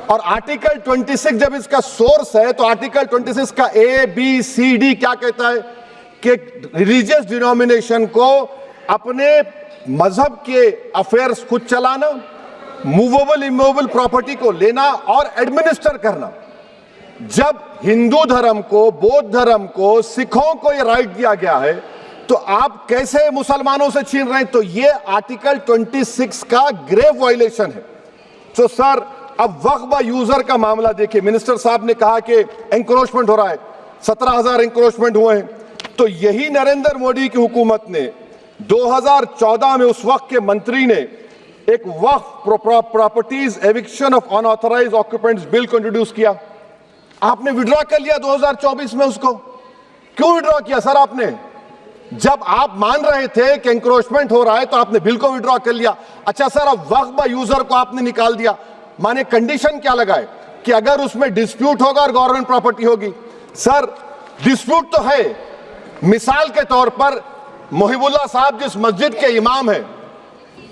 और आर्टिकल 26 जब इसका सोर्स है तो आर्टिकल 26 का ABCD क्या कहता है कि रिलीजियस डिनोमिनेशन को अपने मजहब के अफेयर्स खुद चलाना, मूवेबल इमूवेबल प्रॉपर्टी को लेना और एडमिनिस्टर करना। जब हिंदू धर्म को, बौद्ध धर्म को, सिखों को यह राइट दिया गया है, तो आप कैसे मुसलमानों से छीन रहे हैं? तो ये आर्टिकल 26 का ग्रेव वायलेशन है। तो सर, अब वक्फ बाय यूजर का मामला देखिए, मिनिस्टर साहब ने कहा कि एंक्रोचमेंट हो रहा है, 17,000 एंक्रोचमेंट हुए हैं। तो यही नरेंद्र मोदी की हुकूमत ने 2014 में उस वक्त के मंत्री ने एक waqf properties eviction of unauthorised occupants bill को इंट्रोड्यूस किया। आपने विड्रॉ कर लिया 2024 में उसको। क्यों विड्रॉ किया सर आपने? जब आप मान रहे थे कि एंक्रोचमेंट हो रहा है तो आपने बिल को विड्रॉ कर लिया। अच्छा सर, अब वक्फ बाय यूजर को आपने निकाल दिया, माने कंडीशन क्या लगाए कि अगर उसमें डिस्प्यूट होगा और गवर्नमेंट प्रॉपर्टी होगी। सर डिस्प्यूट तो है, मिसाल के तौर पर मोहिबुल्लाह साहब जिस मस्जिद के इमाम है,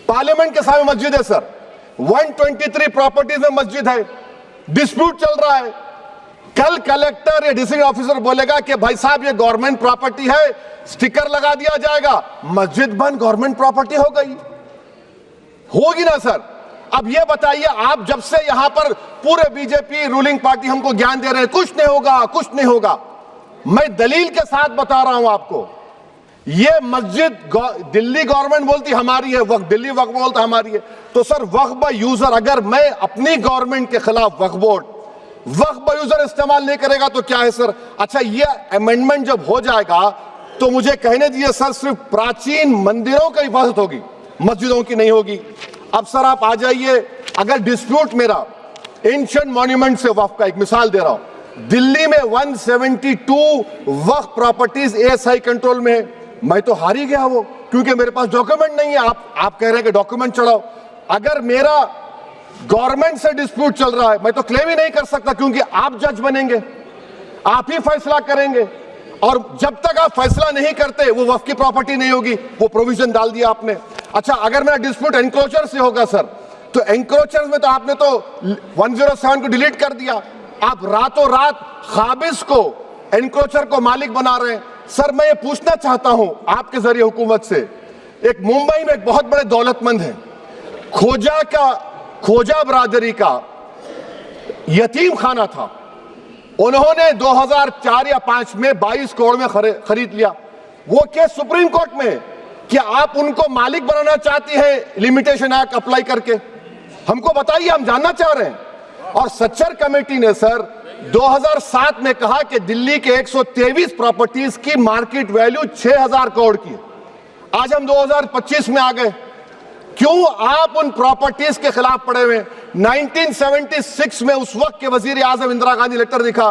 पार्लियामेंट के सामने मस्जिद है सर, 123 प्रॉपर्टीज में मस्जिद है, डिस्प्यूट चल रहा है। कल कलेक्टर या डिस्ट्रिक्ट ऑफिसर बोलेगा कि भाई साहब ये गवर्नमेंट प्रॉपर्टी है, स्टिकर लगा दिया जाएगा, मस्जिद बंद, गवर्नमेंट प्रॉपर्टी हो गई, होगी ना सर। अब ये बताइए, आप जब से यहां पर पूरे बीजेपी रूलिंग पार्टी हमको ज्ञान दे रहे हैं कुछ नहीं होगा, कुछ नहीं होगा, मैं दलील के साथ बता रहा हूं आपको। ये मस्जिद दिल्ली गवर्नमेंट बोलती हमारी है, वक्फ दिल्ली वक्फ बोलता हमारी है, तो सर वक्फ बाय यूजर, अगर मैं अपनी गवर्नमेंट के खिलाफ वक्फ बोर्ड वक्फ बाय यूजर इस्तेमाल नहीं करेगा तो क्या है सर। अच्छा, ये अमेंडमेंट जब हो जाएगा तो मुझे कहने दीजिए सर, सिर्फ प्राचीन मंदिरों की हिफाजत होगी, मस्जिदों की नहीं होगी। अब सर आप आ जाइए, अगर डिस्प्यूट मेरा एंशिएंट मॉन्यूमेंट से वक्फ का, एक मिसाल दे रहा हूं, दिल्ली में 172 वक्फ प्रॉपर्टीज एएसआई कंट्रोल में है, मैं तो हार ही गया वो, क्योंकि मेरे पास डॉक्यूमेंट नहीं है। आप कह रहे हैं कि डॉक्यूमेंट चढ़ाओ, अगर मेरा गवर्नमेंट से डिस्प्यूट चल रहा है मैं तो क्लेम ही नहीं कर सकता, क्योंकि आप जज बनेंगे, आप ही फैसला करेंगे, और जब तक आप फैसला नहीं करते वो वक्फ की प्रॉपर्टी नहीं होगी, वो प्रोविजन डाल दिया आपने। अच्छा, अगर मेरा डिस्प्यूट एनक्रोचर से होगा सर, तो एनक्रोचर में तो आपने तो 107 को डिलीट कर दिया, आप रातों रात खाबिज को, एनक्रोचर को मालिक बना रहे हैं। सर मैं ये पूछना चाहता हूं आपके जरिए हुकूमत से, एक मुंबई में एक बहुत बड़े दौलतमंद है, खोजा बरादरी का यतीम खाना था, उन्होंने 2004 या 5 में 22 करोड़ में खरीद लिया। वो केस सुप्रीम कोर्ट में कि आप उनको मालिक बनाना चाहती है लिमिटेशन एक्ट अप्लाई करके, हमको बताइए, हम जानना चाह रहे हैं। और सच्चर कमेटी ने सर 2007 में कहा कि दिल्ली के 123 प्रॉपर्टीज की मार्केट वैल्यू 6000 करोड़ की। आज हम 2025 में आ गए, क्यों आप उन प्रॉपर्टीज के खिलाफ पड़े हुए? 1976 में उस वक्त के वजीर आजम इंदिरा गांधी लेटर दिखा,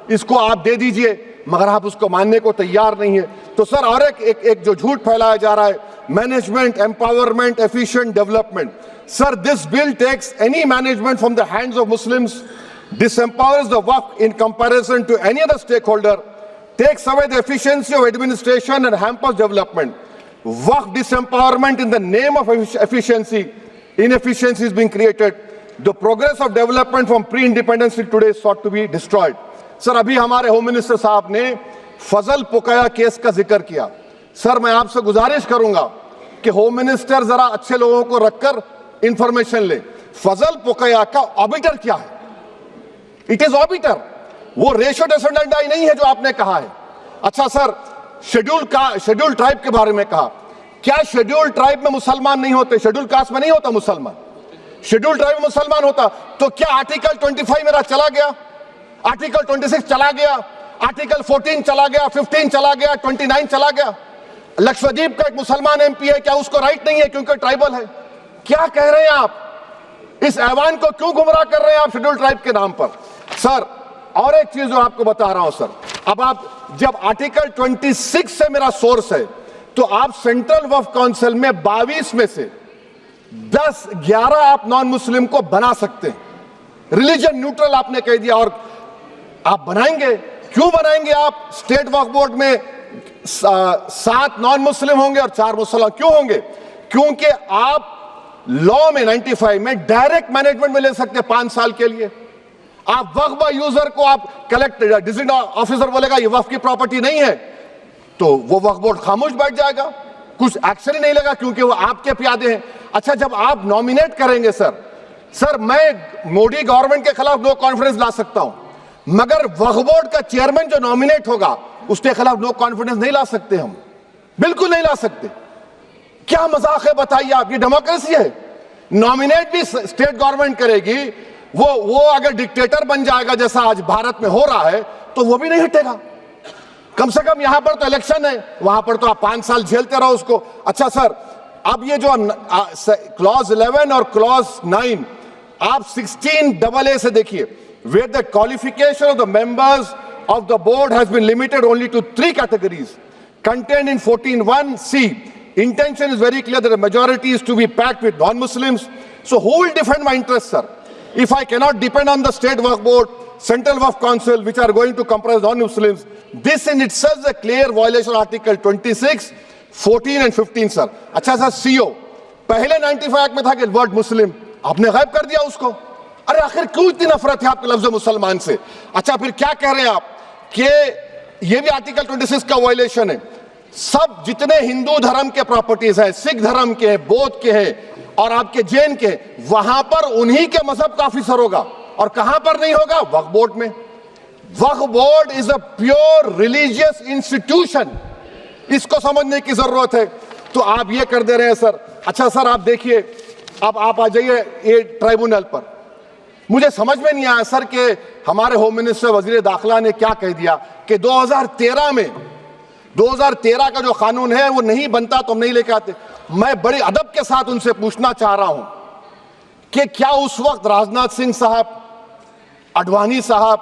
इसको आप दे दीजिए, मगर आप उसको मानने को तैयार नहीं है। तो सर और एक जो झूठ फैलाया जा रहा है, management empowerment efficient development, sir this bill takes any management from the hands of Muslims, disempowers the waqf in comparison to any other stakeholder, takes away the efficiency of administration and hampers development. Waqf disempowerment in the name of efficiency, inefficiency is being created. The progress of development from pre-independence till today is sought to be destroyed. Sir अभी हमारे home minister साहब ने फजल पुकाया case का जिक्र किया। Sir मैं आपसे गुजारिश करूंगा कि होम मिनिस्टर जरा अच्छे लोगों को रखकर इंफॉर्मेशन ले, फजल पुकाया का ऑबिटर क्या है? इट इज ऑबिटर, वो रेशियो डिसेंडेंटाई नहीं है जो आपने कहा है। अच्छा सर, शेड्यूल ट्राइब के बारे में कहा, क्या शेड्यूल ट्राइब में मुसलमान नहीं होते? शेड्यूल कास्ट में नहीं होता मुसलमान, शेड्यूल ट्राइब में मुसलमान होता। तो क्या आर्टिकल 25 मेरा चला गया, आर्टिकल 26 चला गया, आर्टिकल 14 चला गया, 15 चला गया, 29 चला गया? लक्षद्वीप का एक मुसलमान एमपी है, क्या उसको राइट नहीं है क्योंकि ट्राइबल है? क्या कह रहे हैं आप? इस ऐवान को क्यों गुमराह कर रहे हैं आप शेड्यूल ट्राइब के नाम पर? सर और एक चीज जो आपको बता रहा हूं सर, अब आप जब आर्टिकल 26 से मेरा सोर्स है, तो आप सेंट्रल वक्फ काउंसिल में 22 में से 10-11 आप नॉन मुस्लिम को बना सकते हैं, रिलीजन न्यूट्रल आपने कह दिया, और आप बनाएंगे, क्यों बनाएंगे आप? स्टेट वक्फ बोर्ड में 7 नॉन मुस्लिम होंगे और 4 मुसलमान, क्यों होंगे? क्योंकि आप लॉ में 95 में डायरेक्ट मैनेजमेंट में ले सकते हैं 5 साल के लिए। आप वक्फ बाय यूजर को आप कलेक्टर डिस्ट्रिक्ट ऑफिसर बोलेगा ये वक्फ की प्रॉपर्टी नहीं है, तो वो वक्फ बोर्ड खामोश बैठ जाएगा, कुछ एक्शन ही नहीं लगा, क्योंकि वो आपके प्यादे हैं। अच्छा, जब आप नॉमिनेट करेंगे सर मैं मोदी गवर्नमेंट के खिलाफ नो कॉन्फिडेंस ला सकता हूं, मगर वक्फ बोर्ड का चेयरमैन जो नॉमिनेट होगा उसके खिलाफ नो कॉन्फिडेंस नहीं ला सकते, हम बिल्कुल नहीं ला सकते। क्या मजाक है बताइए आप? ये डेमोक्रेसी है। नॉमिनेट भी स्टेट गवर्नमेंट करेगी, वो अगर डिक्टेटर बन जाएगा जैसा आज भारत में हो रहा है तो वो भी नहीं हटेगा। कम से कम यहां पर तो इलेक्शन है, वहां पर तो आप 5 साल झेलते रहो उसको। अच्छा सर, अब ये जो क्लॉज 11 और क्लॉज 9 आप 16AA से देखिए, where the qualification of the members of the board has been limited only to 3 categories. contained in 14(1)(c). Intention is very clear that the majority is to be packed with non-Muslims. So who will defend my interests, sir? If I cannot depend on the State Waqf Board, Central Waqf Council, which are going to comprise non-Muslims, this in itself is a clear violation of Article 26, 14 and 15, sir. अच्छा sir, CO पहले 95 act में था कि word मुस्लिम, आपने गायब कर दिया उसको। अरे आखिर क्यों इतनी नफरत है आपके लफ्ज मुसलमान से? अच्छा फिर क्या कह रहे हैं आप कि ये भी आर्टिकल 26 का वायलेशन है। सब जितने हिंदू धर्म के प्रॉपर्टीज हैं, सिख धर्म के हैं, बौद्ध के हैं और आपके जैन के, वहां पर उन्हीं के मजहब का ऑफिसर होगा। और कहां पर नहीं होगा? वक्फ बोर्ड में। Waqf board is a pure religious institution, इसको समझने की जरूरत है। तो आप ये कर दे रहे हैं सर। अच्छा सर, आप देखिए, अब आप आ जाइए ये ट्राइब्यूनल पर। मुझे समझ में नहीं आया सर कि हमारे होम मिनिस्टर वजीर दाखिला ने क्या कह दिया कि 2013 का जो कानून है वो नहीं बनता तो हम नहीं लेके आते। मैं बड़े अदब के साथ उनसे पूछना चाह रहा हूं कि क्या उस वक्त राजनाथ सिंह साहब, अडवाणी साहब,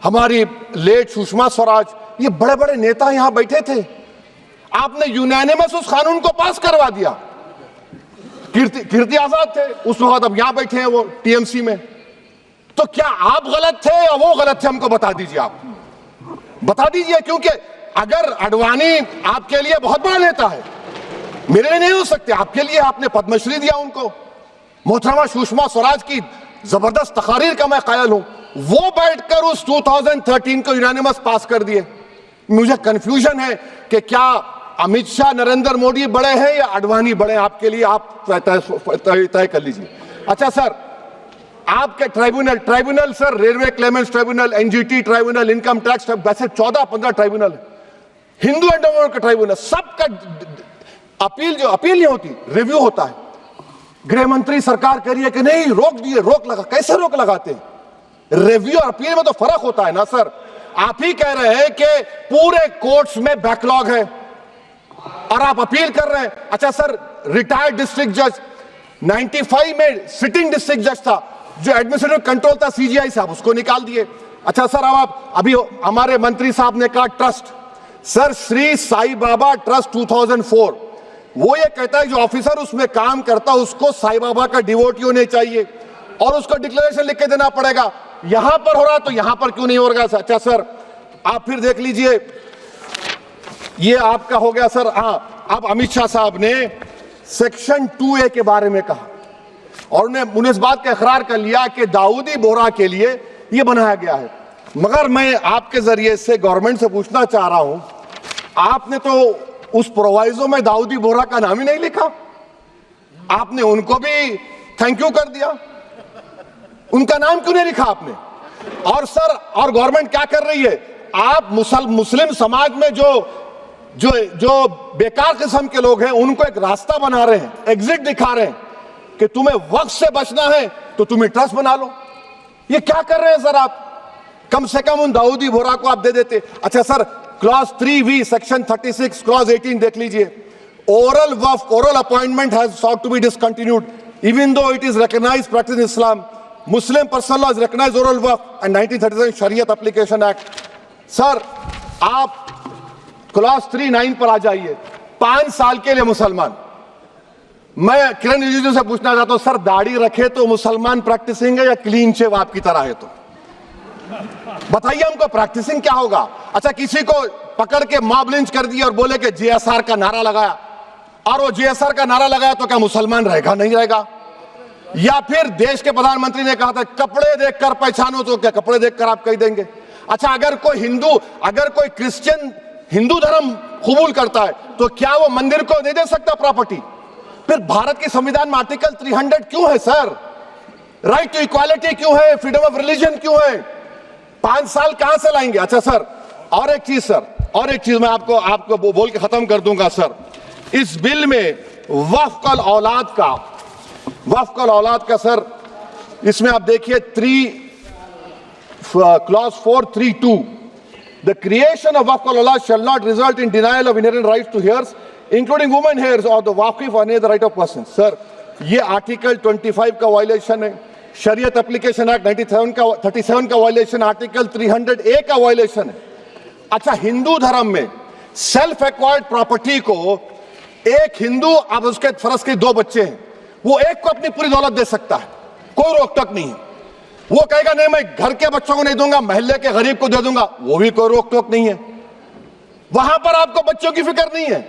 हमारी लेट सुषमा स्वराज, ये बड़े बड़े नेता यहां बैठे थे? आपने यूनानिमस उस कानून को पास करवा दिया। कीर्ति आजाद थे उस वक्त, अब यहां बैठे हैं वो टीएमसी में। तो क्या आप गलत थे या वो गलत थे? हमको बता दीजिए, आप बता दीजिए। क्योंकि अगर अडवाणी आपके लिए बहुत बड़ा नेता है, मेरे लिए नहीं हो सकते, आपके लिए आपने पद्मश्री दिया उनको। मोहतरमा सुषमा स्वराज की जबरदस्त तकारीर का मैं कायल हूं, वो बैठकर उस 2013 को यूनानिमस पास कर दिए। मुझे कंफ्यूजन है कि क्या अमित शाह, नरेंद्र मोदी बड़े हैं या अडवाणी बड़े हैं? आपके लिए आप तय कर लीजिए। अच्छा सर, आपके tribunal sir, railway Clements tribunal, NGT tribunal, income tax, वैसे 14-15 ट्राइब्यूनल है, हिंदू एंडोमेंट का ट्राइब्यूनल, सबका अपील नहीं होती, रिव्यू होता है। गृह मंत्री सरकार कह रही है कि नहीं, रोक दिए, रोक लगा। कैसे रोक लगाते हैं? रिव्यू और अपील में तो फर्क होता है ना सर। आप ही कह रहे हैं कि पूरे कोर्ट्स में बैकलॉग है और आप अपील कर रहे हैं। अच्छा सर, रिटायर्ड डिस्ट्रिक्ट जज 95 में सिटिंग डिस्ट्रिक्ट जज था, जो एडमिनिस्ट्रेटिव कंट्रोल था सीजीआई से, आप उसको निकाल दिए। अच्छा सर, अब आप अभी हमारे मंत्री साहब ने कहा trust, sir Shri Sai Baba trust 2004, वो ये कहता है जो ऑफिसर उसमें काम करता है उसको साई बाबा का डिवोटी होने चाहिए और उसको डिक्लेरेशन लिख के देना पड़ेगा। यहां पर हो रहा तो यहां पर क्यों नहीं हो रहा? अच्छा सर, आप फिर देख लीजिए, ये आपका हो गया सर। हाँ, अब अमित शाह साहब ने सेक्शन 2A के बारे में कहा और उन्हें इस बात का इकरार कर लिया कि दाऊदी बोहरा के लिए ये बनाया गया है। मगर मैं आपके जरिए से गवर्नमेंट से पूछना चाह रहा हूं, आपने तो उस प्रोवाइजो में दाऊदी बोहरा का नाम ही नहीं लिखा, आपने उनको भी थैंक यू कर दिया, उनका नाम क्यों नहीं लिखा आपने? और सर, और गवर्नमेंट क्या कर रही है? आप मुस्लिम समाज में जो बेकार किस्म के लोग हैं उनको एक रास्ता बना रहे हैं, एग्जिट दिखा रहे हैं कि तुम्हें वक्त से बचना है तो तुम्हें ट्रस्ट बना लो। ये क्या कर रहे हैं सर आप? कम से कम उन दाऊदी बोहरा को आप दे देते। अच्छा sir, clause 3V section 36 clause 18 देख लीजिए। Oral Waqf, oral appointment has sought to be discontinued even though it is recognized practice in Islam. Muslim personal law is recognized oral waqf and 1937 Shariat Application Act. Sir, आप clause 3(9) पर आ जाइए। 5 साल के लिए मुसलमान, मैं किरण रिजिजू से पूछना चाहता हूं, सर दाढ़ी रखे तो मुसलमान प्रैक्टिसिंग है या क्लीन शेव आपकी तरह है? तो बताइए हमको, प्रैक्टिसिंग क्या होगा? अच्छा, किसी को पकड़ के मॉब लिंच कर दिया और बोले कि JSR का नारा लगाया, और वो JSR का नारा लगाया तो क्या मुसलमान रहेगा? नहीं रहेगा। या फिर देश के प्रधानमंत्री ने कहा था कपड़े देखकर पहचानो, तो क्या कपड़े देखकर आप कह देंगे? अच्छा, अगर कोई क्रिश्चियन हिंदू धर्म कबूल करता है तो क्या वो मंदिर को नहीं दे सकता प्रॉपर्टी? फिर भारत के संविधान में आर्टिकल 300 क्यों है सर? राइट टू इक्वालिटी क्यों है? फ्रीडम ऑफ रिलीजन क्यों है? 5 साल कहां से लाएंगे? अच्छा सर, और एक चीज सर, और एक चीज मैं आपको बोल के खत्म कर दूंगा सर। इस बिल में वक्फ औलाद का सर, इसमें आप देखिए clause 4(3)(2), the creation of waqf al-awlad shall not result in denial of inherent rights to heirs, including women heirs or the waqif or any other right of person. Sir, ये article 25 का violation है, शरीयत application act 37 का violation, article 300A का violation है। अच्छा, हिंदू धर्म में सेल्फ एक्वायर्ड प्रॉपर्टी को एक हिंदू, अब उसके फर्ज के 2 बच्चे हैं, वो एक को अपनी पूरी दौलत दे सकता है, कोई रोक टोक नहीं है। वो कहेगा नहीं मैं घर के बच्चों को नहीं दूंगा, मोहल्ले के गरीब को दे दूंगा, वो भी कोई रोक टोक नहीं है। वहां पर आपको बच्चों की फिक्र नहीं है।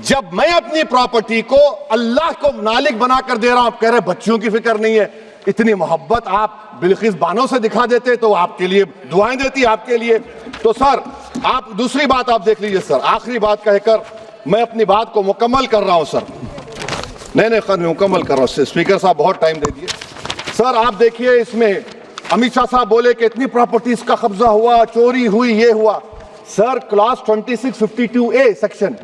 जब मैं अपनी प्रॉपर्टी को अल्लाह को मालिक बनाकर दे रहा हूं, आप कह रहे बच्चों की फिक्र नहीं है। इतनी मोहब्बत आप बिल्किस बानो से दिखा देते तो आपके लिए दुआएं देती आपके लिए। तो सर आप दूसरी बात आप देख लीजिए सर, आखिरी बात कहकर मैं अपनी बात को मुकम्मल कर रहा हूं सर। नहीं खैर मुकम्मल कर रहा हूं, स्पीकर साहब बहुत टाइम दे दिए। सर आप देखिए इसमें अमित शाह साहब बोले कि इतनी प्रॉपर्टीज का कब्जा हुआ, चोरी हुई, ये हुआ। सर क्लास 2652A सेक्शन,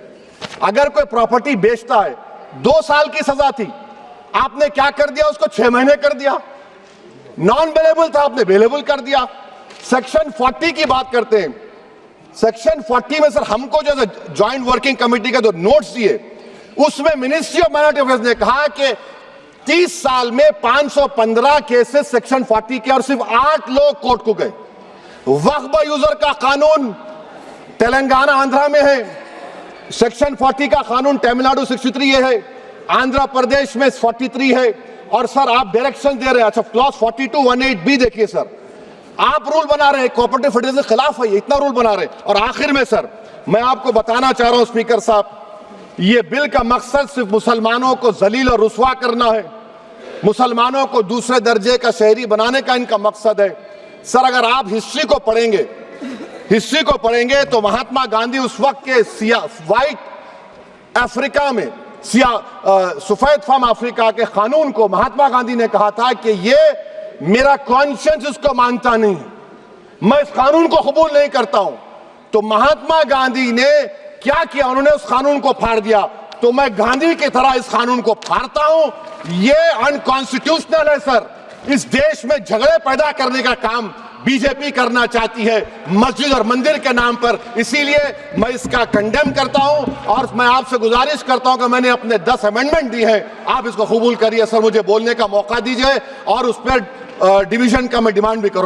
अगर कोई प्रॉपर्टी बेचता है 2 साल की सजा थी, आपने क्या कर दिया, उसको 6 महीने कर दिया। नॉन बेलेबल था, आपने बेलेबल कर दिया। सेक्शन 40 की बात करते हैं, सेक्शन 40 में सर हमको जो ज्वाइंट वर्किंग कमेटी का जो नोट्स दिए, उसमें मिनिस्ट्री ऑफ माइनॉरिटी अफेयर्स ने कहा कि 30 साल में 515 केसेस सेक्शन 40 के और सिर्फ 8 लोग कोर्ट को गए। वक्फ यूजर का कानून तेलंगाना आंध्रा में है, सेक्शन 40 का कानून तमिलनाडु 63 है, आंध्र प्रदेश में 43 है। और सर आप डायरेक्शन दे रहे हैं, अच्छा क्लॉज 4218B देखिए सर, आप रूल बना रहे हैं, कोऑपरेटिव फेडरलिज्म के खिलाफ है, इतना रूल बना रहे हैं। और आखिर में सर मैं आपको बताना चाह रहा हूं स्पीकर साहब, ये बिल का मकसद सिर्फ मुसलमानों को जलील और रुस्वा करना है, मुसलमानों को दूसरे दर्जे का शहरी बनाने का इनका मकसद है। सर अगर आप हिस्ट्री को पढ़ेंगे तो महात्मा गांधी उस वक्त के व्हाइट अफ्रीका में सफेद फार्म अफ्रीका के कानून को महात्मा गांधी ने कहा था कि ये मेरा कॉन्शियंस इसको मानता नहीं, मैं इस कानून को कबूल नहीं करता हूं। तो महात्मा गांधी ने क्या किया, उन्होंने उस कानून को फाड़ दिया। तो मैं गांधी की तरह इस कानून को फाड़ता हूं, ये अनकॉन्स्टिट्यूशनल है सर। इस देश में झगड़े पैदा करने का काम बीजेपी करना चाहती है मस्जिद और मंदिर के नाम पर, इसीलिए मैं इसका कंडेम करता हूं। और मैं आपसे गुजारिश करता हूं कि मैंने अपने 10 अमेंडमेंट दी हैं, आप इसको कबूल करिए सर, मुझे बोलने का मौका दीजिए और उस पर डिवीजन का मैं डिमांड भी करूंगा।